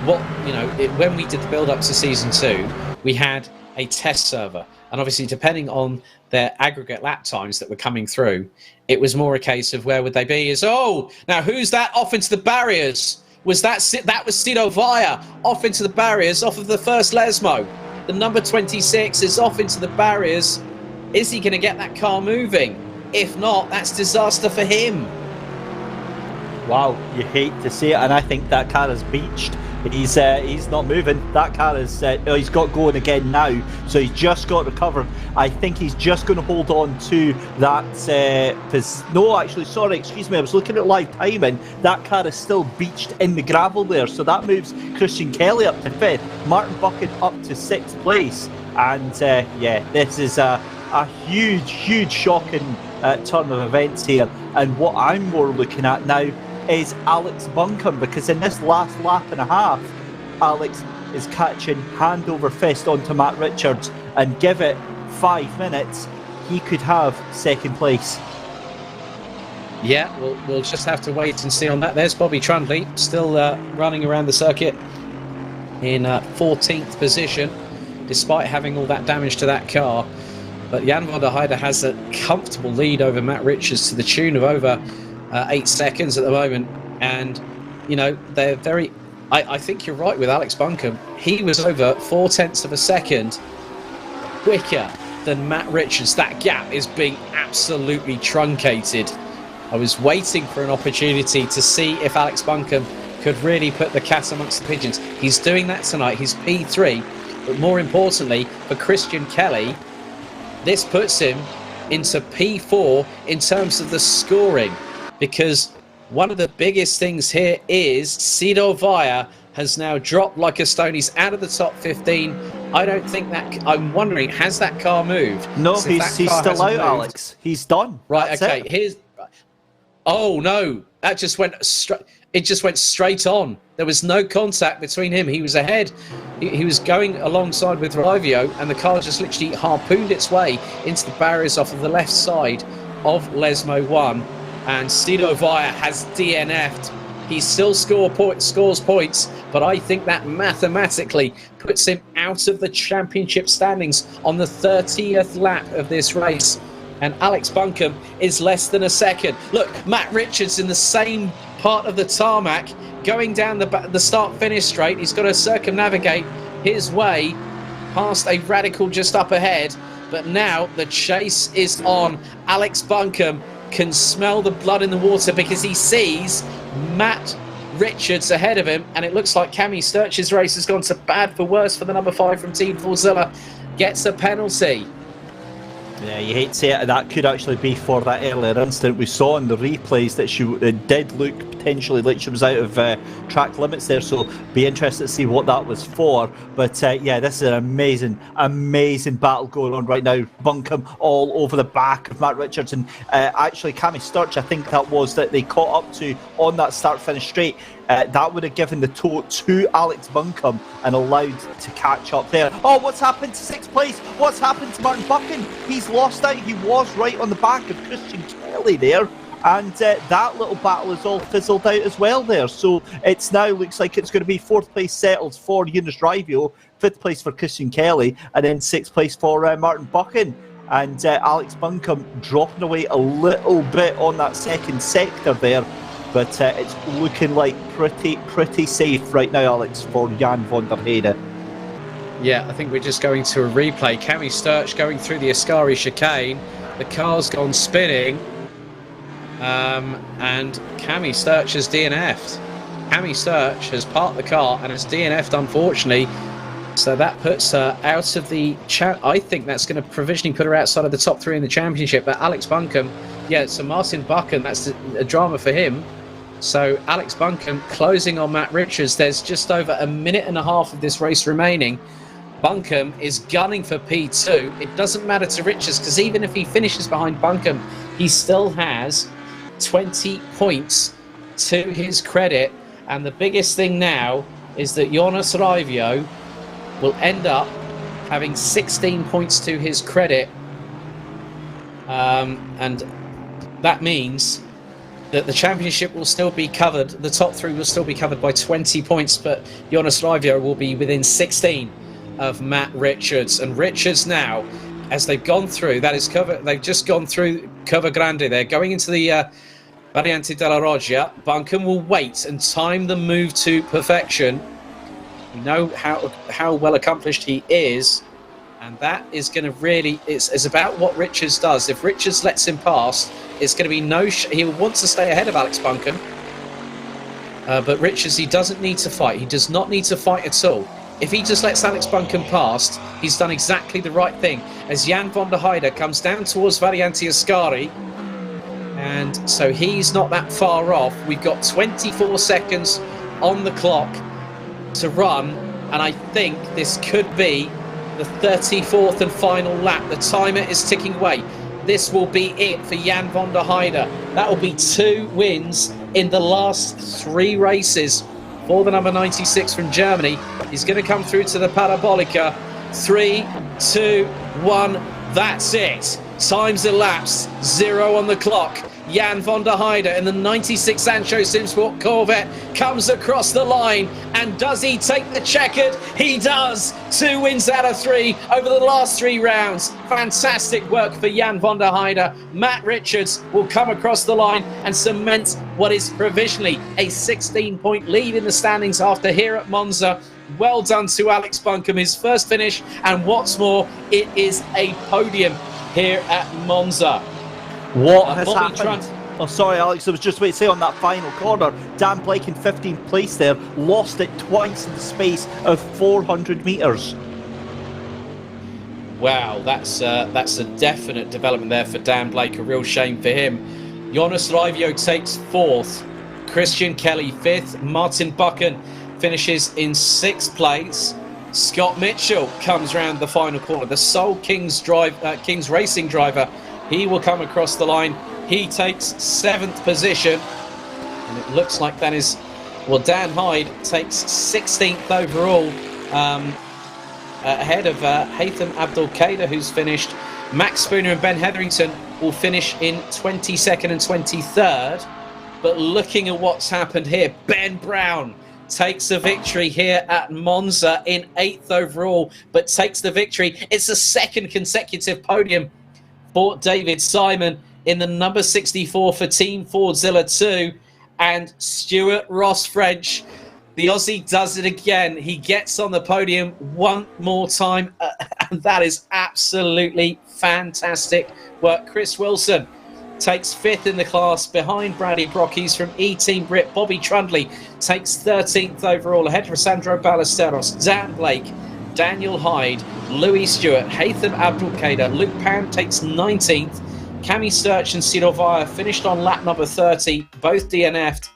what, you know, when we did the build up to season 2, we had a test server, and obviously depending on their aggregate lap times that were coming through, it was more a case of where would they be is, oh, now who's that off into the barriers? Was that was Sido Vaya off into the barriers off of the first Lesmo? The number 26 is off into the barriers. Is he going to get that car moving? If not, that's disaster for him. Wow, you hate to see it, and I think that car is beached. He's not moving. That car is he's got going again now, so he's just got recovered. I think he's just going to hold on to that. No, actually, sorry, excuse me. I was looking at live timing. That car is still beached in the gravel there, so that moves Christian Kelly up to 5th, Martin Buchan up to 6th place, and yeah, this is a huge shocking turn of events here. And what I'm more looking at now is Alex Buncombe, because in this last lap and a half, Alex is catching hand over fist onto Matt Richards, and give it 5 minutes, he could have 2nd place. Yeah, we'll just have to wait and see on that. There's Bobby Trundley still running around the circuit in 14th position, despite having all that damage to that car. But Jan van der Heijden has a comfortable lead over Matt Richards to the tune of over 8 seconds at the moment. And, you know, they're very... I think you're right with Alex Buncombe. He was over 0.4 of a second quicker than Matt Richards. That gap is being absolutely truncated. I was waiting for an opportunity to see if Alex Buncombe could really put the cat amongst the pigeons. He's doing that tonight. He's P3. But more importantly, for Christian Kelly, this puts him into P4 in terms of the scoring, because one of the biggest things here is Sido Vaya has now dropped like a stone. He's out of the top 15. I don't think that... I'm wondering, has that car moved? No, he's still out, moved, Alex. He's done. Right, That's okay. it. Here's... Oh, no. That just went straight... It just went straight on. There was no contact between him. He was ahead. He was going alongside with Raivio, and the car just literally harpooned its way into the barriers off of the left side of Lesmo 1. And Sido Vaya has DNF'd. He still scores points, but I think that mathematically puts him out of the championship standings on the 30th lap of this race. And Alex Buncombe is less than a second. Look, Matt Richards in the same part of the tarmac, going down the start-finish straight. He's got to circumnavigate his way past a radical just up ahead. But now the chase is on. Alex Buncombe can smell the blood in the water because he sees Matt Richards ahead of him, and it looks like Cammie Sturch's race has gone to bad for worse for the number 5 from Team Fordzilla. Gets a penalty. Yeah, you hate to say it. That could actually be for that earlier incident we saw in the replays that she did look potentially like she was out of track limits there, so be interested to see what that was for. But yeah, this is an amazing battle going on right now. Buncombe all over the back of Matt Richards, and actually Cammie Sturch, I think that was that they caught up to on that start-finish straight. That would have given the toe to Alex Buncombe and allowed to catch up there. Oh, what's happened to 6th place? What's happened to Martin Buchan? He's lost out. He was right on the back of Christian Kelly there. And that little battle is all fizzled out as well there. So it's now looks like it's going to be 4th place settled for Joonas Raivio, 5th place for Christian Kelly, and then 6th place for Martin Buchan. And Alex Buncombe dropping away a little bit on that second sector there. But it's looking like pretty safe right now, Alex, for Jan van der Heijden. Yeah, I think we're just going to a replay. Cammie Sturch going through the Ascari chicane. The car's gone spinning. And Cammie Sturch has DNF'd. Cammie Sturch has parked the car and has DNF'd, unfortunately. So that puts her out of the... I think that's going to provisionally put her outside of the top 3 in the championship. But Alex Buncombe, yeah, so Martin Buchan, that's a drama for him. So Alex Buncombe closing on Matt Richards. There's just over a minute and a half of this race remaining. Buncombe is gunning for P2. It doesn't matter to Richards, because even if he finishes behind Buncombe, he still has 20 points to his credit. And the biggest thing now is that Joonas Raivio will end up having 16 points to his credit. And that means that the championship will still be covered. The top three will still be covered by 20 points, but Joonas Raivio will be within 16 of Matt Richards. And Richards now, as they've gone through, that is they've just gone through Curva Grande. They're going into the Variante della Roggia. Buncombe will wait and time the move to perfection. We know how well accomplished he is, and that is going to really, it's about what Richards does. If Richards lets him pass, it's going to be he wants to stay ahead of Alex Buncombe. But Richards, he doesn't need to fight. He does not need to fight at all. If he just lets Alex Buncombe past, he's done exactly the right thing. As Jan van der Heyde comes down towards Variante Ascari, and so he's not that far off. We've got 24 seconds on the clock to run, and I think this could be the 34th and final lap. The timer is ticking away. This will be it for Jan van der Heyde. That will be 2 wins in the last 3 races for the number 96 from Germany. He's going to come through to the Parabolica. 3, 2, 1. That's it. Time's elapsed. 0 on the clock. Jan van der Heyde in the 96 Zansho Simpsort Corvette comes across the line, and does he take the checkered? He does. 2 wins out of 3 over the last 3 rounds. Fantastic work for Jan van der Heyde. Matt Richards will come across the line and cement what is provisionally a 16-point lead in the standings after here at Monza. Well done to Alex Buncombe, his first finish, and what's more, it is a podium here at Monza. What has happened? Oh, sorry, Alex. I was just waiting to say on that final corner, Dan Blake in 15th place there, lost it twice in the space of 400 metres. Wow, that's a definite development there for Dan Blake. A real shame for him. Joonas Raivio takes 4th. Christian Kelly 5th. Martin Buchan finishes in 6th place. Scott Mitchell comes round the final corner. The sole King's Racing driver. He will come across the line. He takes 7th position. And it looks like that is... Well, Dan Heyde takes 16th overall. Ahead of Haytham Abdul-Qadir, who's finished. Max Spooner and Ben Hetherington will finish in 22nd and 23rd. But looking at what's happened here, Ben Brown takes the victory here at Monza in 8th overall, but takes the victory. It's a 2nd consecutive podium for David Simon in the number 64 for Team Fordzilla 2. And Stuart-Ross French, the Aussie, does it again. He gets on the podium one more time, and that is absolutely fantastic work. Chris Wilson takes 5th in the class behind Bradley Brockies from eTeam BRIT. Bobby Trundley takes 13th overall ahead of Sandro Ballesteros, Dan Blake, Daniel Heyde, Louis Stewart, Haytham Abdul-Qadir. Luke Pan takes 19th. Cammie, Sturch and Sidovaya finished on lap number 30, both DNF'd.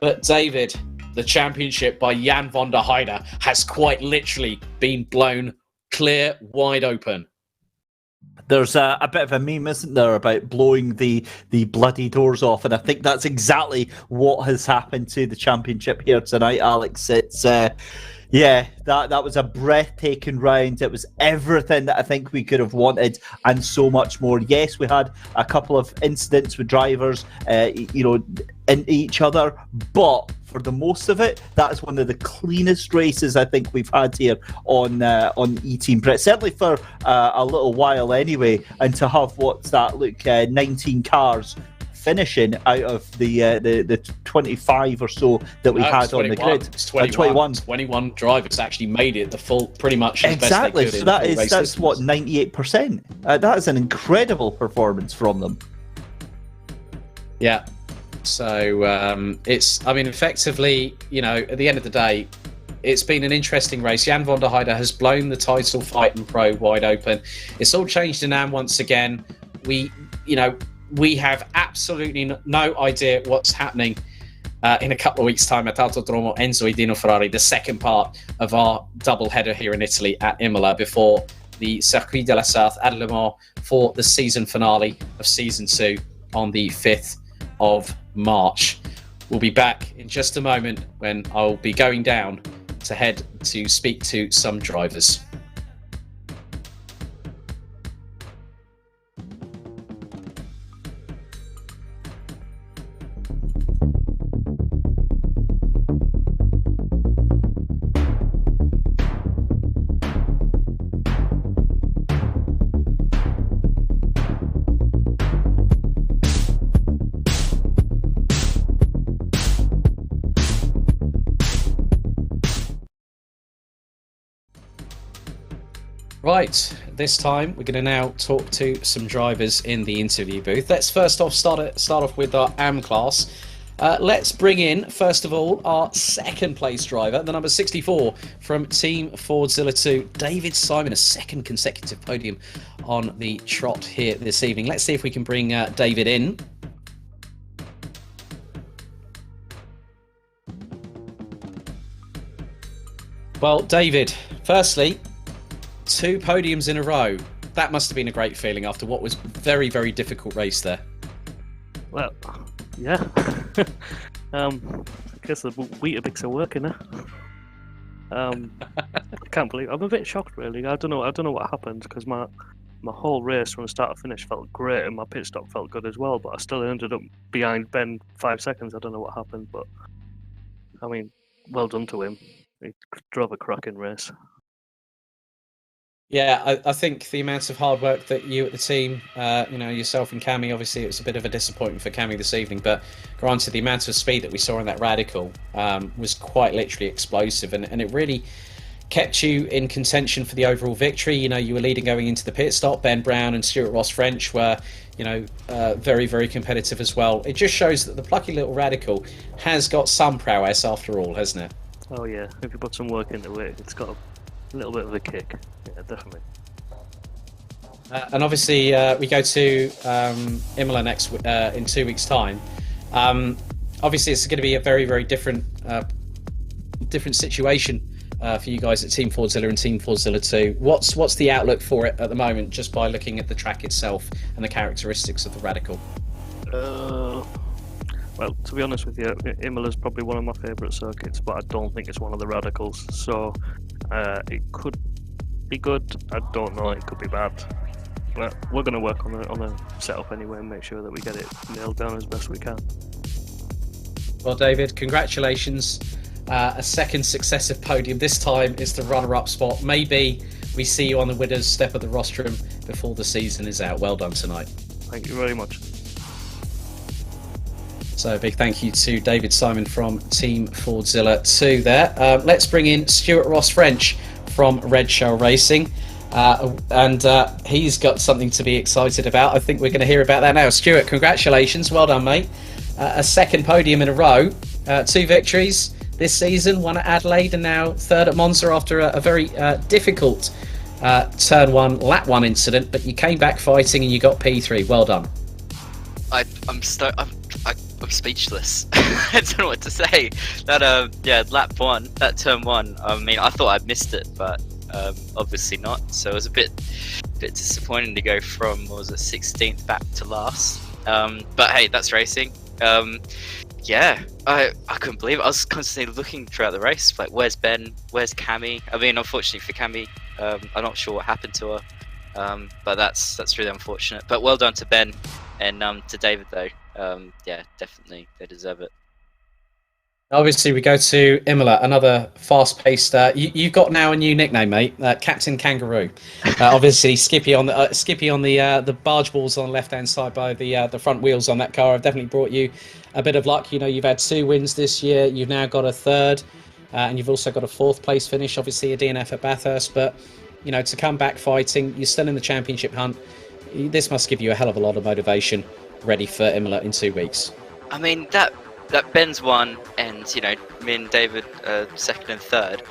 But David, the championship by Jan van der Heyde has quite literally been blown clear wide open. There's a bit of a meme, isn't there, about blowing the bloody doors off, and I think that's exactly what has happened to the championship here tonight, Alex. It's yeah, that was a breathtaking round. It was everything that I think we could have wanted and so much more. Yes, we had a couple of incidents with drivers, in each other, but for the most of it, that is one of the cleanest races I think we've had here on eTeam BRIT, certainly for a little while anyway. And to have 19 cars finishing out of the 25 or so that we had on the grid. It's 21 drivers actually made it the full, pretty much as exactly. Best they So could that's what, 98%. That is an incredible performance from them. Yeah. So effectively, at the end of the day, it's been an interesting race. Jan van der Heyde has blown the title fight and pro wide open. It's all changed in Am once again. We have absolutely no idea what's happening in a couple of weeks' time at Autodromo Enzo Dino Ferrari, the second part of our double header here in Italy at Imola before the Circuit de la Sarthe at Le Mans for the season finale of Season 2 on the 5th of March. We'll be back in just a moment when I'll be going down to head to speak to some drivers. Right, this time we're going to now talk to some drivers in the interview booth. Let's first off start off with our AM class. Let's bring in, first of all, our second place driver, the number 64 from Team Fordzilla 2, David Simon, a second consecutive podium on the trot here this evening. Let's see if we can bring David in. Well, David, firstly, 2 podiums in a row. That must have been a great feeling after what was very, very difficult race there. Well, yeah. I guess the Weetabix are working now. I can't believe I'm a bit shocked really. I don't know what happened because my whole race from start to finish felt great and my pit stop felt good as well, but I still ended up behind Ben 5 seconds. I don't know what happened, but I mean, well done to him. He drove a cracking race. Yeah, I think the amount of hard work that you at the team, yourself and Cammie, obviously it was a bit of a disappointment for Cammie this evening, but granted the amount of speed that we saw in that Radical was quite literally explosive, and it really kept you in contention for the overall victory. You know, you were leading going into the pit stop. Ben Brown and Stuart-Ross French were, very, very competitive as well. It just shows that the plucky little Radical has got some prowess after all, hasn't it? Oh yeah, if you put some work into it, it's got a little bit of a kick. Yeah, definitely. And obviously, we go to Imola next in 2 weeks' time. Obviously, it's going to be a very, very different situation for you guys at Team Fordzilla and Team Fordzilla 2. What's the outlook for it at the moment, just by looking at the track itself and the characteristics of the Radical? Well, to be honest with you, Imola's probably one of my favourite circuits, but I don't think it's one of the Radicals. So it could be good. I don't know. It could be bad. But we're going to work on a setup anyway and make sure that we get it nailed down as best we can. Well, David, congratulations. A second successive podium. This time is the runner-up spot. Maybe we see you on the winner's step of the rostrum before the season is out. Well done tonight. Thank you very much. So a big thank you to David Simon from Team Fordzilla 2 there. Let's bring in Stuart-Ross French from Red Shell Racing. And he's got something to be excited about. I think we're going to hear about that now. Stuart, congratulations. Well done, mate. A second podium in a row. 2 victories this season, one at Adelaide and now third at Monza after a very difficult turn 1, lap 1 incident. But you came back fighting and you got P3. Well done. I'm speechless. I don't know what to say. That lap 1, that turn 1. I mean, I thought I'd missed it, but obviously not. So it was a bit disappointing to go from 16th back to last. But hey, that's racing. Yeah, I couldn't believe it. I was constantly looking throughout the race, like where's Ben, where's Cammie? I mean, unfortunately for Cammie, I'm not sure what happened to her. But that's really unfortunate. But well done to Ben and to David though. Yeah, definitely, they deserve it. Obviously, we go to Imola, another fast-paced. You've got now a new nickname, mate, Captain Kangaroo. Obviously, Skippy on the barge balls on the left-hand side by the front wheels on that car have definitely brought you a bit of luck. You know, you've had 2 wins this year. You've now got a 3rd, and you've also got a 4th place finish. Obviously, a DNF at Bathurst, but you know, to come back fighting, you're still in the championship hunt. This must give you a hell of a lot of motivation, ready for Imola in 2 weeks. I mean, that Ben's won, and you know, me and David 2nd and 3rd.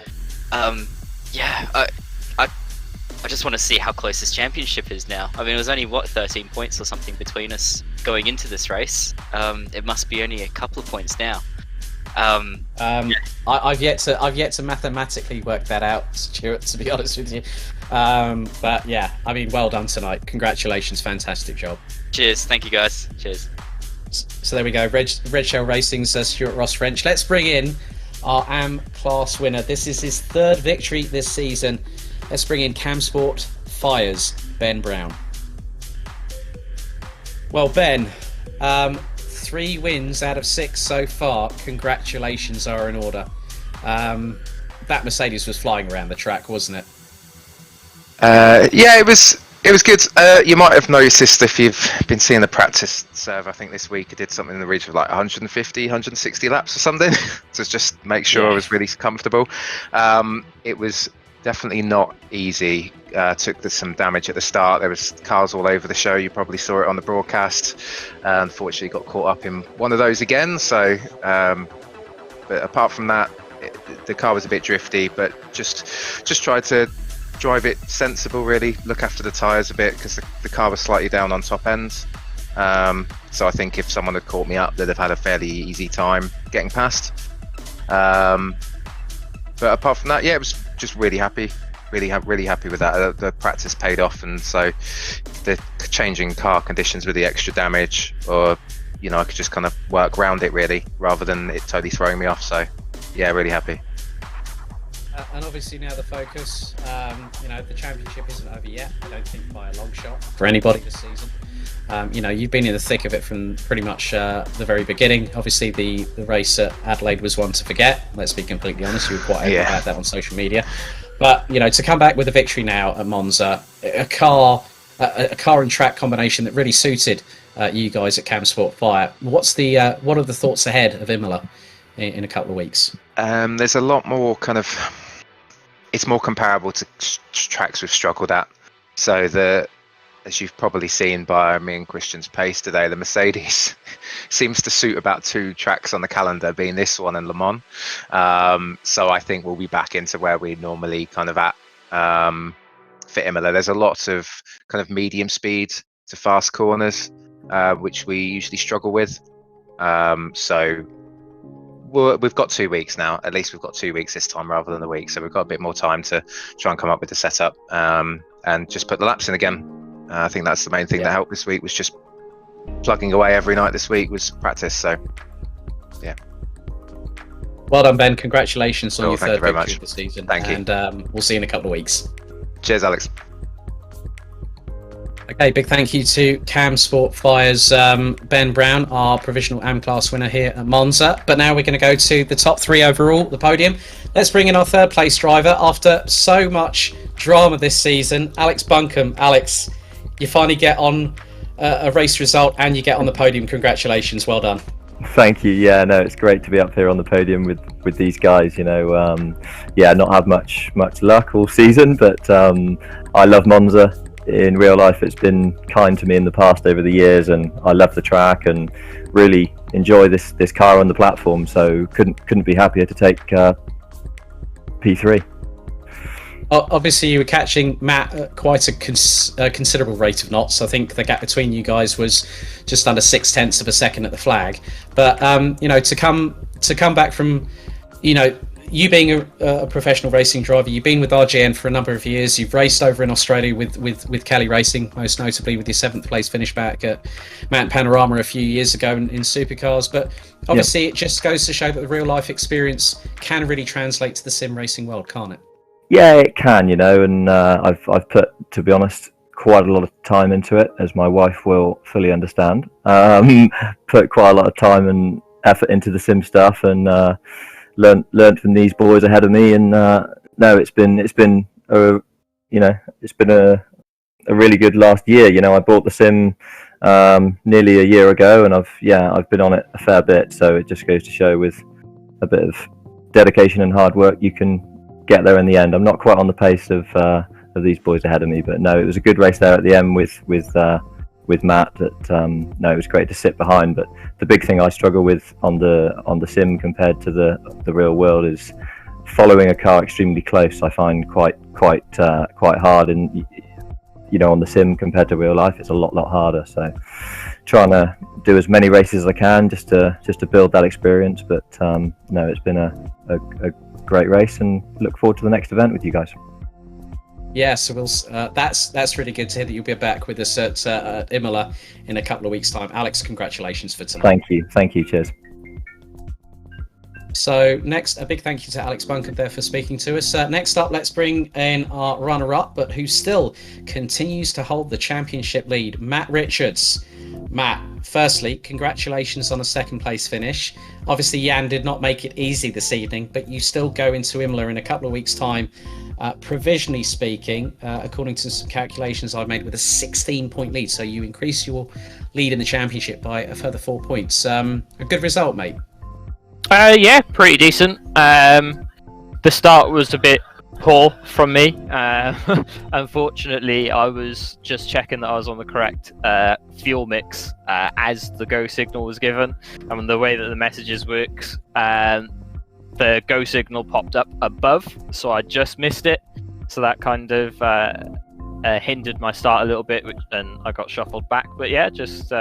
Yeah, I just want to see how close this championship is now. I mean, it was only 13 points or something between us going into this race. It must be only a couple of points now. I've yet to mathematically work that out, Stuart, to be honest with you. But yeah, I mean, well done tonight. Congratulations, fantastic job. Cheers, thank you guys. Cheers. So there we go, Red Shell Racing's Stuart-Ross French. Let's bring in our AM class winner. This is his third victory this season. Let's bring in CAMSport Fire's Ben Brown. Well, Ben, 3 wins out of 6 so far. Congratulations are in order. That Mercedes was flying around the track, wasn't it? Yeah, it was good. You might have noticed if you've been seeing the practice serve, I think this week I did something in the region of like 150, 160 laps or something to just make sure I was really comfortable. It was definitely not easy. Took some damage at the start. There was cars all over the show. You probably saw it on the broadcast. Unfortunately, got caught up in one of those again. So, but apart from that, the car was a bit drifty. But just tried to drive it sensible. Really look after the tyres a bit because the car was slightly down on top end. So I think if someone had caught me up, they'd have had a fairly easy time getting past. But apart from that, yeah, it was just really happy. Really happy with that. The practice paid off, and so the changing car conditions with the extra damage, or I could just kind of work around it really, rather than it totally throwing me off. So yeah, really happy. And obviously now the focus, the championship isn't over yet. I don't think by a long shot for anybody this season. You've been in the thick of it from pretty much the very beginning. Obviously, the race at Adelaide was one to forget. Let's be completely honest. You were quite angry about that on social media. But to come back with a victory now at Monza, a car and track combination that really suited you guys at CAMSport Fire. What are the thoughts ahead of Imola in a couple of weeks? There's a lot more it's more comparable to tracks we've struggled at. So as you've probably seen by me and Christian's pace today, the Mercedes seems to suit about 2 tracks on the calendar, being this one and Le Mans. So I think we'll be back into where we normally kind of at for Imola. There's a lot of kind of medium speed to fast corners, which we usually struggle with. So we've got 2 weeks now. At least we've got 2 weeks this time rather than a week. So we've got a bit more time to try and come up with the setup and just put the laps in again. I think that's the main thing that helped this week, was just plugging away every night this week was practice. So, yeah. Well done, Ben. Congratulations on your third victory of the season. Thank you. And we'll see you in a couple of weeks. Cheers, Alex. Okay, big thank you to CAMSport Fire's Ben Brown, our provisional AM class winner here at Monza. But now we're going to go to the top 3 overall, the podium. Let's bring in our third place driver. After so much drama this season, Alex Buncombe. Alex, you finally get on a race result and you get on the podium. Congratulations, well done. Thank you. Yeah, no, it's great to be up here on the podium with these guys. Not had much luck all season, but I love Monza. In real life, it's been kind to me in the past over the years, and I love the track and really enjoy this car on the platform. So couldn't be happier to take P3. Obviously, you were catching Matt at quite a considerable rate of knots. I think the gap between you guys was just under 0.6 of a second at the flag. But to come back from, you being a professional racing driver, you've been with RGN for a number of years. You've raced over in Australia with Kelly Racing, most notably with your 7th place finish back at Mount Panorama a few years ago in supercars. But obviously, it just goes to show that the real life experience can really translate to the sim racing world, can't it? Yeah, it can, and I've put, to be honest, quite a lot of time into it, as my wife will fully understand. Put quite a lot of time and effort into the sim stuff, and learned from these boys ahead of me. And it's been a really good last year. I bought the sim nearly a year ago, and I've been on it a fair bit. So it just goes to show, with a bit of dedication and hard work, you can get there in the end. I'm not quite on the pace of these boys ahead of me, but no, it was a good race there at the end with Matt. It was great to sit behind. But the big thing I struggle with on the sim compared to the real world is following a car extremely close. I find quite hard, and on the sim compared to real life, it's a lot harder. So trying to do as many races as I can just to build that experience. But no, it's been a great race, and look forward to the next event with you guys. Yeah, so that's really good to hear that you'll be back with us at Imola in a couple of weeks' time. Alex, congratulations for tonight. Thank you, cheers. So next, a big thank you to Alex Bunker there for speaking to us. Next up, let's bring in our runner-up, but who still continues to hold the championship lead, Matt Richards. Matt, firstly, congratulations on a second place finish. Obviously, Jan did not make it easy this evening, but you still go into Imola in a couple of weeks' time. Provisionally speaking, according to some calculations I've made, with a 16-point lead. So you increase your lead in the championship by a further 4 points. A good result, mate. Yeah, pretty decent. The start was a bit poor from me. Unfortunately, I was just checking that I was on the correct fuel mix as the go signal was given. And the way that the messages works, the go signal popped up above, so I just missed it. So that kind of hindered my start a little bit, and I got shuffled back. But yeah, just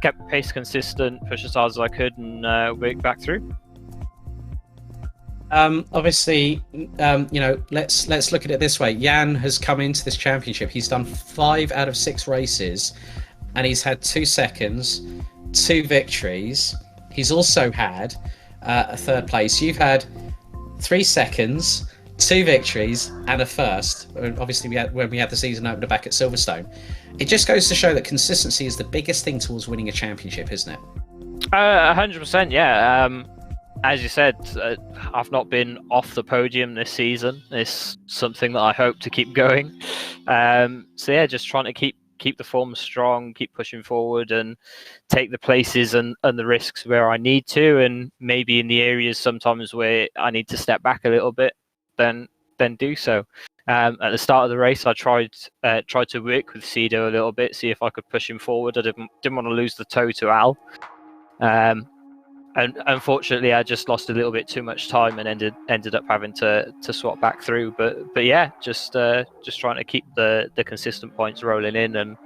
kept pace consistent, pushed as hard as I could, and worked back through. Obviously, let's look at it this way. Jan has come into this championship. He's done 5 out of 6 races, and he's had 2 seconds, 2 victories. He's also had a 3rd place. You've had 3 seconds, 2 victories, and a first. Obviously, when we had the season opener back at Silverstone. It just goes to show that consistency is the biggest thing towards winning a championship, isn't it? 100%, yeah. As you said, I've not been off the podium this season. It's something that I hope to keep going. So yeah, just trying to keep the form strong, keep pushing forward, and take the places and the risks where I need to, and maybe in the areas sometimes where I need to step back a little bit, then do so. At the start of the race, I tried to work with Cedo a little bit, see if I could push him forward. I didn't want to lose the toe to Al. And unfortunately, I just lost a little bit too much time and ended up having to swap back through. But yeah, just trying to keep the consistent points rolling in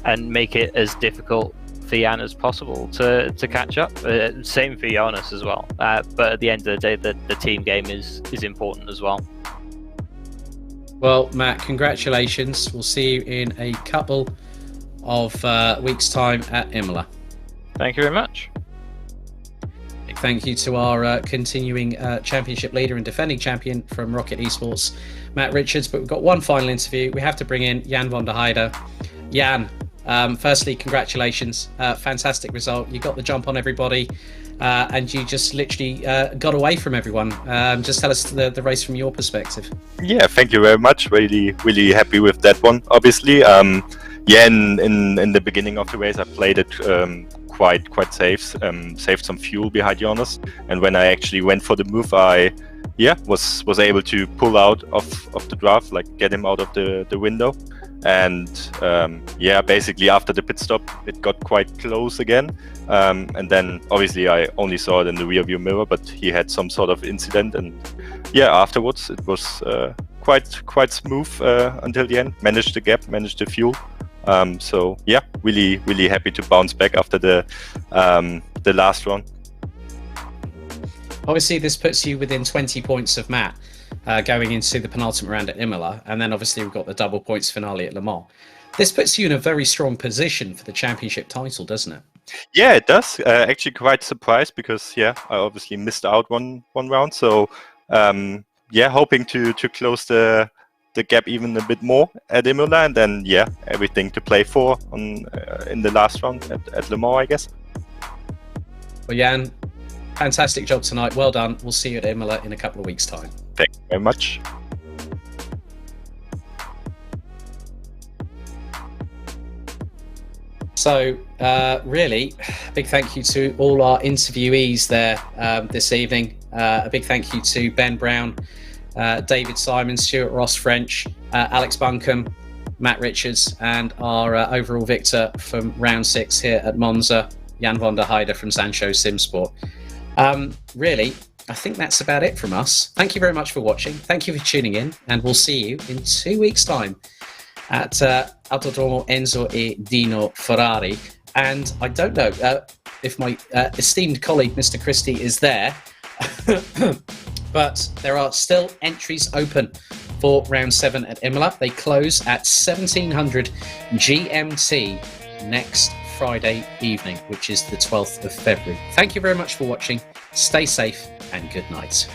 and make it as difficult for Jan as possible to catch up. Same for Joonas as well. But at the end of the day, the team game is important as well. Well, Matt, congratulations. We'll see you in a couple of weeks' time at Imola. Thank you very much. Thank you to our continuing championship leader and defending champion from Rocket Esports, Matt Richards. But we've got one final interview. We have to bring in Jan van der Heyde. Jan, firstly, congratulations. Fantastic result. You got the jump on everybody, and you just literally got away from everyone. Just tell us the race from your perspective. Yeah, thank you very much. Really happy with that one, obviously. Yeah, in the beginning of the race, I played it quite safe, saved some fuel behind Joonas, and when I actually went for the move, I was able to pull out of the draft, like get him out of the window, and basically after the pit stop it got quite close again, and then obviously I only saw it in the rear view mirror, but he had some sort of incident, and afterwards it was quite smooth until the end. Managed the gap, managed the fuel. So yeah, really happy to bounce back after the last run. Obviously, this puts you within 20 points of Matt going into the penultimate round at Imola, and then obviously we've got the double points finale at Le Mans. This puts you in a very strong position for the championship title, doesn't it? Yeah, it does. Actually, quite surprised because I obviously missed out one round. So hoping to close the gap even a bit more at Imola, and then everything to play for in the last round at Le Mans, I guess. Well, Jan, fantastic job tonight. Well done. We'll see you at Imola in a couple of weeks' time. Thank you very much. So, really, big thank you to all our interviewees there this evening. A big thank you to Ben Brown, David Simon, Stuart-Ross French, Alex Buncombe, Matt Richards, and our overall victor from round 6 here at Monza, Jan van der Heyde from Zansho Simpsort. Really, I think that's about it from us. Thank you very much for watching. Thank you for tuning in, and we'll see you in 2 weeks' time at Autodromo Enzo e Dino Ferrari. And I don't know if my esteemed colleague, Mr. Christie, is there, but there are still entries open for round 7 at Imola. They close at 1700 GMT next Friday evening, which is the 12th of February. Thank you very much for watching. Stay safe and good night.